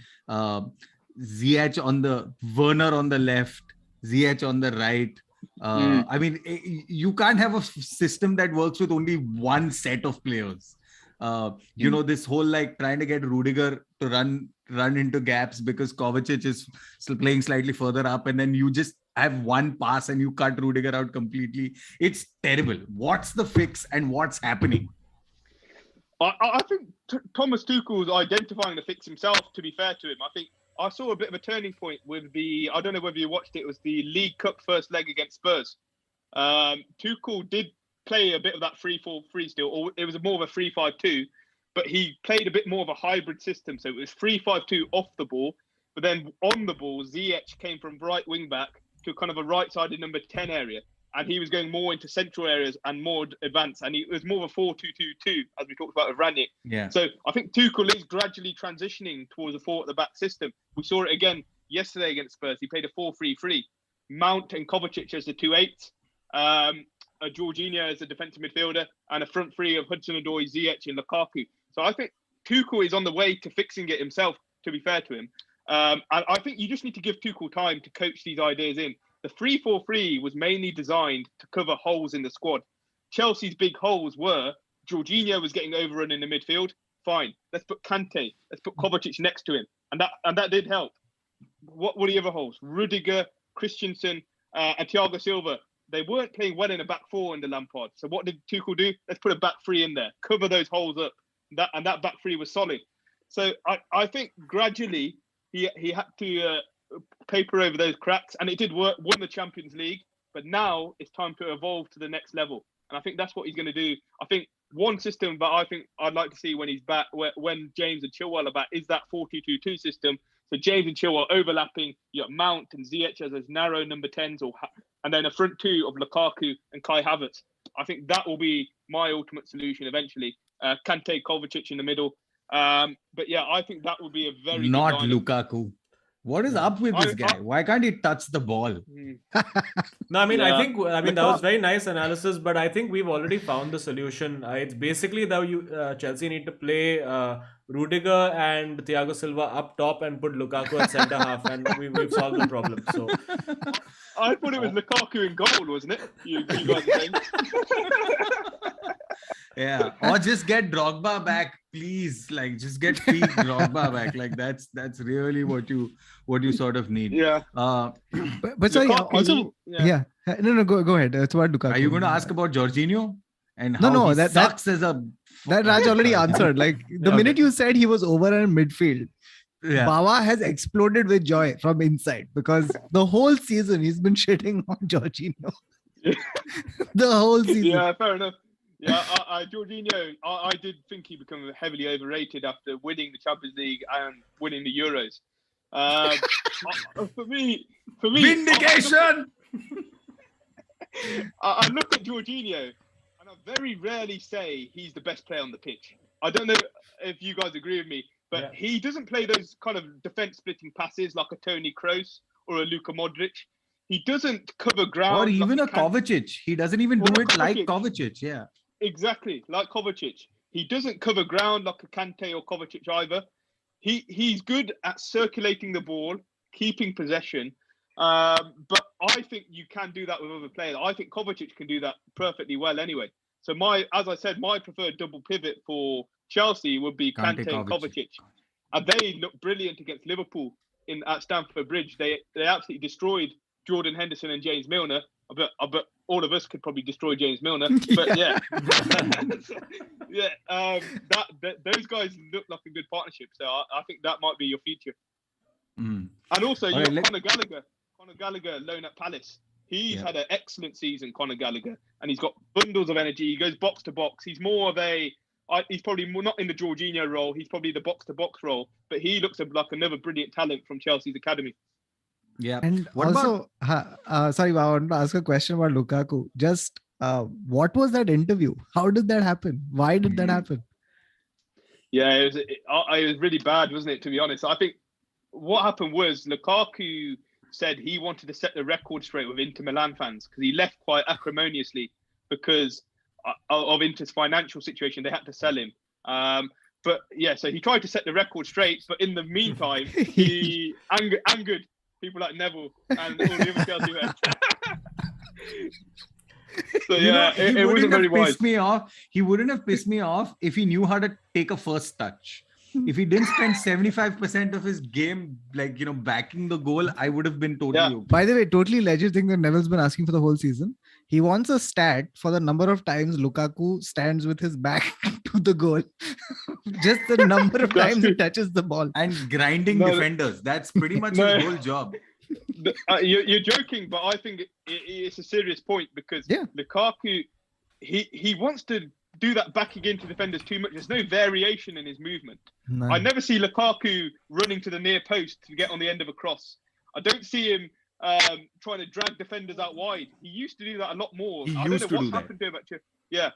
Ziyech on the Werner on the left, Ziyech on the right. I mean, you can't have a system that works with only one set of players. You know, this whole like trying to get Rudiger to run into gaps because Kovacic is still playing slightly further up, and then you just have one pass and you cut Rudiger out completely. It's terrible. What's the fix and what's happening? I think Thomas Tuchel's identifying the fix himself, to be fair to him. I think I saw a bit of a turning point with I don't know whether you watched it, it was the League Cup first leg against Spurs. Tuchel did play a bit of that 3-4-3 still, or it was more of a 3-5-2, but he played a bit more of a hybrid system. So it was 3-5-2 off the ball, but then on the ball, Ziyech came from right wing back to kind of a right-sided number 10 area. And he was going more into central areas and more advanced. And it was more of a 4-2-2-2, as we talked about with Rangnick. Yeah. So I think Tuchel is gradually transitioning towards a 4-at-the-back system. We saw it again yesterday against Spurs. He played a 4-3-3. Mount and Kovacic as the 2-8s. A Jorginho as a defensive midfielder. And a front three of Hudson-Odoi, Ziyech and Lukaku. So I think Tuchel is on the way to fixing it himself, to be fair to him. And I think you just need to give Tuchel time to coach these ideas in. The 3-4-3 was mainly designed to cover holes in the squad. Chelsea's big holes were Jorginho was getting overrun in the midfield. Fine. Let's put Kante. Let's put Kovacic next to him. And that did help. What were the other holes? Rudiger, Christensen, and Thiago Silva. They weren't playing well in a back four under Lampard. So what did Tuchel do? Let's put a back three in there. Cover those holes up. That back three was solid. So I think gradually he had to paper over those cracks, and it did work. Won the Champions League, but now it's time to evolve to the next level, and I think that's what he's going to do. I think one system that I think I'd like to see when he's back, when James and Chilwell are back, is that 4-2-2-2 system. So James and Chilwell overlapping. You got Mount and Ziyech as those narrow number 10s, and then a front two of Lukaku and Kai Havertz. I think that will be my ultimate solution eventually. Kante, Kovacic in the middle. But yeah, I think that would be a very not good Lukaku. What is up with this guy? Why can't he touch the ball? No, I mean, I mean that was very nice analysis, but I think we've already found the solution. It's basically that Chelsea need to play Rudiger and Thiago Silva up top and put Lukaku at centre half, and we've solved the problem. So I thought it was Lukaku in goal, wasn't it? You guys are saying? Yeah, or just get Drogba back, please. Like, just get peak Drogba back. Like, that's really what you sort of need. Yeah. But sorry, Lukaku, also, yeah. No, go ahead. That's what Lukaku. Are you going to ask about Jorginho and No, how he that sucks as a? That Raj already answered. Like the minute you said he was over in midfield, Yeah. Bawa has exploded with joy from inside because the whole season he's been shitting on Jorginho. The whole season. Yeah, fair enough. Yeah, Jorginho, I did think he became heavily overrated after winning the Champions League and winning the Euros. For me, Vindication. I look at Jorginho and I very rarely say he's the best player on the pitch. I don't know if you guys agree with me, but he doesn't play those kind of defense splitting passes like a Toni Kroos or a Luka Modric. He doesn't cover ground. Or even a Kovacic. He doesn't even do it like Kovacic. Yeah. Exactly, like Kovacic. He doesn't cover ground like a Kante or Kovacic either. He's good at circulating the ball, keeping possession. But I think you can do that with other players. I think Kovacic can do that perfectly well anyway. So as I said, my preferred double pivot for Chelsea would be Kante and Kovacic. And they looked brilliant against Liverpool at Stamford Bridge. They absolutely destroyed Jordan Henderson and James Milner. I bet all of us could probably destroy James Milner. But yeah, those guys look like a good partnership. So I think that might be your future. And also, you got Conor Gallagher, loan at Palace. He's had an excellent season, Conor Gallagher, and he's got bundles of energy. He goes box to box. He's more of he's probably more not in the Jorginho role. He's probably the box to box role, but he looks like another brilliant talent from Chelsea's academy. Yeah. And sorry, I want to ask a question about Lukaku. Just what was that interview? How did that happen? Why did that happen? Yeah, it was really bad, wasn't it? To be honest, I think what happened was Lukaku said he wanted to set the record straight with Inter Milan fans because he left quite acrimoniously because of Inter's financial situation. They had to sell him. But yeah, so he tried to set the record straight, but in the meantime, he angered people like Neville and all the other Chelsea fans. So yeah, it wasn't very wise. He wouldn't have pissed me off if he knew how to take a first touch. If he didn't spend 75% of his game, backing the goal, I would have been totally okay. By the way, totally legit thing that Neville's been asking for the whole season. He wants a stat for the number of times Lukaku stands with his back to the goal. Just the number of times he touches the ball. And grinding defenders. That's pretty much his whole job. You're joking, but I think it's a serious point because Lukaku, he wants to do that backing into defenders too much. There's no variation in his movement. No. I never see Lukaku running to the near post to get on the end of a cross. I don't see him trying to drag defenders out wide. He used to do that a lot more. I don't know what's happened to him actually. Yeah.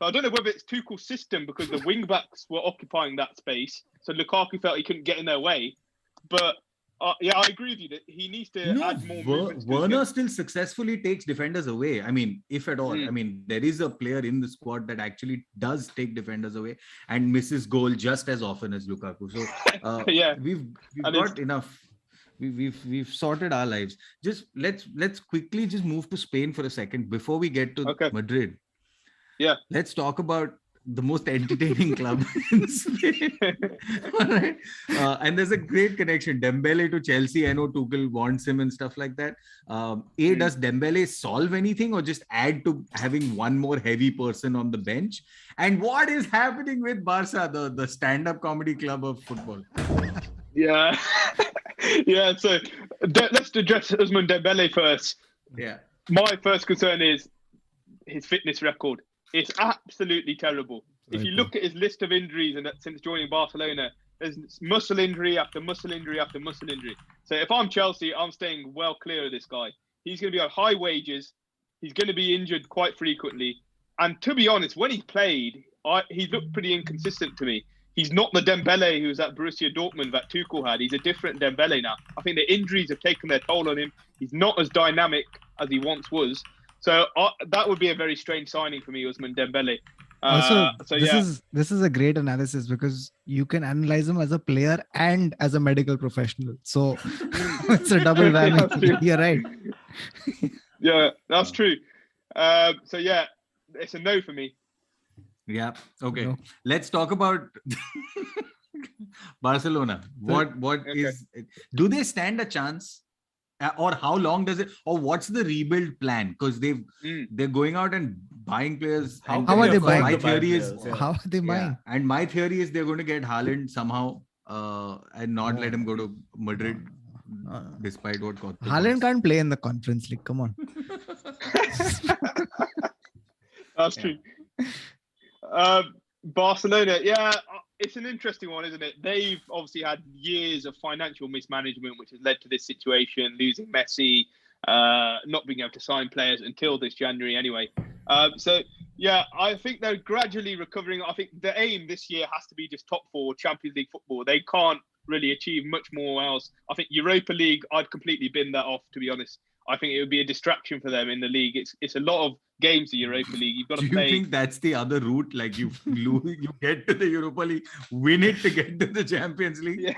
So I don't know whether it's Tuchel's system because the wing backs were occupying that space. So Lukaku felt he couldn't get in their way. But yeah, I agree with you that he needs to add more movement. Werner still successfully takes defenders away. I mean, if at all. I mean, there is a player in the squad that actually does take defenders away and misses goal just as often as Lukaku. So we've got enough. We've sorted our lives. Just let's quickly just move to Spain for a second before we get to Madrid. Yeah. Let's talk about the most entertaining club in Spain. All right. And there's a great connection. Dembele to Chelsea. I know Tuchel wants him and stuff like that. Does Dembele solve anything or just add to having one more heavy person on the bench? And what is happening with Barca, the stand-up comedy club of football? Yeah. Yeah, so let's address Ousmane Dembele first. Yeah. My first concern is his fitness record. It's absolutely terrible. If you look at his list of injuries and since joining Barcelona, there's muscle injury after muscle injury after muscle injury. So if I'm Chelsea, I'm staying well clear of this guy. He's going to be on high wages. He's going to be injured quite frequently. And to be honest, when he played, he looked pretty inconsistent to me. He's not the Dembele who was at Borussia Dortmund that Tuchel had. He's a different Dembele now. I think the injuries have taken their toll on him. He's not as dynamic as he once was. So that would be a very strange signing for me, Ousmane Dembele. This is a great analysis because you can analyze him as a player and as a medical professional. So it's a double whammy. You're right. Yeah, that's true. So yeah, it's a no for me. Yeah. Okay. No. Let's talk about Barcelona. Do they stand a chance? Or how long does it? Or what's the rebuild plan? Because they're going out and buying players. How are they buying? My theory is how are they buying? And my theory is they're going to get Haaland somehow and not let him go to Madrid, despite what. Haaland can't play in the Conference League. Come on. That's true. Barcelona, it's an interesting one, isn't it? They've obviously had years of financial mismanagement, which has led to this situation, losing Messi, not being able to sign players until this January anyway. I think they're gradually recovering. I think the aim this year has to be just top 4 Champions League football. They can't really achieve much more else. I think Europa League, I'd completely bin that off, to be honest. I think it would be a distraction for them in the league. It's a lot of games, the Europa League. You've got to play. Do you think that's the other route? Like you get to the Europa League, win it to get to the Champions League? Yeah,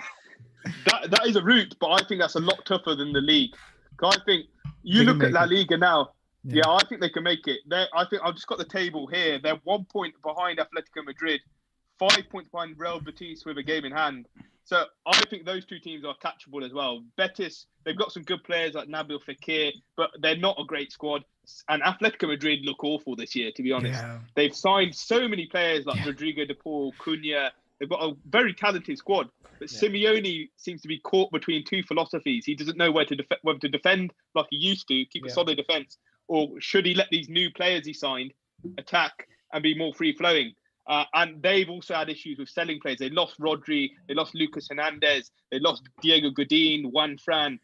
that is a route, but I think that's a lot tougher than the league. I think you look at La Liga now. Yeah, I think they can make it. I think I've just got the table here. They're 1 point behind Atletico Madrid, 5 points behind Real Betis with a game in hand. So I think those two teams are catchable as well. Betis, they've got some good players like Nabil Fekir, but they're not a great squad. And Atletico Madrid look awful this year, to be honest. Yeah. They've signed so many players like Rodrigo de Paul, Cunha. They've got a very talented squad. But Simeone seems to be caught between two philosophies. He doesn't know whether to defend like he used to, keep a solid defence, or should he let these new players he signed attack and be more free-flowing? And they've also had issues with selling players. They lost Rodri, they lost Lucas Hernandez, they lost Diego Godin, Juan Fran,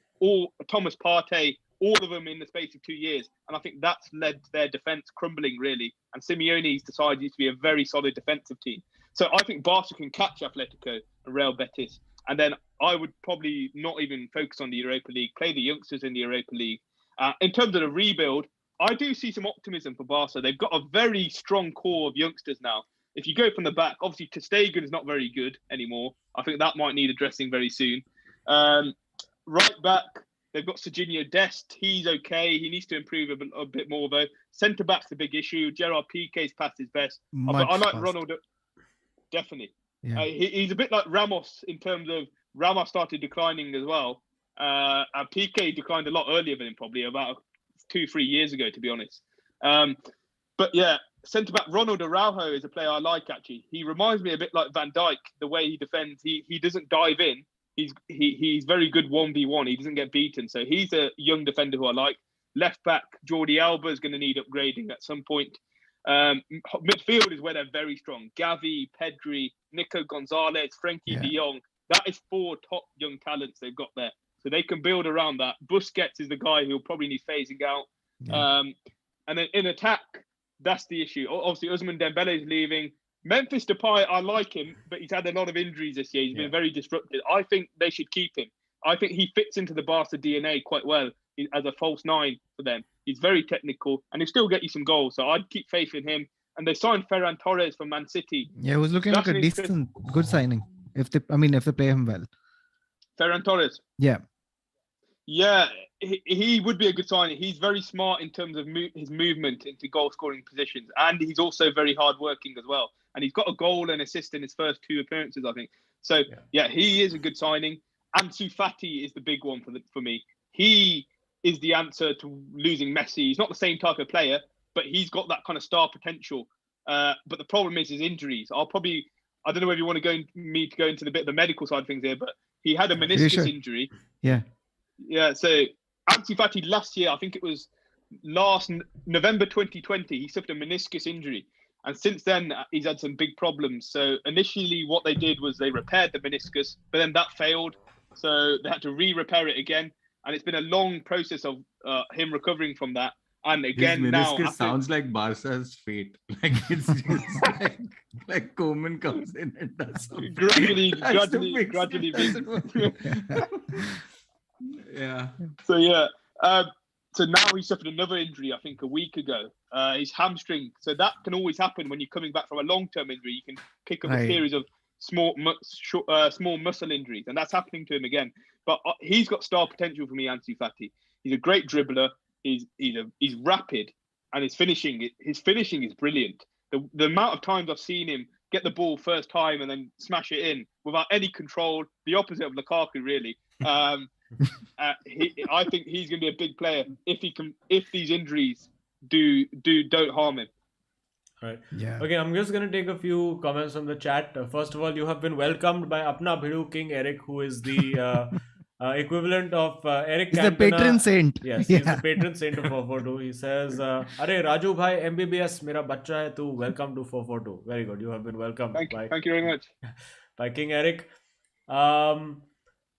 Thomas Partey, all of them in the space of 2 years. And I think that's led to their defence crumbling, really. And Simeone's decided to be a very solid defensive team. So I think Barca can catch Atletico and Real Betis. And then I would probably not even focus on the Europa League, play the youngsters in the Europa League. In terms of the rebuild, I do see some optimism for Barca. They've got a very strong core of youngsters now. If you go from the back, obviously ter Stegen is not very good anymore. I think that might need addressing very soon. Right back, they've got Serginho Dest. He's okay. He needs to improve a bit more, though. Centre-back's the big issue. Gerard Piqué's past his best. I like Ronald. Definitely. Yeah. He's a bit like Ramos in terms of Ramos started declining as well. And Piqué declined a lot earlier than him, probably about 2-3 years ago, to be honest. But yeah, centre-back Ronald Araujo is a player I like, actually. He reminds me a bit like Van Dijk, the way he defends. He doesn't dive in. He's very good 1v1. He doesn't get beaten. So he's a young defender who I like. Left back, Jordi Alba is going to need upgrading at some point. Midfield is where they're very strong. Gavi, Pedri, Nico Gonzalez, Frenkie de Jong. That is 4 top young talents they've got there. So they can build around that. Busquets is the guy who'll probably need phasing out. Yeah. And then in attack, that's the issue. Obviously, Ousmane Dembele is leaving. Memphis Depay, I like him, but he's had a lot of injuries this year. He's been very disrupted. I think they should keep him. I think he fits into the Barca DNA quite well as a false 9 for them. He's very technical, and he'll still get you some goals. So I'd keep faith in him. And they signed Ferran Torres from Man City. Yeah, it was looking like a decent, good signing. If they play him well. Ferran Torres. Yeah. Yeah, he would be a good signing. He's very smart in terms of his movement into goal-scoring positions, and he's also very hard-working as well. And he's got a goal and assist in his first 2 appearances, I think. So, yeah, he is a good signing. Ansu Fati is the big one for me. He is the answer to losing Messi. He's not the same type of player, but he's got that kind of star potential. But the problem is his injuries. I don't know whether you want to go into the bit of the medical side of things here, but he had a meniscus injury. Yeah. Yeah, so Ansu Fati last year, I think it was last November 2020, he suffered a meniscus injury. And since then, he's had some big problems. So initially what they did was they repaired the meniscus, but then that failed. So they had to re-repair it again. And it's been a long process of him recovering from that. And again, his meniscus now sounds like Barca's fate. Like it's just like Koeman comes in and does something. Gradually. Yeah. So yeah. So now he suffered another injury, I think, a week ago. His hamstring. So that can always happen when you're coming back from a long-term injury. You can pick up a series of small muscle injuries, and that's happening to him again. But he's got star potential for me, Ansu Fati. He's a great dribbler. He's rapid, and his finishing is brilliant. The amount of times I've seen him get the ball first time and then smash it in without any control, the opposite of Lukaku, really. I think he's going to be a big player if these injuries don't harm him. Right. Yeah. Okay, I'm just going to take a few comments from the chat. First of all, you have been welcomed by Apna Bhidu King Eric, who is the equivalent of Eric He's Cantona. The patron saint. Yes, he's the patron saint of 442. He says, Are Raju bhai, MBBS, mera bacha hai tu, welcome to 442. Very good. You have been welcomed. Thank you very much. By King Eric.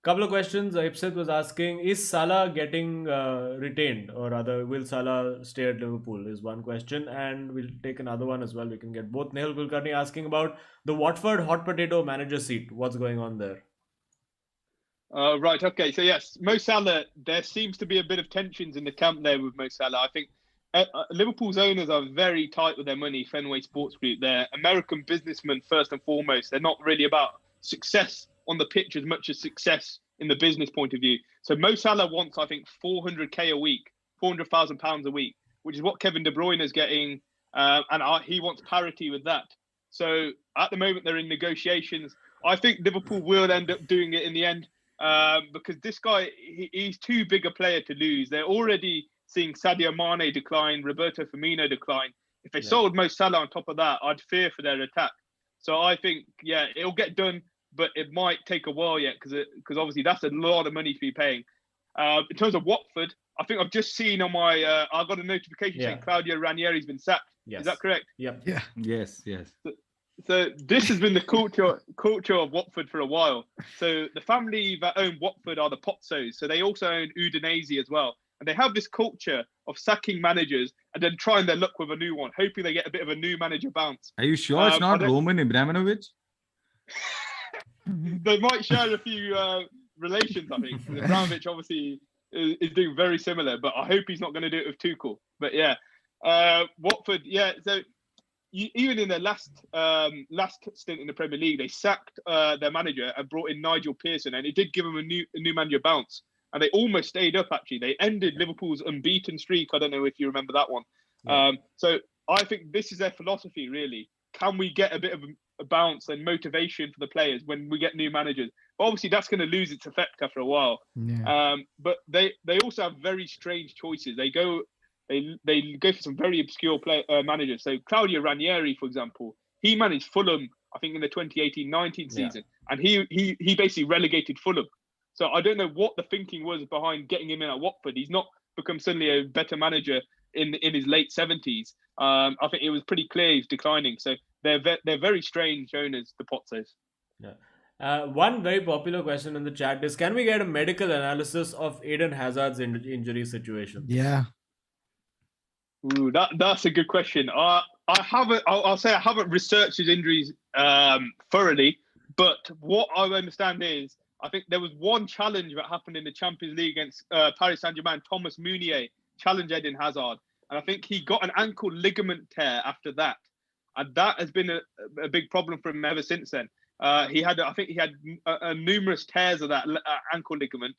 Couple of questions. Ipsit was asking, is Salah getting retained, or rather will Salah stay at Liverpool, is one question, and we'll take another one as well. We can get both. Nehal Kulkarni asking about the Watford hot potato manager seat. What's going on there? Right, okay. So yes, Mo Salah, there seems to be a bit of tensions in the camp there with Mo Salah. I think Liverpool's owners are very tight with their money, Fenway Sports Group. They're American businessmen first and foremost. They're not really about success on the pitch as much as success in the business point of view. So Mo Salah wants, I think, 400k a week, £400,000 a week, which is what Kevin De Bruyne is getting, and he wants parity with that. So at the moment they're in negotiations. I think Liverpool will end up doing it in the end, because this guy, he's too big a player to lose. They're already seeing Sadio Mane decline, Roberto Firmino decline. If they Yeah. sold Mo Salah on top of that, I'd fear for their attack. So I think, yeah, it'll get done, but it might take a while yet because obviously that's a lot of money to be paying. In terms of Watford, I think I've just seen on my, I got a notification saying Claudio Ranieri's been sacked. Yes. Is that correct? Yep. Yeah. Yes. So this has been the culture of Watford for a while. So the family that own Watford are the Pozzos. So they also own Udinese as well. And they have this culture of sacking managers and then trying their luck with a new one, hoping they get a bit of a new manager bounce. Are you sure it's not Roman Abramovich? They might share a few relations, I think. Abramovich obviously is doing very similar, but I hope he's not going to do it with Tuchel. But yeah, Watford, yeah. So even in their last stint in the Premier League, they sacked their manager and brought in Nigel Pearson, and it did give them a new manager bounce. And they almost stayed up, actually. They ended Liverpool's unbeaten streak. I don't know if you remember that one. Yeah. So I think this is their philosophy, really. Can we get a bit of a bounce and motivation for the players when we get new managers? But obviously, that's going to lose its effect after a while. Yeah. But they also have very strange choices. They go for some very obscure managers. So Claudio Ranieri, for example, he managed Fulham, I think, in the 2018-19 season. And he basically relegated Fulham. So I don't know what the thinking was behind getting him in at Watford. He's not become suddenly a better manager in his late 70s. I think it was pretty clear he's declining. So they're very strange owners, the Pozzos. Yeah. One very popular question in the chat is: can we get a medical analysis of Eden Hazard's injury situation? Yeah. Ooh, that's a good question. I'll say I haven't researched his injuries thoroughly, but what I understand is I think there was one challenge that happened in the Champions League against Paris Saint-Germain. Thomas Meunier challenged Eden Hazard, and I think he got an ankle ligament tear after that, and that has been a big problem for him ever since then. He had numerous tears of that ankle ligament,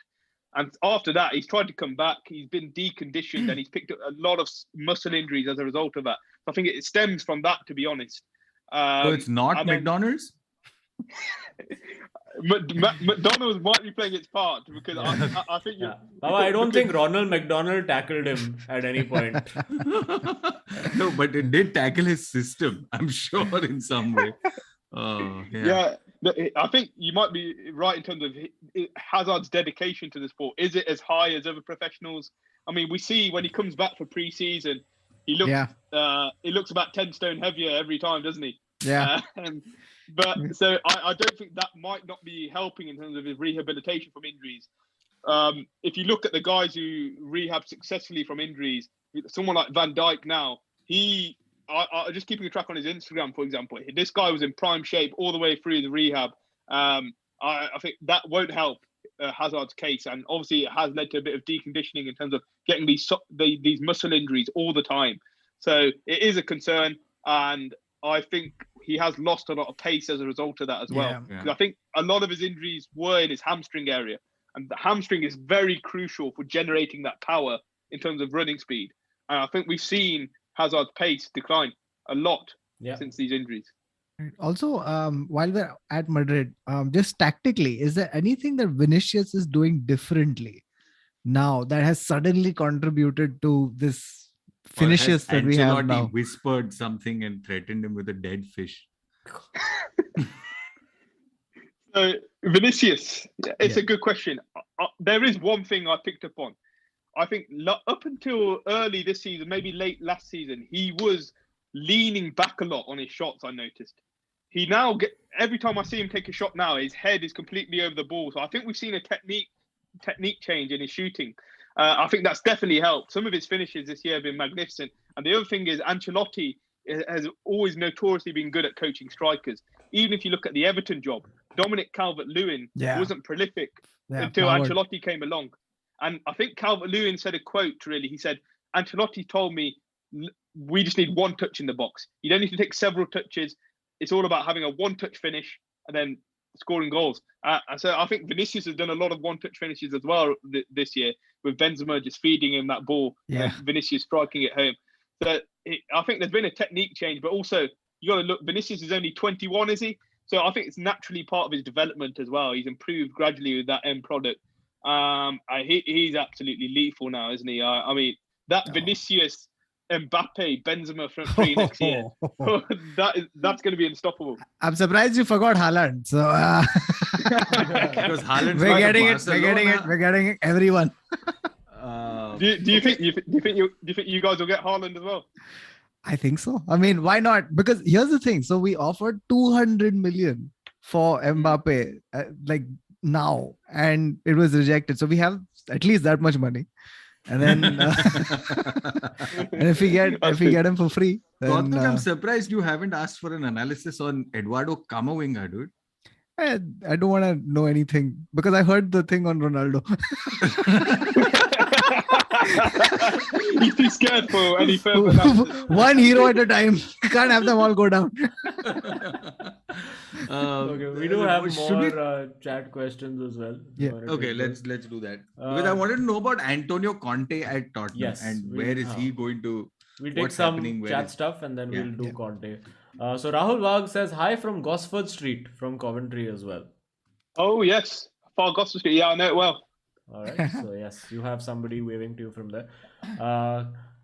and after that he's tried to come back. He's been deconditioned, and he's picked up a lot of muscle injuries as a result of that. So I think it stems from that, to be honest. So it's not McDonald's? McDonald's might be playing its part because I think Baba, I don't think Ronald McDonald tackled him at any point. No, but it did tackle his system, I'm sure, in some way. Yeah, I think you might be right in terms of Hazard's dedication to the sport. Is it as high as other professionals? I mean, we see when he comes back for pre-season, he looks about 10 stone heavier every time, doesn't he? Yeah. But so I don't think that might not be helping in terms of his rehabilitation from injuries. If you look at the guys who rehab successfully from injuries, someone like Van Dijk now, I just keeping a track on his Instagram, for example. This guy was in prime shape all the way through the rehab. I think that won't help Hazard's case, and obviously it has led to a bit of deconditioning in terms of getting these muscle injuries all the time. So it is a concern, and I think he has lost a lot of pace as a result of that as well. Yeah. I think a lot of his injuries were in his hamstring area, and the hamstring is very crucial for generating that power in terms of running speed. And I think we've seen Hazard's pace decline a lot since these injuries. Also, while we're at Madrid, just tactically, is there anything that Vinicius is doing differently now that has suddenly contributed to this finishes that we have now? Whispered something and threatened him with a dead fish. So Vinicius, it's a good question. There is one thing I picked up on. I think up until early this season, maybe late last season, he was leaning back a lot on his shots. I noticed he now every time I see him take a shot now, his head is completely over the ball. So I think we've seen a technique change in his shooting. I think that's definitely helped. Some of his finishes this year have been magnificent. And the other thing is Ancelotti has always notoriously been good at coaching strikers. Even if you look at the Everton job, Dominic Calvert-Lewin wasn't prolific until Ancelotti came along. And I think Calvert-Lewin said a quote, really. He said, Ancelotti told me, we just need one touch in the box. You don't need to take several touches. It's all about having a one-touch finish and then scoring goals. So I think Vinicius has done a lot of one-touch finishes as well this year, with Benzema just feeding him that ball and Vinicius striking it home. So I think there's been a technique change, but also you got to look, Vinicius is only 21, is he? So I think it's naturally part of his development as well. He's improved gradually with that end product. He's absolutely lethal now, isn't he? I mean, that Vinicius, Mbappe, Benzema front three next year. That's going to be unstoppable. I'm surprised you forgot Haaland. So Because Haaland's we're not getting a it. We're getting it. We're getting it. Everyone. Do you think you guys will get Haaland as well? I think so. I mean, why not? Because here's the thing. So we offered 200 million for Mbappe, like now, and it was rejected. So we have at least that much money. And then, and if we get him for free, then I'm surprised you haven't asked for an analysis on Eduardo Camavinga, dude. I don't want to know anything because I heard the thing on Ronaldo. He's too scared for any further analysis. One hero at a time. Can't have them all go down. Okay, we do have more chat questions as well. Yeah. Okay, let's do that. Because I wanted to know about Antonio Conte at Tottenham and where is he going to. We'll take some chat stuff and then we'll do Conte. So Rahul Wagh says hi from Gosford Street from Coventry as well. Oh yes, far Gosford Street. Yeah, I know it well. All right. So yes, you have somebody waving to you from there.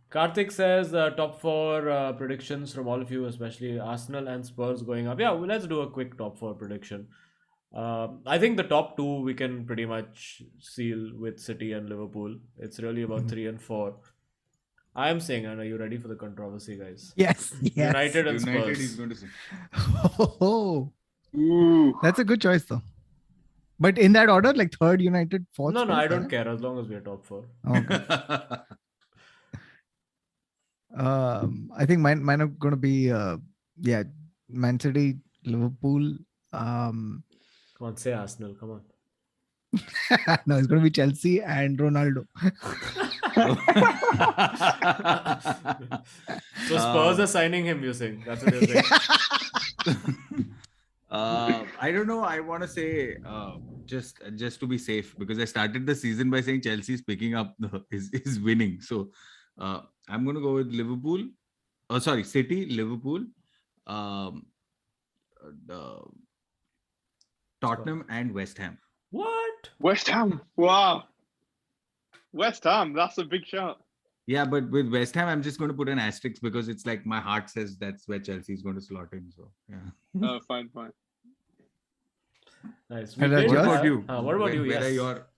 Karthik says top 4 predictions from all of you, especially Arsenal and Spurs going up. Yeah, well, let's do a quick top 4 prediction. I think the top 2 we can pretty much seal with City and Liverpool. It's really about 3 and 4. I am saying, and are you ready for the controversy, guys? Yes. United and United Spurs. is going to say. That's a good choice, though. But in that order, like 3rd United, 4th. No, I don't care as long as we are top 4. Okay. I think mine are going to be Man City, Liverpool. Come on, say Arsenal. Come on. No, it's going to be Chelsea and Ronaldo. So Spurs are signing him, you saying? That's what you're saying. I don't know. I want to say just to be safe because I started the season by saying Chelsea is picking up is winning. So I'm going to go with Liverpool. Oh, sorry, City, Liverpool, Tottenham, and West Ham. What? West Ham. Wow. West Ham. That's a big shout. Yeah, but with West Ham, I'm just going to put an asterisk because it's like my heart says that's where Chelsea is going to slot in. So yeah. Oh, fine. Nice. What about you? What about you? Where yes. are your?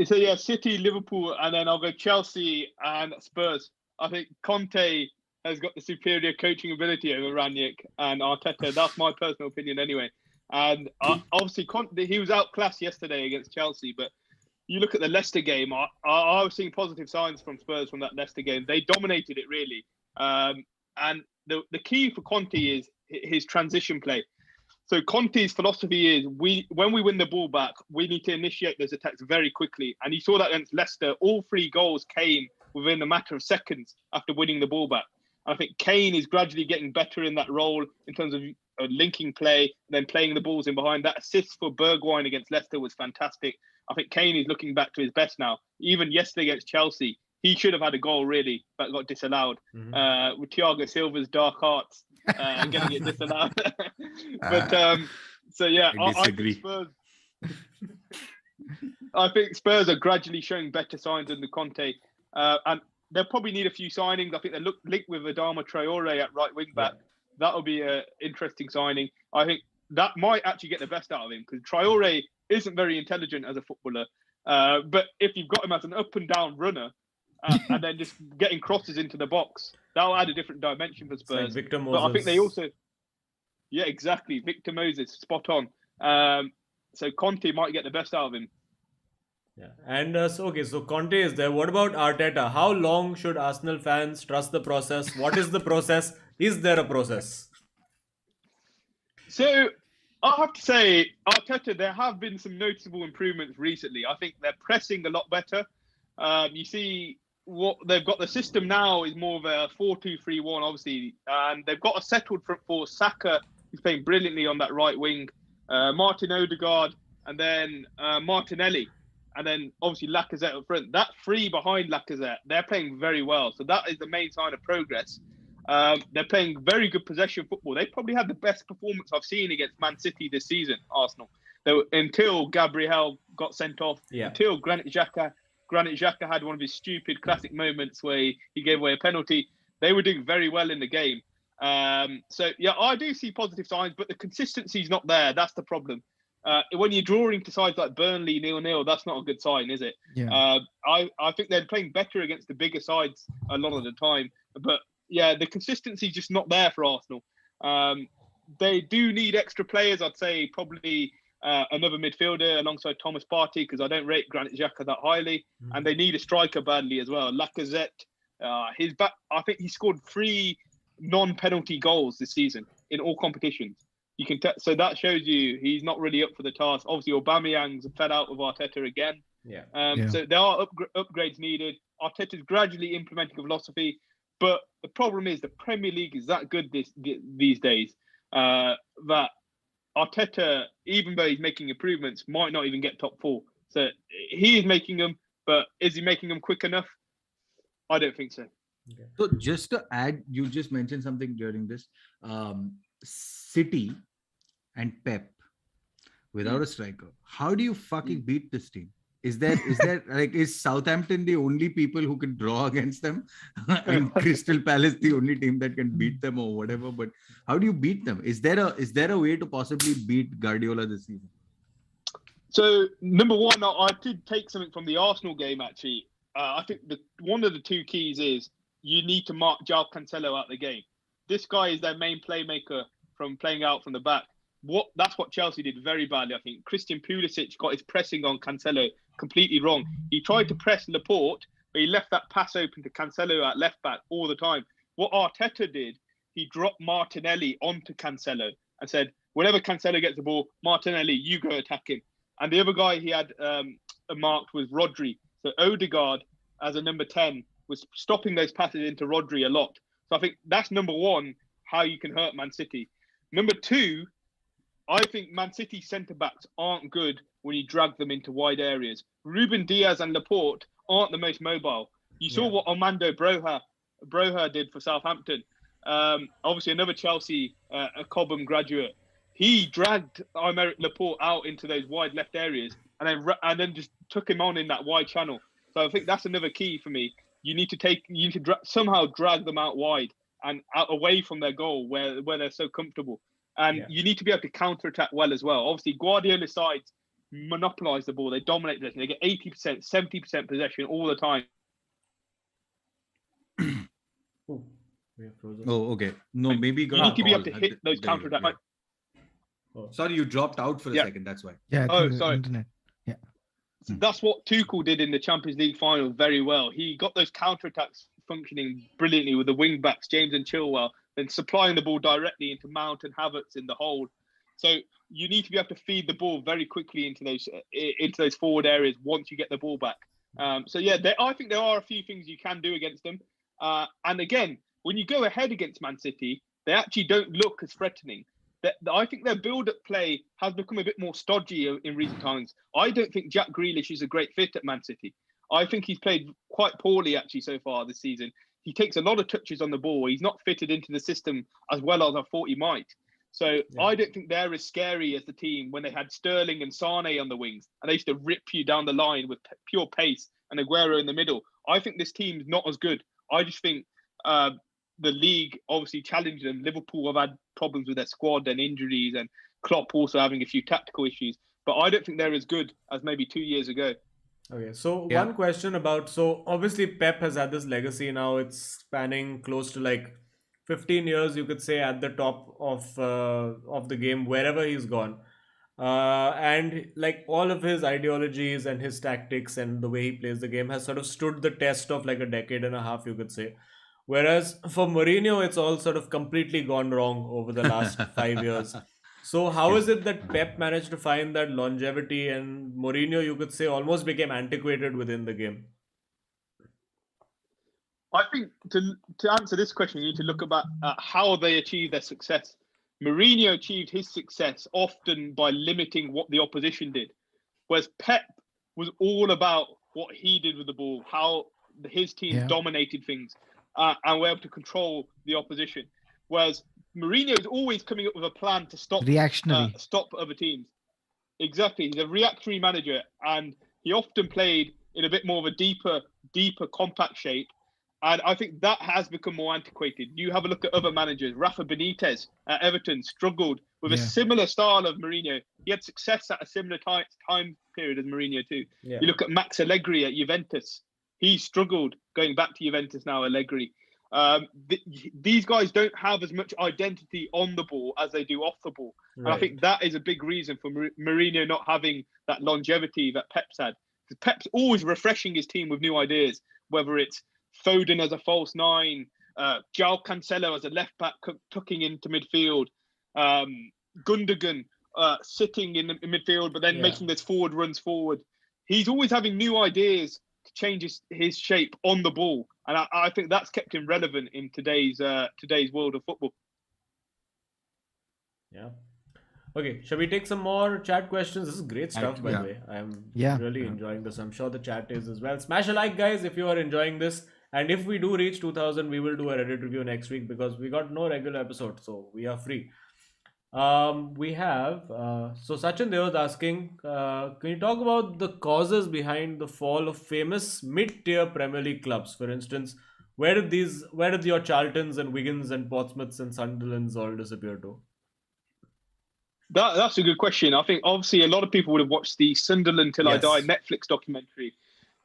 So yeah, City, Liverpool, and then I'll go Chelsea and Spurs. I think Conte has got the superior coaching ability over Ranić and Arteta. That's my personal opinion, anyway. And obviously, Conte, he was outclassed yesterday against Chelsea, but you look at the Leicester game. I was seeing positive signs from Spurs from that Leicester game. They dominated it really, and the key for Conte is his transition play. So Conte's philosophy is when we win the ball back, we need to initiate those attacks very quickly. And you saw that against Leicester. All 3 goals came within a matter of seconds after winning the ball back. I think Kane is gradually getting better in that role in terms of linking play, and then playing the balls in behind. That assist for Bergwijn against Leicester was fantastic. I think Kane is looking back to his best now. Even yesterday against Chelsea, he should have had a goal really, but got disallowed. With Thiago Silva's dark arts getting it disallowed. But so yeah, I disagree. I think Spurs are gradually showing better signs under Conte, and they'll probably need a few signings. I think they're linked with Adama Traore at right wing back. That'll be an interesting signing. I think that might actually get the best out of him because Traore isn't very intelligent as a footballer. But if you've got him as an up and down runner and then just getting crosses into the box, that'll add a different dimension for Spurs. Like Victor Moses. But I think they also, yeah, exactly. Victor Moses, spot on. So Conte might get the best out of him. Yeah, and so Conte is there. What about Arteta? How long should Arsenal fans trust the process? What is the process? Is there a process? So I have to say, Arteta, there have been some noticeable improvements recently. I think they're pressing a lot better. You see what they've got. The system now is more of a 4-2-3-1, obviously, and they've got a settled front four. Saka is playing brilliantly on that right wing. Martin Odegaard, and then Martinelli. And then obviously Lacazette up front. That 3 behind Lacazette, they're playing very well. So that is the main sign of progress. They're playing very good possession football. They probably had the best performance I've seen against Man City this season, Arsenal. Until Gabriel got sent off, until Granit Xhaka Granit Xhaka had one of his stupid classic moments where he gave away a penalty. They were doing very well in the game. So yeah, I do see positive signs, but the consistency is not there. That's the problem. When you're drawing to sides like Burnley 0-0, that's not a good sign, is it? Yeah. I think they're playing better against the bigger sides a lot of the time. But yeah, the consistency is just not there for Arsenal. They do need extra players. I'd say probably another midfielder alongside Thomas Partey, because I don't rate Granit Xhaka that highly. And they need a striker badly as well. Lacazette, his back. I think he scored 3 non-penalty goals this season in all competitions. You can so that shows you he's not really up for the task. Obviously, Aubameyang's fed out with Arteta again. So there are upgrades needed. Arteta's gradually implementing a philosophy, but the problem is the Premier League is that good these days that Arteta, even though he's making improvements, might not even get top 4. So he is making them, but is he making them quick enough? I don't think so. Okay. So just to add, you just mentioned something during this. City and Pep without a striker. How do you fucking beat this team? Is Southampton the only people who can draw against them? And Crystal Palace the only team that can beat them or whatever? But how do you beat them? Is there a way to possibly beat Guardiola this season? So number one, I did take something from the Arsenal game actually. I think one of the 2 keys is you need to mark João Cancelo out the game. This guy is their main playmaker from playing out from the back. That's what Chelsea did very badly, I think. Christian Pulisic got his pressing on Cancelo completely wrong. He tried to press Laporte, but he left that pass open to Cancelo at left back all the time. What Arteta did, he dropped Martinelli onto Cancelo and said, whenever Cancelo gets the ball, Martinelli, you go attack him. And the other guy he had marked was Rodri. So Odegaard, as a number 10, was stopping those passes into Rodri a lot. So I think that's number 1, how you can hurt Man City. Number 2, I think Man City centre-backs aren't good when you drag them into wide areas. Ruben Diaz and Laporte aren't the most mobile. You saw what Armando Broja did for Southampton. Obviously, another Chelsea, a Cobham graduate. He dragged Aymeric Laporte out into those wide left areas and then just took him on in that wide channel. So I think that's another key for me. You need to somehow drag them out wide and out away from their goal where they're so comfortable. And you need to be able to counter-attack well as well. Obviously, Guardiola's sides monopolise the ball. They dominate possession. They get 80%, 70% possession all the time. Okay. No, maybe you need to be able to hit those counter-attack. Sorry, you dropped out for a second. That's why. Yeah. Sorry. Internet. Yeah. So that's what Tuchel did in the Champions League final very well. He got those counter-attacks functioning brilliantly with the wing-backs, James and Chilwell, then supplying the ball directly into Mount and Havertz in the hold. So you need to be able to feed the ball very quickly into those forward areas once you get the ball back. So yeah, I think there are a few things you can do against them. And again, when you go ahead against Man City, they actually don't look as threatening. I think their build-up play has become a bit more stodgy in recent times. I don't think Jack Grealish is a great fit at Man City. I think he's played quite poorly actually so far this season. He takes a lot of touches on the ball. He's not fitted into the system as well as I thought he might. So I don't think they're as scary as the team when they had Sterling and Sane on the wings and they used to rip you down the line with pure pace and Aguero in the middle. I think this team's not as good. I just think the league obviously challenged them. Liverpool have had problems with their squad and injuries, and Klopp also having a few tactical issues. But I don't think they're as good as maybe 2 years ago. Okay, so one question about, so obviously Pep has had this legacy now. It's spanning close to like 15 years, you could say, at the top of the game, wherever he's gone. And like all of his ideologies and his tactics and the way he plays the game has sort of stood the test of like a decade and a half, you could say. Whereas for Mourinho, it's all sort of completely gone wrong over the last 5 years. So how is it that Pep managed to find that longevity and Mourinho, you could say, almost became antiquated within the game? I think to answer this question, you need to look about how they achieved their success. Mourinho achieved his success often by limiting what the opposition did, whereas Pep was all about what he did with the ball, how his team dominated things and were able to control the opposition. Whereas Mourinho is always coming up with a plan to stop other teams. Exactly. He's a reactionary manager, and he often played in a bit more of a deeper compact shape. And I think that has become more antiquated. You have a look at other managers. Rafa Benitez at Everton struggled with a similar style of Mourinho. He had success at a similar time period as Mourinho too. Yeah. You look at Max Allegri at Juventus. He struggled going back to Juventus now, Allegri. These guys don't have as much identity on the ball as they do off the ball. Right. And I think that is a big reason for Mourinho not having that longevity that Pep's had. Because Pep's always refreshing his team with new ideas, whether it's Foden as a false nine, João Cancelo as a left back tucking into midfield, Gundogan sitting in midfield but then making those forward runs forward. He's always having new ideas to change his shape on the ball, and I think that's kept him relevant in today's world of football. Yeah. Okay, shall we take some more chat questions? This is great stuff, by the way. I'm really enjoying this. I'm sure the chat is as well. Smash a like, guys, if you are enjoying this. And if we do reach 2000, we will do a Reddit review next week because we got no regular episode, so we are free. We have so Sachin, they was asking, can you talk about the causes behind the fall of famous mid-tier Premier League clubs? For instance, where did your Charltons and Wigans and Portsmouths and Sunderlands all disappear to? That's a good question. I think obviously a lot of people would have watched the Sunderland Till I Die Netflix documentary.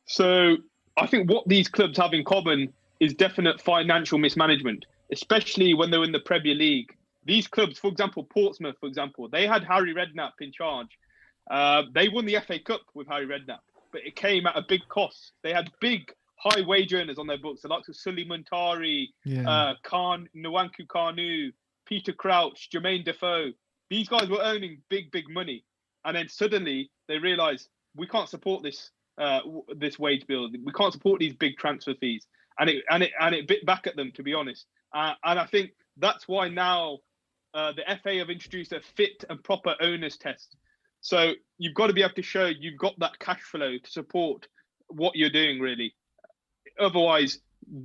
So I think what these clubs have in common is definite financial mismanagement, especially when they're in the Premier League. These clubs, for example, Portsmouth, they had Harry Redknapp in charge. They won the FA Cup with Harry Redknapp, but it came at a big cost. They had big, high wage earners on their books, the likes of Sully Muntari, Nwankwo Kanu, Peter Crouch, Jermaine Defoe. These guys were earning big money. And then suddenly they realised, we can't support this wage bill. We can't support these big transfer fees. And it bit back at them, to be honest. And I think that's why now the FA have introduced a fit and proper owners test. So you've got to be able to show you've got that cash flow to support what you're doing, really. Otherwise,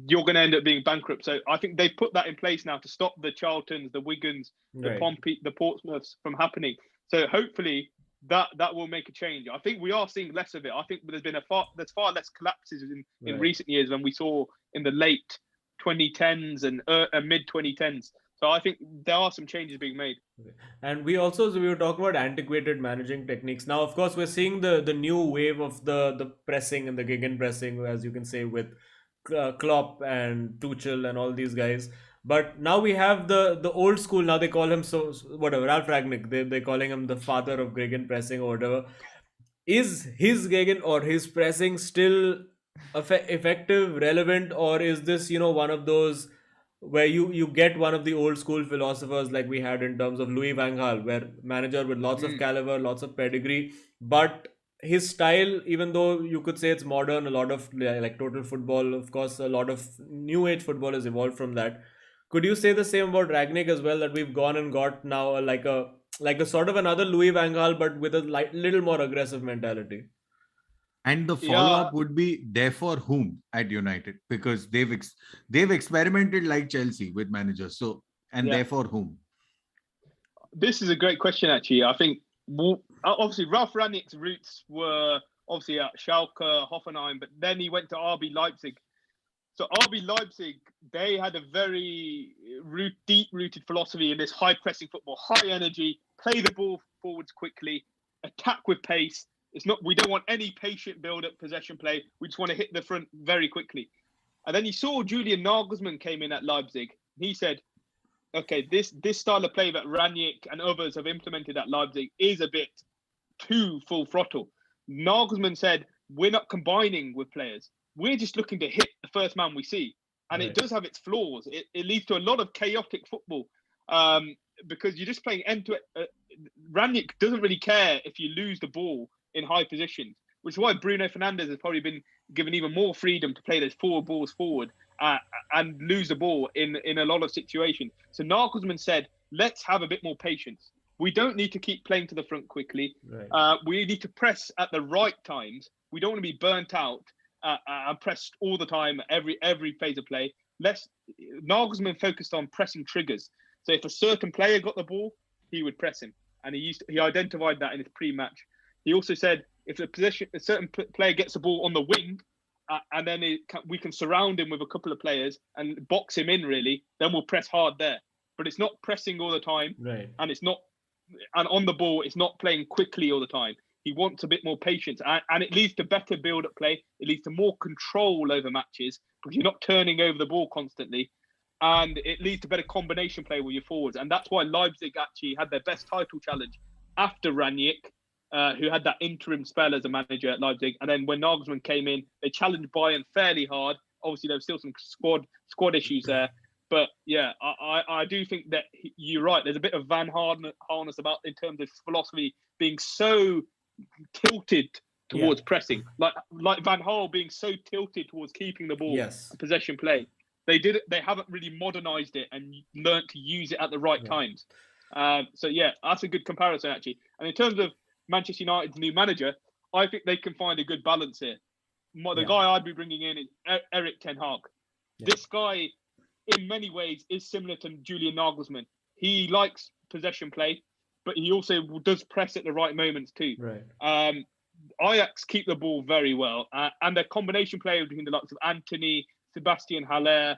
you're going to end up being bankrupt. So I think they put that in place now to stop the Charltons, the Wigans, the Portsmouths from happening. So hopefully that will make a change. I think we are seeing less of it. I think there's far less collapses in recent years than we saw in the late 2010s and mid 2010s. So I think there are some changes being made. And we were talking about antiquated managing techniques. Now, of course, we're seeing the new wave of the pressing and the gegenpressing, as you can say, with Klopp and Tuchel and all these guys. But now we have the old school. Now they call him Ralf Rangnick. They're calling him the father of gegenpressing or whatever. Is his his pressing still effective, relevant, or is this one of those where you get one of the old school philosophers like we had in terms of Louis van Gaal, where manager with lots of caliber, lots of pedigree, but his style, even though you could say it's modern, a lot of like total football, of course, a lot of new age football has evolved from that. Could you say the same about Rangnick as well, that we've gone and got now like a sort of another Louis van Gaal, but with a little more aggressive mentality? And the follow-up would be there for whom at United, because they've experimented like Chelsea with managers. So, and therefore whom? This is a great question, actually. I think obviously Ralf Rangnick's roots were obviously at Schalke, Hoffenheim, but then he went to RB Leipzig. So RB Leipzig, they had a very deep-rooted philosophy in this high-pressing football, high energy, play the ball forwards quickly, attack with pace. We don't want any patient build-up possession play. We just want to hit the front very quickly. And then you saw Julian Nagelsmann came in at Leipzig. He said, okay, this style of play that Rangnick and others have implemented at Leipzig is a bit too full throttle. Nagelsmann said, we're not combining with players. We're just looking to hit the first man we see. And it does have its flaws. It leads to a lot of chaotic football because you're just playing end-to-end. Rangnick doesn't really care if you lose the ball in high positions, which is why Bruno Fernandes has probably been given even more freedom to play those forward balls forward and lose the ball in a lot of situations. So Nagelsmann said, let's have a bit more patience. We don't need to keep playing to the front quickly. We need to press at the right times. We don't want to be burnt out and pressed all the time, every phase of play. Nagelsmann focused on pressing triggers. So if a certain player got the ball, he would press him. And he identified that in his pre-match. He also said, if a certain player gets the ball on the wing, and then we can surround him with a couple of players and box him in, really, then we'll press hard there. But it's not pressing all the time, right? And on the ball, it's not playing quickly all the time. He wants a bit more patience, and it leads to better build-up play. It leads to more control over matches because you're not turning over the ball constantly, and it leads to better combination play with your forwards. And that's why Leipzig actually had their best title challenge after Ranić, who had that interim spell as a manager at Leipzig. And then when Nagelsmann came in, they challenged Bayern fairly hard. Obviously, there was still some squad issues there. But yeah, I do think that you're right. There's a bit of Van Harness about in terms of philosophy being so tilted towards pressing, like Van Gaal being so tilted towards keeping the ball, and possession play. They haven't really modernized it and learned to use it at the right times. So yeah, that's a good comparison actually. And in terms of Manchester United's new manager, I think they can find a good balance here. The guy I'd be bringing in is Erik ten Hag. This guy, in many ways, is similar to Julian Nagelsmann. He likes possession play, but he also does press at the right moments too. Right. Ajax keep the ball very well, and their combination play between the likes of Antony, Sebastian Haller,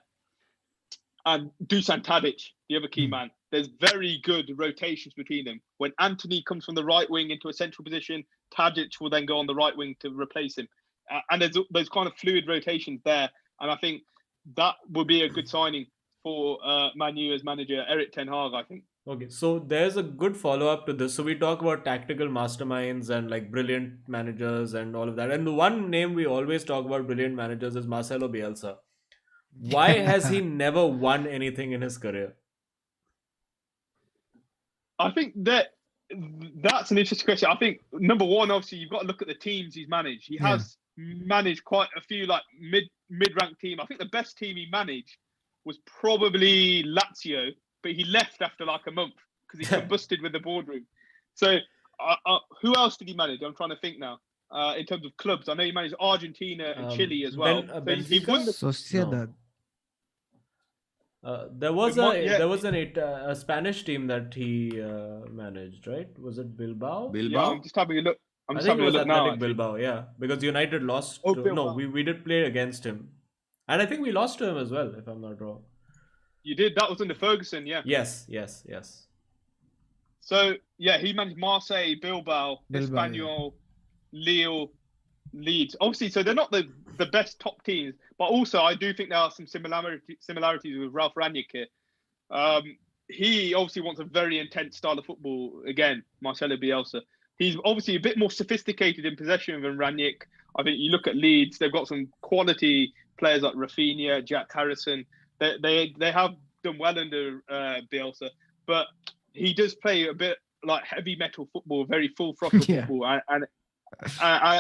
and Dusan Tadic, the other key man. There's very good rotations between them. When Antony comes from the right wing into a central position, Tadic will then go on the right wing to replace him. And there's kind of fluid rotations there. And I think that would be a good signing for Man U as manager, Erik ten Hag, I think. Okay, so there's a good follow-up to this. So we talk about tactical masterminds and like brilliant managers and all of that. And the one name we always talk about brilliant managers is Marcelo Bielsa. Why has he never won anything in his career? I think that's an interesting question. I think number one, obviously, you've got to look at the teams he's managed. He has managed quite a few like mid-ranked team. I think the best team he managed was probably Lazio, but he left after like a month because he combusted with the boardroom. So who else did he manage? I'm trying to think now. In terms of clubs, I know he managed Argentina and Chile as well. He won the Sociedad. There was a Spanish team that he managed, right? Was it Bilbao? Yeah, I'm just having a look. I think it was Athletic Bilbao, yeah, because United lost. We did play against him, and I think we lost to him as well, if I'm not wrong. You did. That was under Ferguson, yeah. Yes. So yeah, he managed Marseille, Bilbao, Espanyol, Lille, Leeds. Obviously, so they're not the best top teams, but also I do think there are some similarities with Ralf Rangnick here. He obviously wants a very intense style of football. Again, Marcelo Bielsa. He's obviously a bit more sophisticated in possession than Rangnick. I think you look at Leeds; they've got some quality players like Rafinha, Jack Harrison. They have done well under Bielsa, but he does play a bit like heavy metal football, very full throttle football, and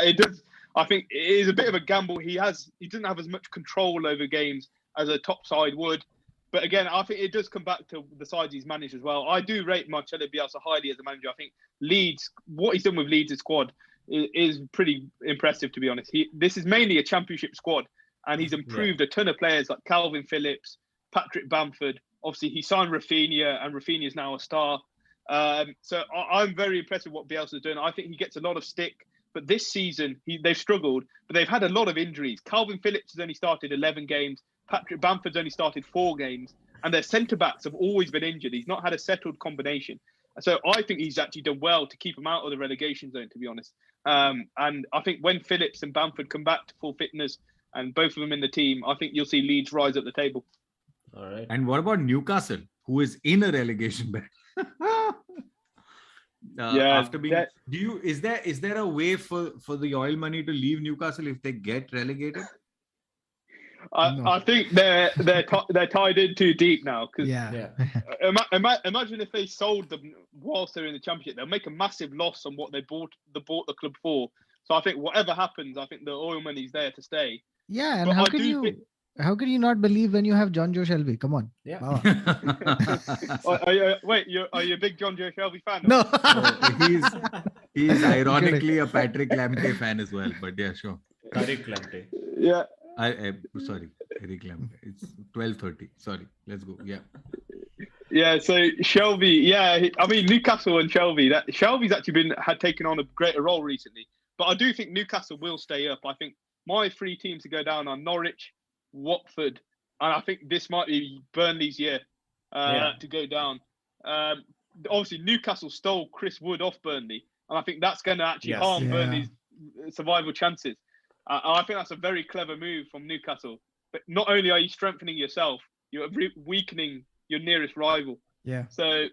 it does. I think it is a bit of a gamble. He doesn't have as much control over games as a top side would. But again, I think it does come back to the sides he's managed as well. I do rate Marcelo Bielsa highly as a manager. I think Leeds, what he's done with Leeds' squad is pretty impressive, to be honest. This is mainly a championship squad, and he's improved a ton of players like Calvin Phillips, Patrick Bamford. Obviously, he signed Rafinha, and Rafinha is now a star. So I'm very impressed with what Bielsa's doing. I think he gets a lot of stick. But this season, they've struggled, but they've had a lot of injuries. Calvin Phillips has only started 11 games. Patrick Bamford's only started 4 games. And their centre-backs have always been injured. He's not had a settled combination. So I think he's actually done well to keep him out of the relegation zone, to be honest. And I think when Phillips and Bamford come back to full fitness and both of them in the team, I think you'll see Leeds rise up the table. All right. And what about Newcastle, who is in a relegation battle? After being, is there a way for the oil money to leave Newcastle if they get relegated? I think they're tied in too deep now. Imagine if they sold them whilst they're in the Championship, they'll make a massive loss on what they bought the club for. So I think whatever happens, I think the oil money's there to stay. Yeah, and how can you not believe when you have John Joe Shelby? Come on. Yeah. Are you a big John Joe Shelby fan? No. He's ironically a Patrick Lamptey fan as well. But yeah, sure. Tariq Lamptey. Yeah. Sorry, Eric Lamptey. It's 12:30. Sorry. Let's go. Yeah. Yeah. So Shelby. Yeah. I mean Newcastle and Shelby. Shelby's actually had taken on a greater role recently. But I do think Newcastle will stay up. I think my 3 teams to go down are Norwich, Watford, and I think this might be Burnley's year to go down. Obviously, Newcastle stole Chris Wood off Burnley, and I think that's going to actually harm Burnley's survival chances. I think that's a very clever move from Newcastle. But not only are you strengthening yourself, you're weakening your nearest rival. Yeah. So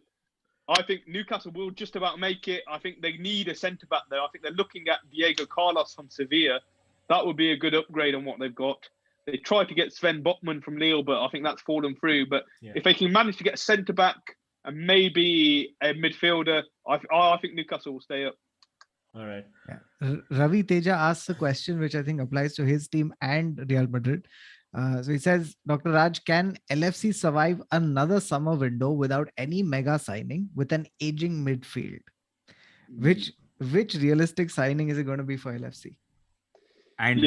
I think Newcastle will just about make it. I think they need a centre-back there. I think they're looking at Diego Carlos from Sevilla. That would be a good upgrade on what they've got. They tried to get Sven Botman from Lille, but I think that's fallen through. But if they can manage to get a centre-back and maybe a midfielder, I think Newcastle will stay up. All right. Yeah. Ravi Teja asks a question which I think applies to his team and Real Madrid. So he says, Dr. Raj, can LFC survive another summer window without any mega signing with an aging midfield? Which realistic signing is it going to be for LFC? And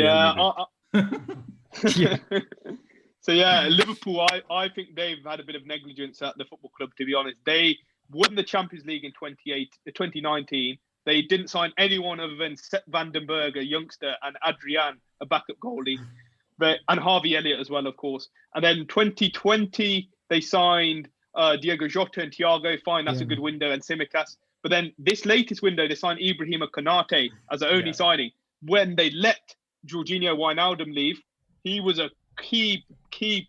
So Liverpool, I think they've had a bit of negligence at the football club, to be honest. They won the Champions League in 2019. They didn't sign anyone other than Sepp van den Berg, a youngster, and Adrian, a backup goalie. And Harvey Elliott as well, of course. And then 2020, they signed Diego Jota and Thiago. Fine, that's a good window. And Tsimikas. But then this latest window, they signed Ibrahima Konate as the only signing. When they let Jorginho Wijnaldum leave, he was a key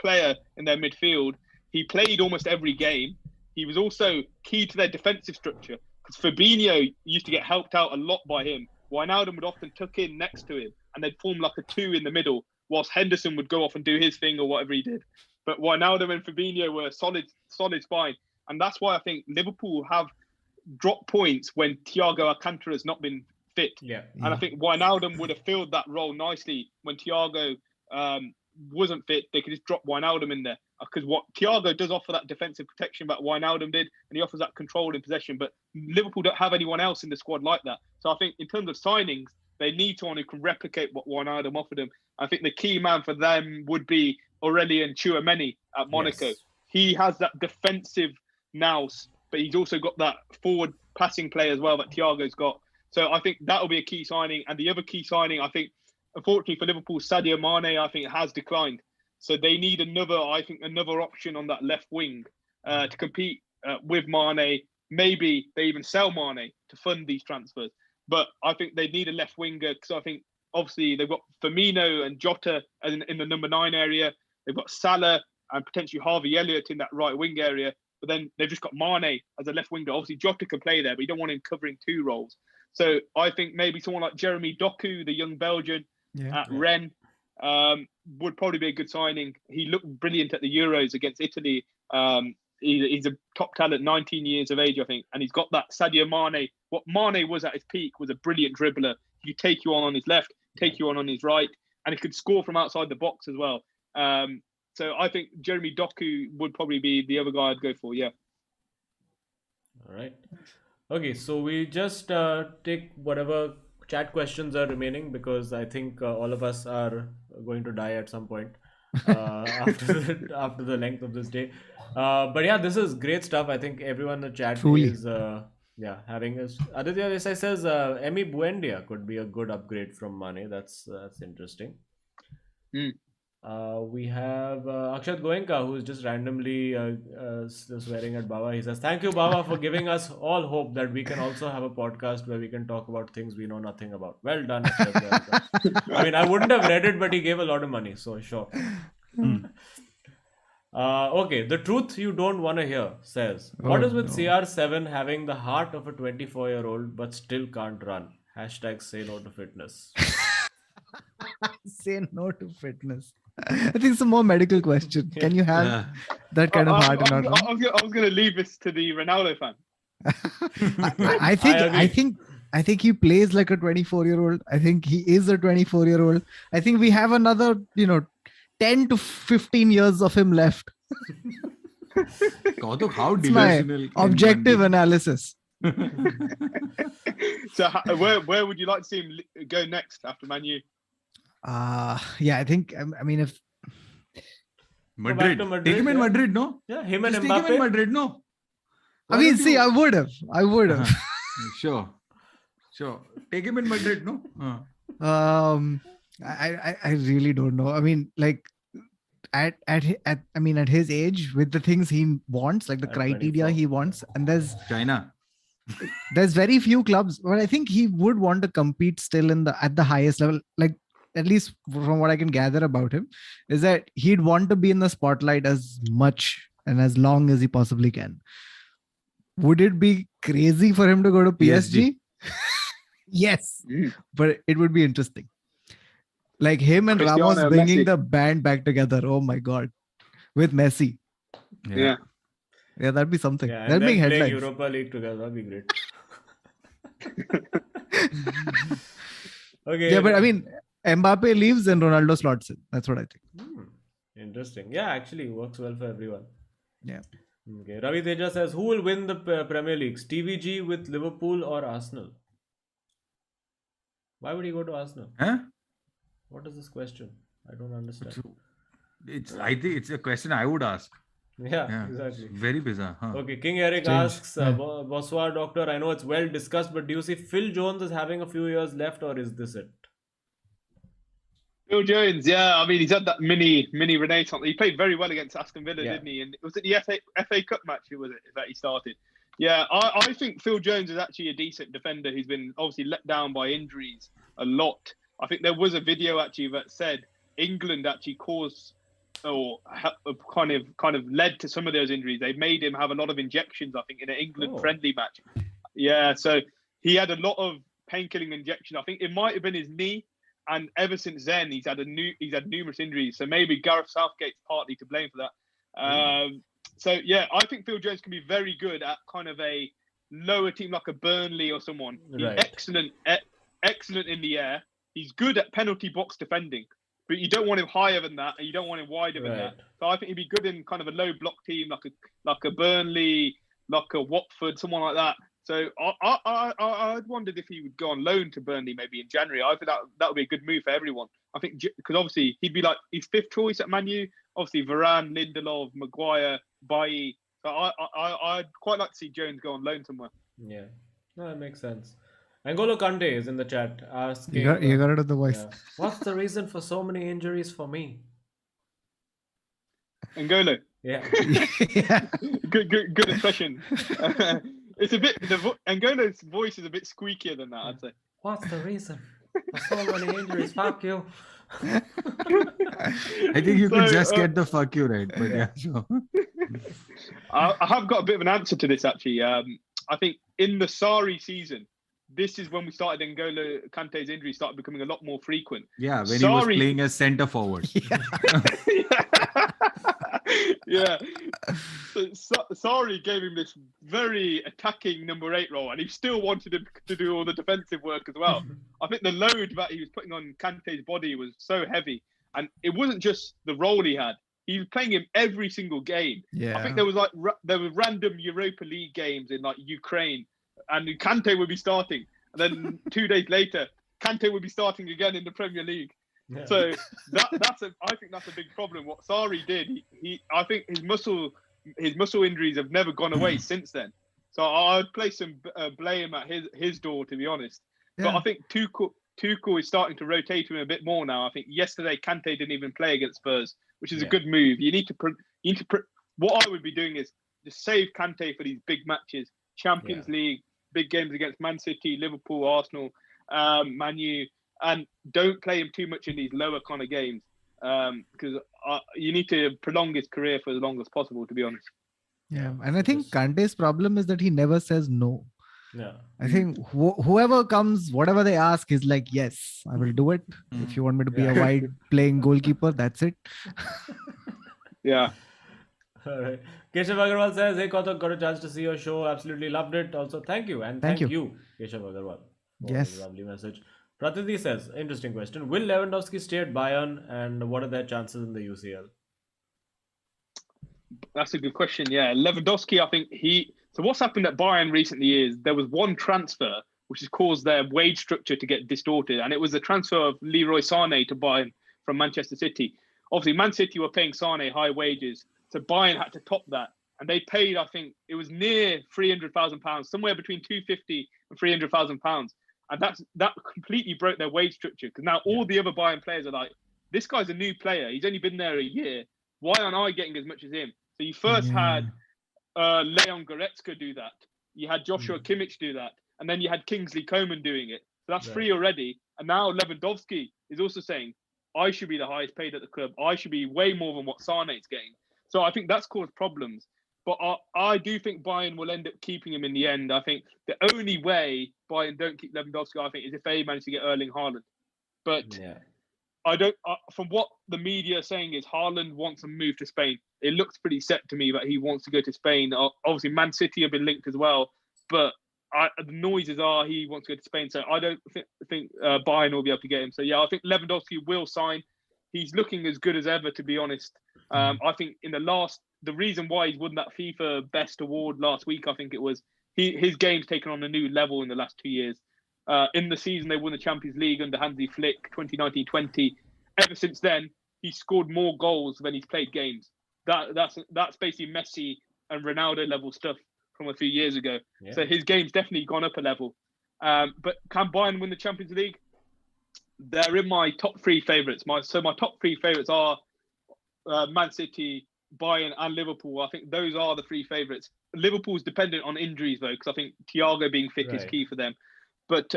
player in their midfield. He played almost every game. He was also key to their defensive structure because Fabinho used to get helped out a lot by him. Wijnaldum would often tuck in next to him and they'd form like a 2 in the middle, whilst Henderson would go off and do his thing or whatever he did. But Wijnaldum and Fabinho were solid spine. And that's why I think Liverpool have dropped points when Thiago Alcantara has not been fit. And I think Wijnaldum would have filled that role nicely when Thiago wasn't fit. They could just drop Wijnaldum in there because what Thiago does offer that defensive protection that Wijnaldum did, and he offers that control in possession. But Liverpool don't have anyone else in the squad like that. So I think in terms of signings, they need someone who can replicate what Wijnaldum offered them. I think the key man for them would be Aurelien Tchouameni at Monaco. He has that defensive nous, but he's also got that forward passing play as well that Thiago's got. So I think that will be a key signing. And the other key signing, I think, unfortunately for Liverpool, Sadio Mane, I think, has declined. So they need another option on that left wing to compete with Mane. Maybe they even sell Mane to fund these transfers. But I think they need a left winger because I think, obviously, they've got Firmino and Jota in the number 9 area. They've got Salah and potentially Harvey Elliott in that right wing area. But then they've just got Mane as a left winger. Obviously, Jota can play there, but you don't want him covering 2 roles. So I think maybe someone like Jeremy Doku, the young Belgian at Rennes, would probably be a good signing. He looked brilliant at the Euros against Italy. He's a top talent, 19 years of age, I think. And he's got that Sadio Mane. What Mane was at his peak was a brilliant dribbler. He could take you on his left, take you on his right, and he could score from outside the box as well. So I think Jeremy Doku would probably be the other guy I'd go for, All right. Okay, so we just take whatever chat questions are remaining because I think all of us are going to die at some point after the length of this day. But yeah, this is great stuff. I think everyone in the chat is having us. Aditya Desai says Emi Buendia could be a good upgrade from Mane. That's interesting. We have Akshat Goenka, who is just randomly swearing at Baba. He says, "Thank you, Baba, for giving us all hope that we can also have a podcast where we can talk about things we know nothing about." Well done, Akshat Goenka. I mean, I wouldn't have read it, but he gave a lot of money, so sure. Okay, the truth you don't want to hear says, what is with CR7 having the heart of a 24-year-old but still can't run? # say no to fitness. Say no to fitness. I think it's a more medical question. Can you have that kind of heart and not run? I was going to leave this to the Ronaldo fan. I think he plays like a 24-year-old. I think he is a 24-year-old. I think we have another, 10 to 15 years of him left. Kautuk, how delusional. Objective analysis. So where would you like to see him go next after Man U? I think, if Madrid. Take him in Madrid, no? Yeah, him and Just Mbappe. Take him in Madrid, no? I would have. Sure. Sure. Take him in Madrid, no? I really don't know. I mean, like at his age, with the things he wants, like the At criteria 24. he wants, and China. there's very few clubs, but I think he would want to compete still at the highest level. Like, at least from what I can gather about him, is that he'd want to be in the spotlight as much and as long as he possibly can. Would it be crazy for him to go to PSG? Yes, but it would be interesting. Like him and Cristiano, Ramos bringing Messi. the band back together. Oh my God. With Messi. Yeah. Yeah, that'd be something. Yeah, and That'd then make playing headlines. Europa League together, that'd be great. Okay. Yeah, but I mean, Mbappe leaves and Ronaldo slots in. That's what I think. Interesting. Yeah, actually works well for everyone. Yeah. Okay. Ravi Teja says, who will win the Premier League? Stevie G with Liverpool or Arsenal? Why would he go to Arsenal? Huh? What is this question? I don't understand. I think it's a question I would ask. Yeah, exactly. Very bizarre. Huh? Okay, King Eric Strange. asks, Boswar Doctor, I know it's well discussed, but do you see Phil Jones as having a few years left, or is this it? Phil Jones, yeah, I mean, he's had that mini renaissance. He played very well against Aston Villa, Yeah. didn't he? And was it the FA Cup match? Who was it that he started? Yeah, I think Phil Jones is actually a decent defender who's been obviously let down by injuries a lot. I think there was a video actually that said England actually caused or kind of led to some of those injuries. They made him have a lot of injections, I think, in an England friendly match. Yeah, so he had a lot of painkilling injection. I think it might have been his knee. And ever since then, he's had numerous injuries. So maybe Gareth Southgate's partly to blame for that. So yeah, I think Phil Jones can be very good at kind of a lower team like a Burnley or someone. He's excellent in the air. He's good at penalty box defending, but you don't want him higher than that, and you don't want him wider than that. So I think he'd be good in kind of a low block team like a Burnley, like a Watford, someone like that. So I wondered if he would go on loan to Burnley maybe in January. I think that would be a good move for everyone. I think because obviously he'd be like his fifth choice at Man U. Obviously Varane, Lindelof, Maguire, Bailly. So I'd quite like to see Jones go on loan somewhere. Yeah, no, that makes sense. Angolo Kante is in the chat asking. You got it on the voice. Yeah, what's the reason for so many injuries for me? Angolo. Yeah. Good expression. It's a bit. Angolo's voice is a bit squeakier than that, I'd say. What's the reason for so many injuries? Fuck you. I think you could just get the fuck you right, but yeah, sure. I have got a bit of an answer to this actually. I think in the Sarri season, this is when we started N'Golo Kante's injuries started becoming a lot more frequent. Yeah, when he was playing as centre forward. Yeah. So Sarri gave him this very attacking number 8 role, and he still wanted him to do all the defensive work as well. I think the load that he was putting on Kante's body was so heavy, and it wasn't just the role he had. He was playing him every single game. Yeah. I think there were random Europa League games in like Ukraine, and Kante would be starting, and then 2 days later, Kante would be starting again in the Premier League. Yeah. So I think that's a big problem. What Sarri did, I think his muscle injuries have never gone away since then. So I'd place some blame at his door, to be honest. Yeah. But I think Tuchel is starting to rotate him a bit more now. I think yesterday Kante didn't even play against Spurs, which is a good move. You need to what I would be doing is just save Kante for these big matches, Champions League, big games against Man City, Liverpool, Arsenal, Man U. And don't play him too much in these lower kind of games because you need to prolong his career for as long as possible, to be honest. Yeah, and I think Kante's problem is that he never says no. Yeah, I think whoever comes, whatever they ask, is like, yes, I will do it. If you want me to be a wide playing goalkeeper, that's it. Yeah. All right. Keshav Agarwal says, hey, Kautuk, got a chance to see your show. Absolutely loved it. Also, thank you. And thank you, Keshav Agarwal. Yes. Lovely message. Pratiti says, interesting question. Will Lewandowski stay at Bayern and what are their chances in the UCL? That's a good question. Yeah. Lewandowski, I think so what's happened at Bayern recently is there was one transfer which has caused their wage structure to get distorted. And it was the transfer of Leroy Sané to Bayern from Manchester City. Obviously, Man City were paying Sané high wages. So Bayern had to top that. And they paid, I think, it was near £300,000, somewhere between £250,000 and £300,000. And that completely broke their wage structure, because now all the other Bayern players are like, this guy's a new player. He's only been there a year. Why aren't I getting as much as him? So you first had Leon Goretzka do that. You had Joshua Kimmich do that. And then you had Kingsley Coman doing it. So that's 3 already. And now Lewandowski is also saying, I should be the highest paid at the club. I should be way more than what Sane's getting. So I think that's caused problems. But I do think Bayern will end up keeping him in the end. I think the only way Bayern don't keep Lewandowski, I think, is if they manage to get Erling Haaland. But I don't. From what the media are saying is Haaland wants to move to Spain. It looks pretty set to me that he wants to go to Spain. Obviously, Man City have been linked as well. But the noises are he wants to go to Spain. So I don't think Bayern will be able to get him. So yeah, I think Lewandowski will sign. He's looking as good as ever, to be honest. I think the reason why he's won that FIFA Best Award last week, I think it was, his game's taken on a new level in the last 2 years. In the season, they won the Champions League under Hansi Flick, 2019-20. Ever since then, he's scored more goals than he's played games. That's basically Messi and Ronaldo level stuff from a few years ago. Yeah. So his game's definitely gone up a level. But can Bayern win the Champions League? They're in my top 3 favourites. My top 3 favourites are Man City, Bayern and Liverpool. I think those are the 3 favourites. Liverpool's dependent on injuries though, because I think Thiago being fit is key for them. But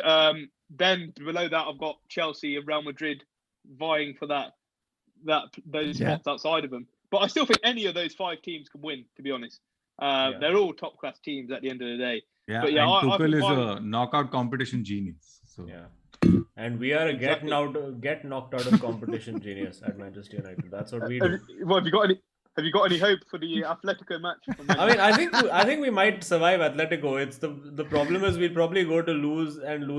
then below that, I've got Chelsea and Real Madrid vying for those spots outside of them. But I still think any of those 5 teams can win, to be honest. They're all top class teams at the end of the day. Yeah, but yeah, and Tuchel is a knockout competition genius. So and we are a get knocked out of competition genius at Manchester United. That's what we do. Have you got any hope for the Atletico match? I mean, I think we might survive Atletico. It's the problem is we'll probably go to lose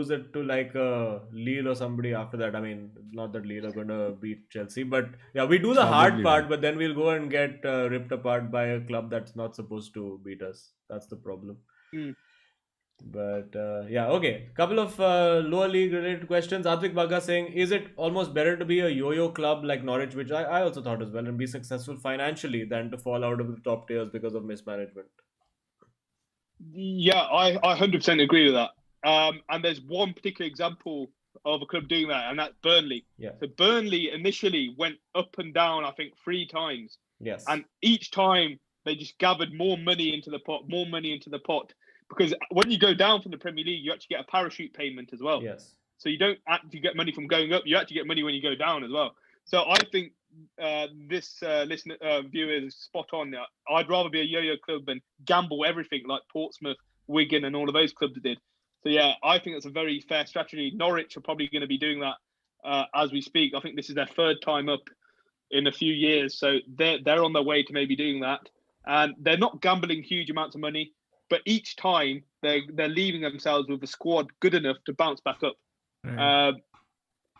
it to like Lille or somebody after that. I mean, not that Lille are going to beat Chelsea, but yeah, we do the hard part, but then we'll go and get ripped apart by a club that's not supposed to beat us. That's the problem. But okay. Couple of lower league related questions. Advik Baga saying, is it almost better to be a yo-yo club like Norwich, which I also thought as well, and be successful financially than to fall out of the top tiers because of mismanagement? Yeah, I 100% agree with that. And there's one particular example of a club doing that, and that's Burnley. Yeah. So Burnley initially went up and down, I think, 3 times. Yes. And each time they just gathered more money into the pot. Because when you go down from the Premier League, you actually get a parachute payment as well. Yes. So you don't actually get money from going up. You actually get money when you go down as well. So I think this viewer is spot on. I'd rather be a yo-yo club than gamble everything like Portsmouth, Wigan and all of those clubs did. So yeah, I think that's a very fair strategy. Norwich are probably going to be doing that as we speak. I think this is their 3rd time up in a few years. So they're on their way to maybe doing that. And they're not gambling huge amounts of money. But each time they're leaving themselves with a squad good enough to bounce back up. I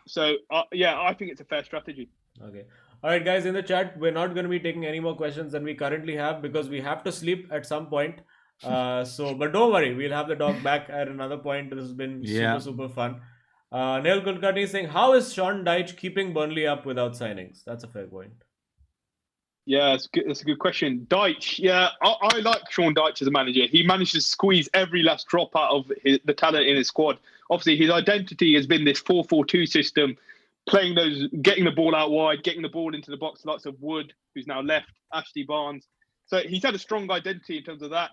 think it's a fair strategy. Okay. All right, guys, in the chat, we're not going to be taking any more questions than we currently have because we have to sleep at some point. But don't worry, we'll have the dog back at another point. This has been super fun. Neil Kulkarni is saying, how is Sean Dyche keeping Burnley up without signings? That's a fair point. Yeah, it's a good question. Dyche, yeah, I like Sean Dyche as a manager. He managed to squeeze every last drop out of the talent in his squad. Obviously, his identity has been this 4-4-2 system, getting the ball out wide, getting the ball into the box, lots of Wood, who's now left, Ashley Barnes. So he's had a strong identity in terms of that.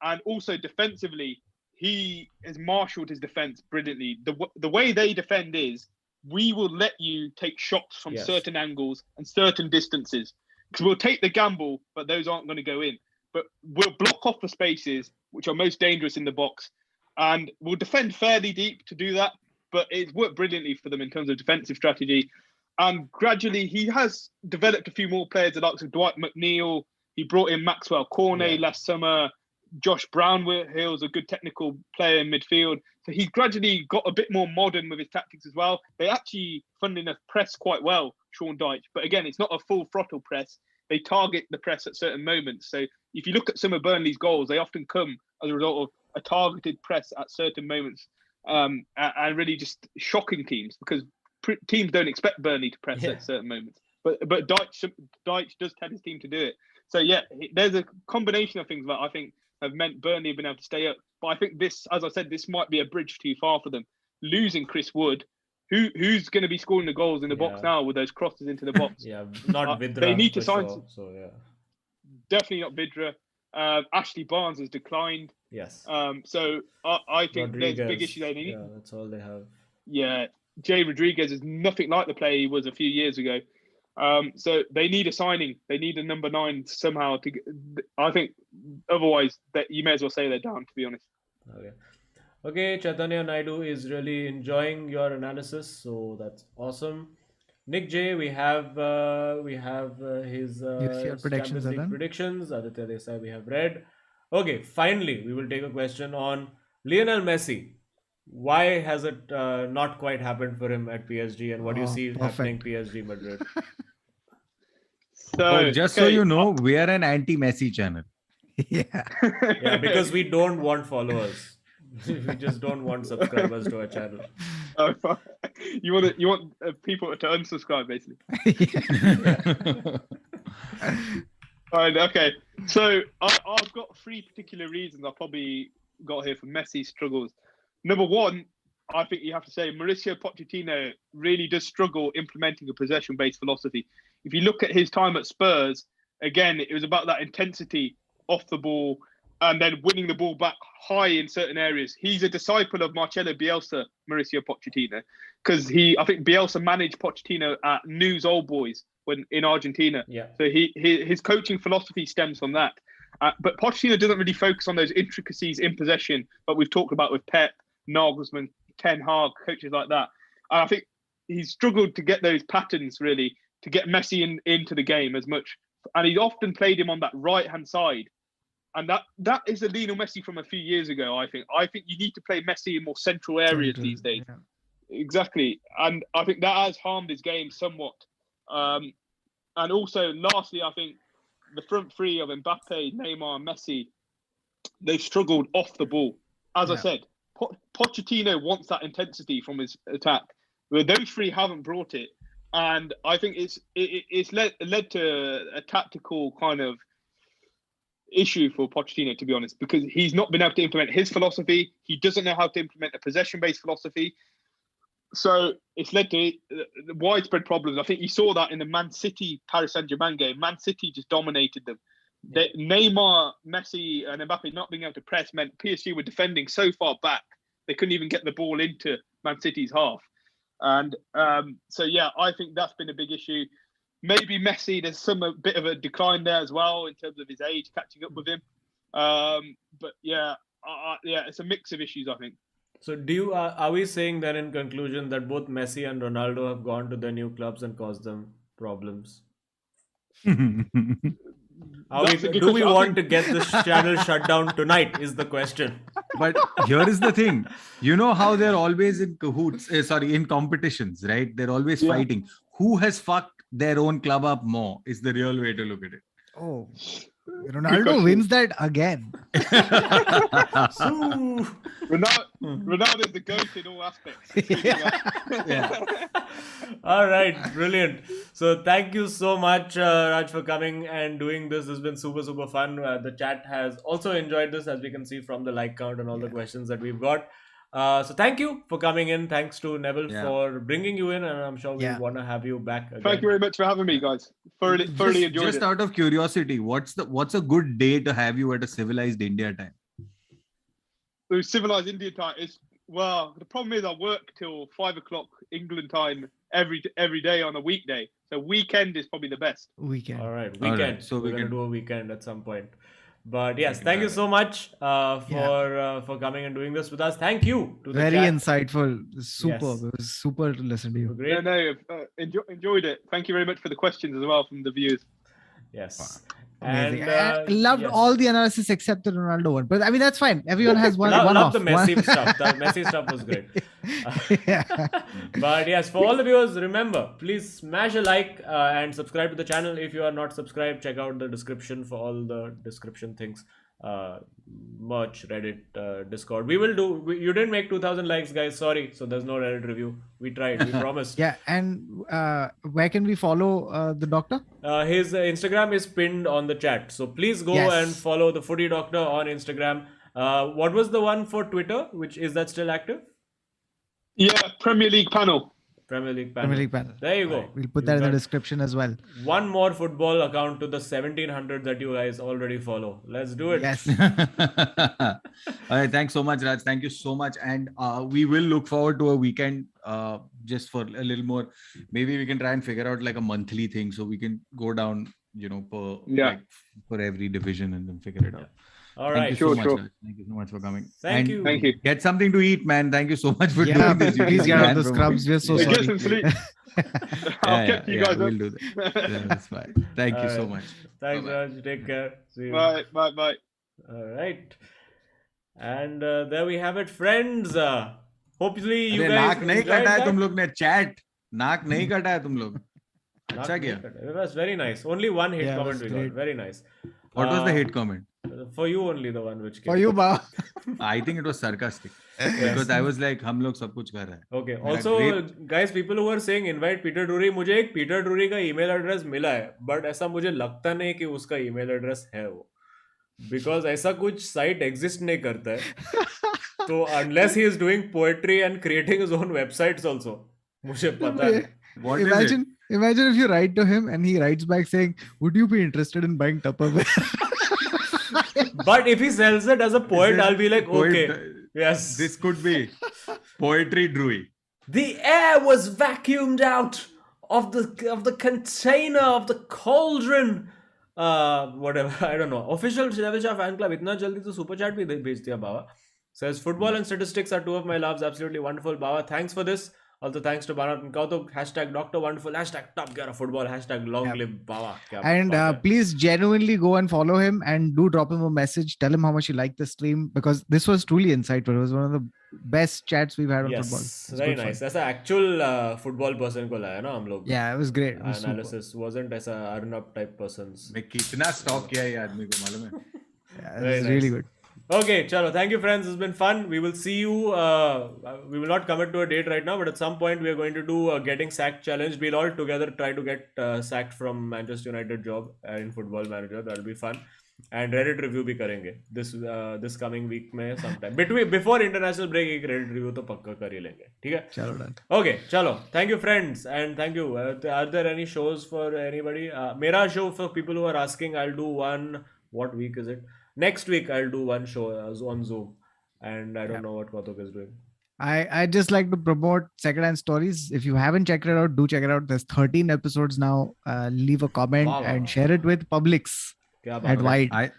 And also defensively, he has marshalled his defence brilliantly. The way they defend is, we will let you take shots from certain angles and certain distances. Because we'll take the gamble, but those aren't going to go in. But we'll block off the spaces which are most dangerous in the box. And we'll defend fairly deep to do that. But it's worked brilliantly for them in terms of defensive strategy. And gradually, he has developed a few more players, the likes of Dwight McNeil. He brought in Maxwell Cornet last summer. Josh Brownhill's a good technical player in midfield. So he's gradually got a bit more modern with his tactics as well. They actually, funnily enough, press quite well, Sean Dyche. But again, it's not a full throttle press. They target the press at certain moments. So if you look at some of Burnley's goals, they often come as a result of a targeted press at certain moments and really just shocking teams because teams don't expect Burnley to press at certain moments. But Dyche does tell his team to do it. So yeah, there's a combination of things that I think have meant Burnley have been able to stay up. But I think this, as I said, this might be a bridge too far for them. losing Chris Wood. Who's going to be scoring the goals in the box now with those crosses into the box? Not Vidra. They need to sign. Sure. So definitely not Vidra. Ashley Barnes has declined. Yes. So I think Rodriguez, there's big issues they need. Yeah, that's all they have. Yeah, Jay Rodriguez is nothing like the player he was a few years ago. So they need a signing. They need a number 9 somehow to. I think otherwise that you may as well say they're down. To be honest. Okay, Chaitanya Naidu is really enjoying your analysis, so that's awesome. Nick J, we have his predictions are done. predictions. Aditya Desai we have read. Okay, finally we will take a question on Lionel Messi. Why has it not quite happened for him at PSG, and what do you see happening PSG Madrid? So so you know, we are an anti-Messi channel. Yeah, because we don't want followers. We just don't want subscribers to our channel. You want people to unsubscribe, basically. Fine, okay. So I've got 3 particular reasons I probably got here for Messi's struggles. Number 1, I think you have to say Mauricio Pochettino really does struggle implementing a possession-based philosophy. If you look at his time at Spurs, again, it was about that intensity off the ball and then winning the ball back high in certain areas. He's a disciple of Marcelo Bielsa, Mauricio Pochettino, because I think Bielsa managed Pochettino at News Old Boys in Argentina. Yeah. So his coaching philosophy stems from that. But Pochettino doesn't really focus on those intricacies in possession that we've talked about with Pep, Nagelsmann, Ten Hag, coaches like that. And I think he's struggled to get those patterns really to get Messi into the game as much. And he's often played him on that right-hand side. And that is a Lionel Messi from a few years ago, I think. I think you need to play Messi in more central areas these days. Yeah. Exactly. And I think that has harmed his game somewhat. And also, lastly, I think the front 3 of Mbappe, Neymar, Messi, they've struggled off the ball. As I said, Pochettino wants that intensity from his attack. But those 3 haven't brought it. And I think it's led to a tactical kind of issue for Pochettino, to be honest, because he's not been able to implement his philosophy. He doesn't know how to implement a possession-based philosophy. So it's led to widespread problems. I think you saw that in the Man City Paris Saint-Germain game. Man City just dominated them. Neymar, Messi, and Mbappe not being able to press meant PSG were defending so far back they couldn't even get the ball into Man City's half. And so yeah, I think that's been a big issue. Maybe Messi, there's a bit of a decline there as well in terms of his age catching up with him. But yeah, it's a mix of issues, I think. So are we saying then in conclusion that both Messi and Ronaldo have gone to their new clubs and caused them problems? Do we want to get this channel shut down tonight is the question. But here is the thing. You know how they're always in cahoots, in competitions, right? They're always fighting. Who has fucked their own club up more is the real way to look at it. Oh, Ronaldo wins that again. Ronaldo is the GOAT in all aspects. Yeah. All right, brilliant. So thank you so much, Raj, for coming and doing this. This has been super, super fun. The chat has also enjoyed this, as we can see from the like count and all the questions that we've got. So thank you for coming in. Thanks to Neville for bringing you in, and I'm sure we want to have you back again. Thank you very much for having me, guys. Thoroughly enjoyed it. Just out of curiosity, what's a good day to have you at a civilized India time? So civilized India time is the problem is I work till 5 o'clock England time every day on a weekday. So weekend is probably the best. Weekend. All right, weekend. All right. So we're gonna do a weekend at some point. But yes, thank you so much for coming and doing this with us. Thank you to the very chat. Insightful. Super. Yes. It was super to listen to you. Great. Enjoyed it. Thank you very much for the questions as well from the viewers. Yes. Amazing. I loved all the analysis except the Ronaldo one. But I mean, that's fine. Everyone has one love off. The Messi stuff. The Messi stuff was great. But yes, for all the viewers, remember, please smash a like and subscribe to the channel. If you are not subscribed, check out the description for all the description things. Merch, Reddit, Discord. We will do. You didn't make 2,000 likes, guys. Sorry. So there's no Reddit review. We tried. We promised. Yeah. And where can we follow the doctor? His Instagram is pinned on the chat. So please go and follow the Footie Doctor on Instagram. What was the one for Twitter? Is that still active? Yeah, Premier League panel. Premier League Premier League panel. There you go. Right. We'll put that in the description as well. One more football account to the 1700 that you guys already follow. Let's do it. Yes. All right, thanks so much, Raj. Thank you so much, and we will look forward to a weekend just for a little more. Maybe we can try and figure out like a monthly thing, so we can go down, for every division and then figure it out. All right. Thank you so much, Raj. Thank you so much for coming. Thank you. Thank you. Get something to eat, man. Thank you so much for Yeah, doing this. please get out of the scrubs. We're so Get sorry. some sleep. I'll get you guys we'll up. do that. Yeah, that's fine. Thank you so much. Thanks, Bye-bye. Raj. Take care. See you. Bye. All right. And there we have it, friends. Hopefully you अरे guys नाक नहीं enjoyed कटा है that. तुम लोग ने chat नाक नहीं कटा है तुम लोग अच्छा किया It was very nice. Only one hit Yeah, it comment was we great. got. Very nice. What was the hate comment? For you only, the one which came. For you, Ba. I think it was sarcastic because I was like हम लोग सब कुछ कर रहे हैं Okay. मेरा Also, great- guys, people who are saying invite Peter Drury, मुझे एक Peter Drury का email address मिला है, but ऐसा मुझे लगता नहीं कि उसका email address है वो, because ऐसा कुछ site exist नहीं करता है, तो unless he is doing poetry and creating his own websites also, मुझे पता नहीं. What is it? Imagine if you write to him and he writes back saying, "Would you be interested in buying Tupperware?" But if he sells it as a poet, I'll be like, okay, yes. This could be poetry Drury. The air was vacuumed out of the container of the cauldron. Whatever, I don't know. Official Shrevisha fan club इतना जल्दी तो super chat भी भेज दिया बाबा. Says football and statistics are two of my loves. Absolutely wonderful, Baba. Thanks for this. Also thanks to Bharat and Kautuk. Hashtag Dr. Wonderful. Hashtag Top Gear of Football. Hashtag Long Live Baba. Kya And baat hai. please genuinely go and follow him and do drop him a message. Tell him how much you liked the stream, because this was truly insightful. It was one of the best chats we've had on Yes, football. It was very good fun. nice. ऐसा actual football person को लाया ना हम लोग. Yeah, it was great. It was super. Analysis wasn't ऐसा Arnab type persons. मैं कितना stock किया ये आदमी को मालूम है Yeah, Very it was nice. really good. Okay, chalo. Thank you, friends. It's been fun. We will see you. We will not commit to a date right now, but at some point we are going to do a getting sacked challenge. We'll all together try to get sacked from Manchester United job in Football Manager. That'll be fun. And Reddit review भी करेंगे this coming week में sometime. Before international break एक Reddit review तो पक्का कर ही लेंगे. ठीक है? Chalo done. Okay, chalo. Thank you, friends, and thank you. Are there any shows for anybody? मेरा show for people who are asking, I'll do one. What week is it? Next week I'll do one show on Zoom, and I don't know what Kautuk is doing. I just like to promote Secondhand Stories. If you haven't checked it out, do check it out. There's 13 episodes now. Leave a comment Wow. and share it with Publix क्या at बात है? Wide.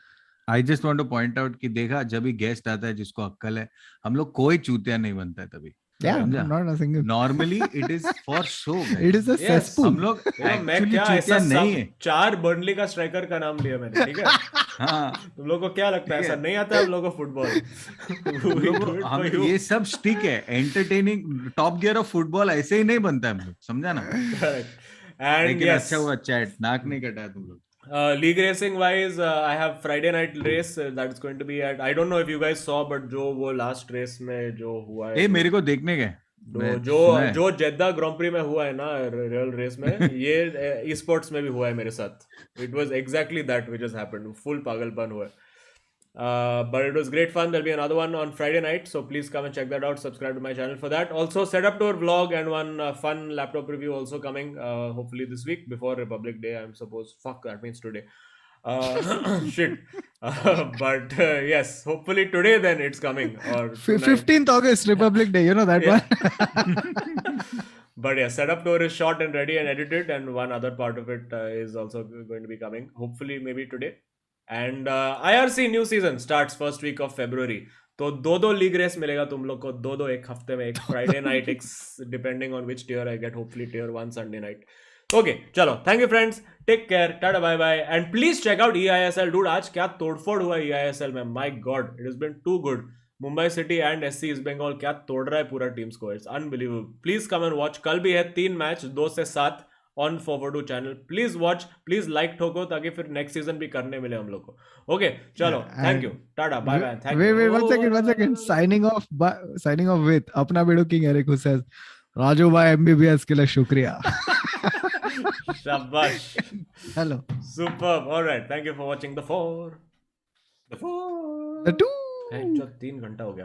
I just want to point out कि देखा जब भी guest आता है जिसको अक्कल है हम लोग कोई चूतिया नहीं बनता है तभी Yeah, समझा? not a single. Normally it is for show guys. It is a Yes. cesspool. हम लोग मैं actually क्या ऐसा चूतिया नहीं है 4 बर्नली का स्ट्राइकर का नाम लिया मैंने, ठीक है? हाँ तुम लोग को क्या लगता है ठीक ऐसा है। नहीं आता है हम लोग को फुटबॉल? हम ये सब स्टिक है entertaining top gear of football ऐसे ही नहीं बनता है हम लोग समझा ना एंड लेकिन यस, अच्छा हुआ चैट नाक नहीं कटा तुम लोग league racing wise, I have Friday night race that's going to be at, I don't know if you guys saw, but जो वो last race में जो हुआ है ए मेरे को देखने गए जो जेद्दा ग्रांड प्री में हुआ है ना रियल रेस में, ये ई स्पोर्ट्स में भी हुआ है मेरे साथ. It was exactly that which has happened. Full पागलपन हुआ है. But it was great fun. There'll be another one on Friday night, so please come and check that out. Subscribe to my channel for that. Also, Setup Tour vlog and one fun laptop review also coming hopefully this week before Republic Day, I'm supposed. Fuck, that means today. Shit. But yes, hopefully today then it's coming. Or 15th August, Republic Day. You know that one? But yeah, Setup Tour is shot and ready and edited, and one other part of it is also going to be coming. Hopefully maybe today. And IRC new season starts first week of February. तो दो league race मिलेगा तुम लोग को, दो एक हफ्ते में, एक फ्राइडे नाइट, एक depending on which tier I get, hopefully tier 1 Sunday night. Okay चलो, thank you friends, take care, tata bye bye, and please check out EISL. Dude आज क्या तोड़फोड़ हुआ EISL में, my God, it has been too good. Mumbai City and SC East Bengal क्या तोड़ रहा है पूरा टीम्स को, it's unbelievable. Please come and watch. कल भी है 3 मैच 2 से 7 on forward channel. Please watch, please like ठोको ताकि फिर नेक्स्ट सीजन भी करने मिले हम लोग को. ओके चलो, thank you, tata bye bye, thank you. Wait, one second. Signing off with अपना बेड़ो king Eric who says, Raju भाई MBBS के लिए शुक्रिया. शाबाश. Hello. Superb. All right. Thank you for watching the 4. The 2. 3 घंटा हो गया.